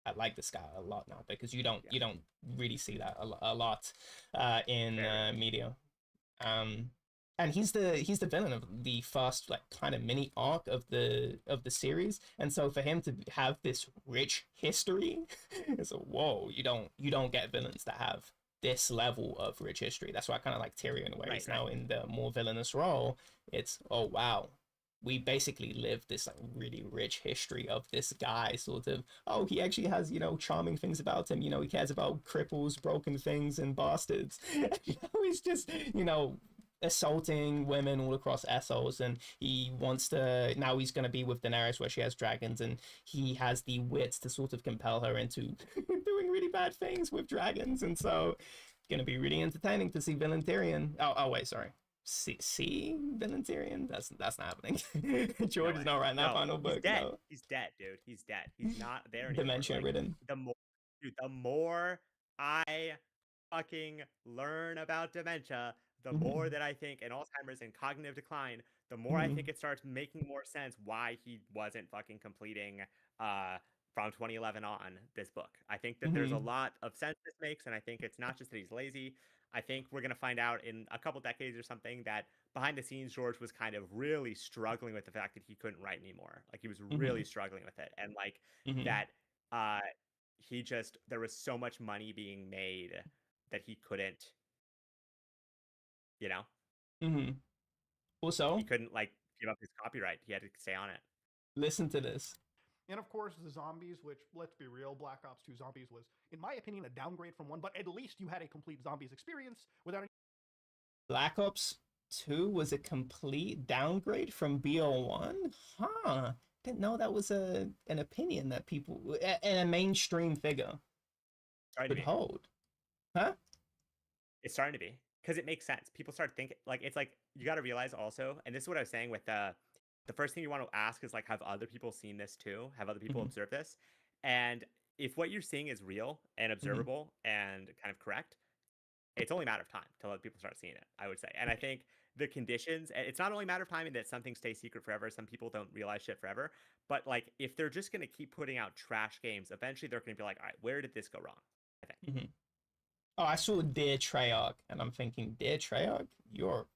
I like this guy a lot now, because you don't really see that a lot in media. And he's the villain of the first like kind of mini arc of the series, and so for him to have this rich history, it's a whoa. You don't get villains that have this level of rich history. That's why I kind of like Tyrion, where he's now in the more villainous role. It's, oh wow, we basically live this like really rich history of this guy sort of, oh, he actually has, you know, charming things about him, you know, he cares about cripples, broken things, and bastards. He's just, you know, assaulting women all across Essos, and he wants to, now he's going to be with Daenerys where she has dragons, and he has the wits to sort of compel her into doing really bad things with dragons. And so it's going to be really entertaining to see Villain Tyrion. Oh wait, sorry, see Villain Tyrion, that's not happening. George is not writing that final book. He's dead. No. He's dead, dude. He's dead. He's not there anymore. Dementia ridden. The more I fucking learn about dementia, the more that I think, and Alzheimer's and cognitive decline, the more I think it starts making more sense why he wasn't fucking completing from 2011 on this book. I think that there's a lot of sense this makes, and I think it's not just that he's lazy. I think we're going to find out in a couple decades or something that behind the scenes, George was kind of really struggling with the fact that he couldn't write anymore. Like, he was really struggling with it. And like that, he just, there was so much money being made that he couldn't, you know? Also, he couldn't like give up his copyright. He had to stay on it. Listen to this. And of course, the zombies, which, let's be real, Black Ops 2 Zombies was, in my opinion, a downgrade from 1, but at least you had a complete zombies experience without any... Black Ops 2 was a complete downgrade from BO1? Huh. Didn't know that was an opinion that people, and a mainstream figure could hold. Huh? It's starting to be. Because it makes sense. People start thinking, like, it's like, you got to realize also, and this is what I was saying with the first thing you want to ask is like, have other people seen this too? Have other people observed this? And if what you're seeing is real and observable and kind of correct, it's only a matter of time till other people start seeing it, I would say. And I think the conditions, it's not only a matter of time in that something stays secret forever. Some people don't realize shit forever. But like, if they're just going to keep putting out trash games, eventually they're going to be like, all right, where did this go wrong? I think. Oh, I saw Dear Treyarch, and I'm thinking, Dear Treyarch, you're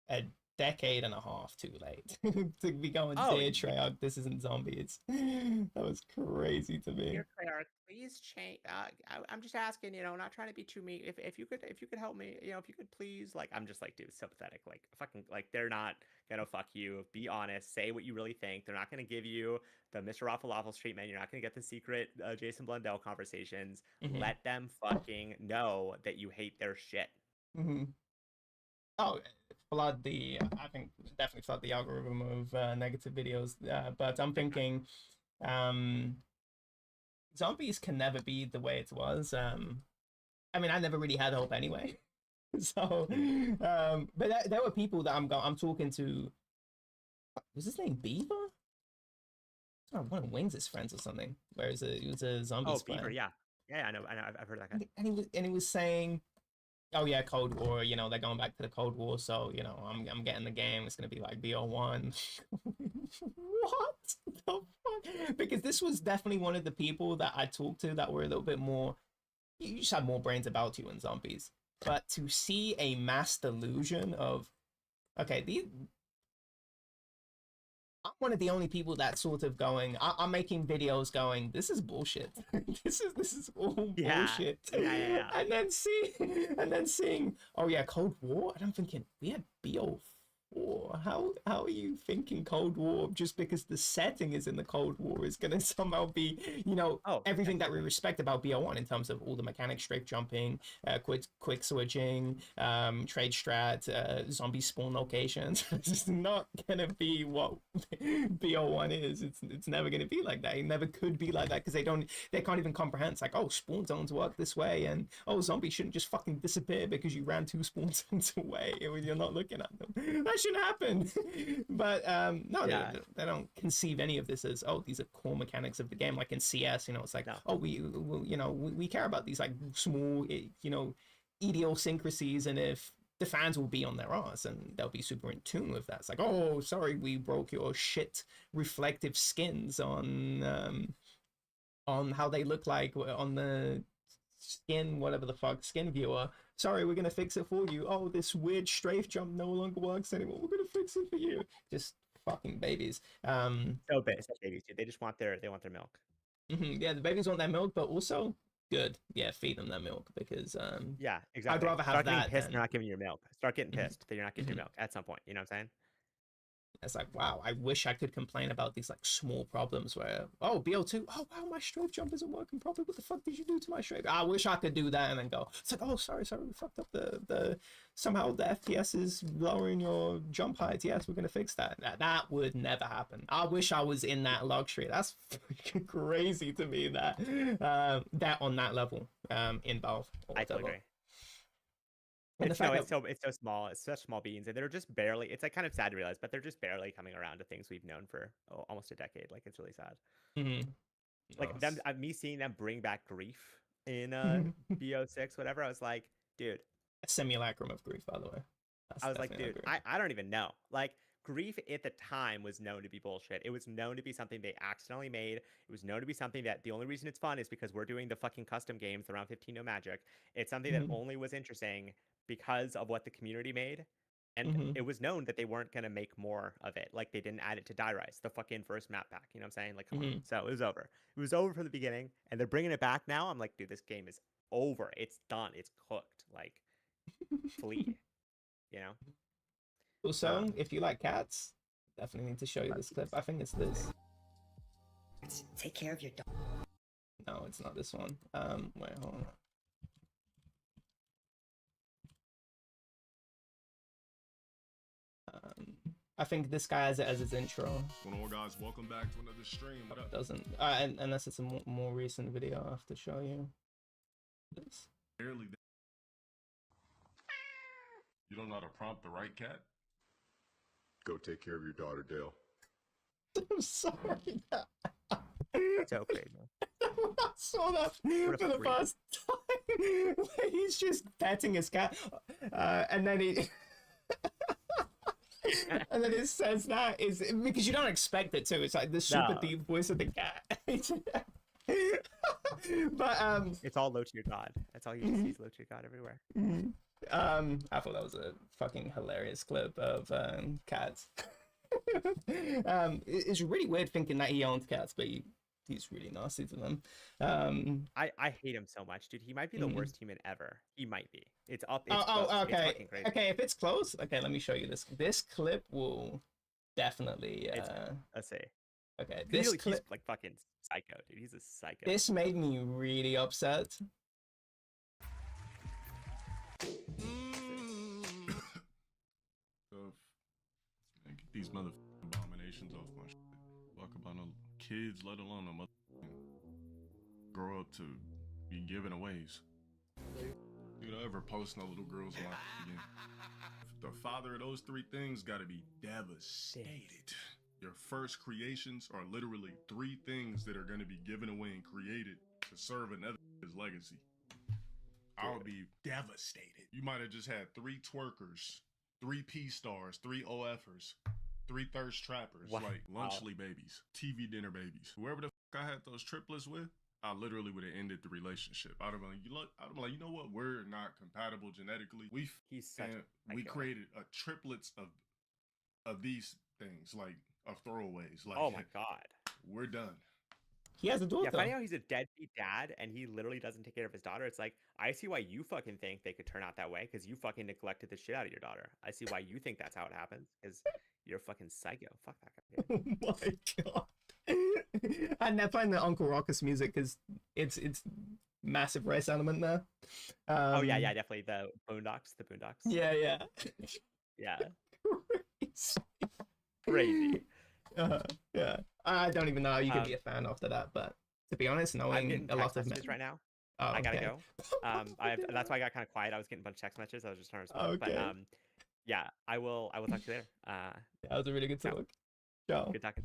a decade and a half too late to be going, Dear Treyarch, this isn't zombies. That was crazy to me. Dear Treyarch, please change. I'm just asking, you know, not trying to be too mean. If you could help me, you know, if you could please, like, I'm just like, dude, so pathetic. Like, fucking, like, they're not gonna fuck you. Be honest. Say what you really think. They're not gonna give you the Mr. Waffles treatment. You're not gonna get the secret Jason Blundell conversations. Let them fucking know that you hate their shit. Oh, flood the, I think definitely flood the algorithm of negative videos. But I'm thinking, zombies can never be the way it was. I mean, I never really had hope anyway. So, but there were people that I'm talking to. Was his name Beaver? Oh, one of Wings' friends or something. Where it was a zombie. Oh, Beaver, yeah, I know, I've heard of that guy. And he was saying, oh yeah, Cold War, you know, they're going back to the Cold War, so, you know, I'm getting the game, it's gonna be like BO1. What the fuck? Because this was definitely one of the people that I talked to that were a little bit more, you just had more brains about you in zombies. But to see a mass delusion of, okay, I'm one of the only people that's sort of going, I'm making videos going, this is bullshit. this is all bullshit. Yeah. And then seeing, oh yeah, Cold War? And I'm thinking, we had BO4. How are you thinking Cold War just because the setting is in the Cold War is gonna somehow be, you know, everything that we respect about BO1 in terms of all the mechanics, strafe jumping, quick switching, trade strat, zombie spawn locations. It's not gonna be what BO1 is. It's never gonna be like that. It never could be like that because they can't even comprehend. It's like, oh, spawn zones work this way, and oh, zombies shouldn't just fucking disappear because you ran 2 spawn zones away when you're not looking at them. That shouldn't happen. But no, they don't conceive any of this as, oh, these are core mechanics of the game. Like in CS, you know, it's like, oh, we care about these like small, you know, idiosyncrasies, and if the fans will be on their ass and they'll be super in tune with that. It's like, oh, sorry, we broke your shit reflective skins on how they look like on the skin, whatever the fuck, skin viewer. Sorry, we're gonna fix it for you. Oh, this weird strafe jump no longer works anymore. We're gonna fix it for you. Just fucking babies. So babies, dude. They just want their milk. Yeah, the babies want their milk, but also good. Yeah, feed them their milk because yeah, exactly. I'd rather have Start that. Getting pissed, they're not giving you your milk. Start getting pissed that you're not getting your milk at some point. You know what I'm saying? It's like, wow, I wish I could complain about these like small problems where, oh, BO2, oh wow, my strafe jump isn't working properly. What the fuck did you do to my strafe? I wish I could do that and then go, it's like, oh, sorry, we fucked up the somehow the FPS is lowering your jump height. Yes, we're gonna fix that. That would never happen. I wish I was in that luxury. That's freaking crazy to me that that on that level in Valve. I totally agree. And it's so small. It's such small beans, and they're just barely. It's like kind of sad to realize, but they're just barely coming around to things we've known for almost a decade. Like it's really sad. Mm-hmm. Like them, me seeing them bring back grief in BO6, whatever. I was like, dude, a simulacrum of grief, by the way. I was like, dude, I don't even know. Like grief at the time was known to be bullshit. It was known to be something they accidentally made. It was known to be something that the only reason it's fun is because we're doing the fucking custom games, the round 15 no magic. It's something that only was interesting because of what the community made. And it was known that they weren't going to make more of it. Like, they didn't add it to Die Rise, the fucking first map pack. You know what I'm saying? Like, come on. So, it was over. It was over from the beginning. And they're bringing it back now. I'm like, dude, this game is over. It's done. It's cooked. Like, flee. You know? Also, if you like cats, definitely need to show you this clip. I think it's this. Take care of your dog. No, it's not this one. Wait, hold on. I think this guy has it as his intro. What's going on, guys? Welcome back to another stream. What up? Doesn't unless it's a more recent video, I have to show you this. Barely. You don't know how to prompt the right cat? Go take care of your daughter, Dale. I'm sorry. It's okay, man. I saw that for the first time. He's just petting his cat, and then he. And then it says that is because you don't expect it to. It's like the super deep voice of the cat. But it's all low to your god. That's all you see is low to your god everywhere. I thought that was a fucking hilarious clip of cats. It's really weird thinking that he owns cats, but he's really nasty to them. I hate him so much, dude. He might be the worst human ever. He might be. It's up. It's okay. It's fucking crazy. Okay, if it's close, okay, let me show you this. This clip will definitely. Let's see. Okay, this clip, he's like fucking psycho, dude. He's a psycho. This made me really upset. Get these motherfucking abominations off my shit. Fuck about no kids, let alone no mother grow up to be given aways. Dude, I ever post no little girls on my again. The father of those three things gotta be devastated. Your first creations are literally three things that are gonna be given away and created to serve another's legacy. I would be devastated. You might have just had 3 twerkers, 3 P-stars, 3 OFers, 3 thirst trappers, like lunchly babies, TV dinner babies. Whoever the fuck I had those triplets with, I literally would have ended the relationship. I'd have been like, you know what? We're not compatible genetically. We created a triplets of these things, like of throwaways. Like, oh my god, we're done. He has a daughter. Yeah, finding out he's a deadbeat dad and he literally doesn't take care of his daughter. It's like, I see why you fucking think they could turn out that way because you fucking neglected the shit out of your daughter. I see why you think that's how it happens because you're a fucking psycho. Fuck that guy. Oh my god. And they're playing the Uncle Ruckus music because it's massive race element there. Oh yeah, definitely the Boondocks. Yeah. Yeah. Crazy. Yeah, I don't even know how you can be a fan after that, but to be honest, knowing a lot of men right now. Oh, I gotta go. That's why I got kind of quiet. I was getting a bunch of text messages. I was just trying to respond. Okay. But yeah, I will talk to you later. That was a really good talk. Ciao. Good talking.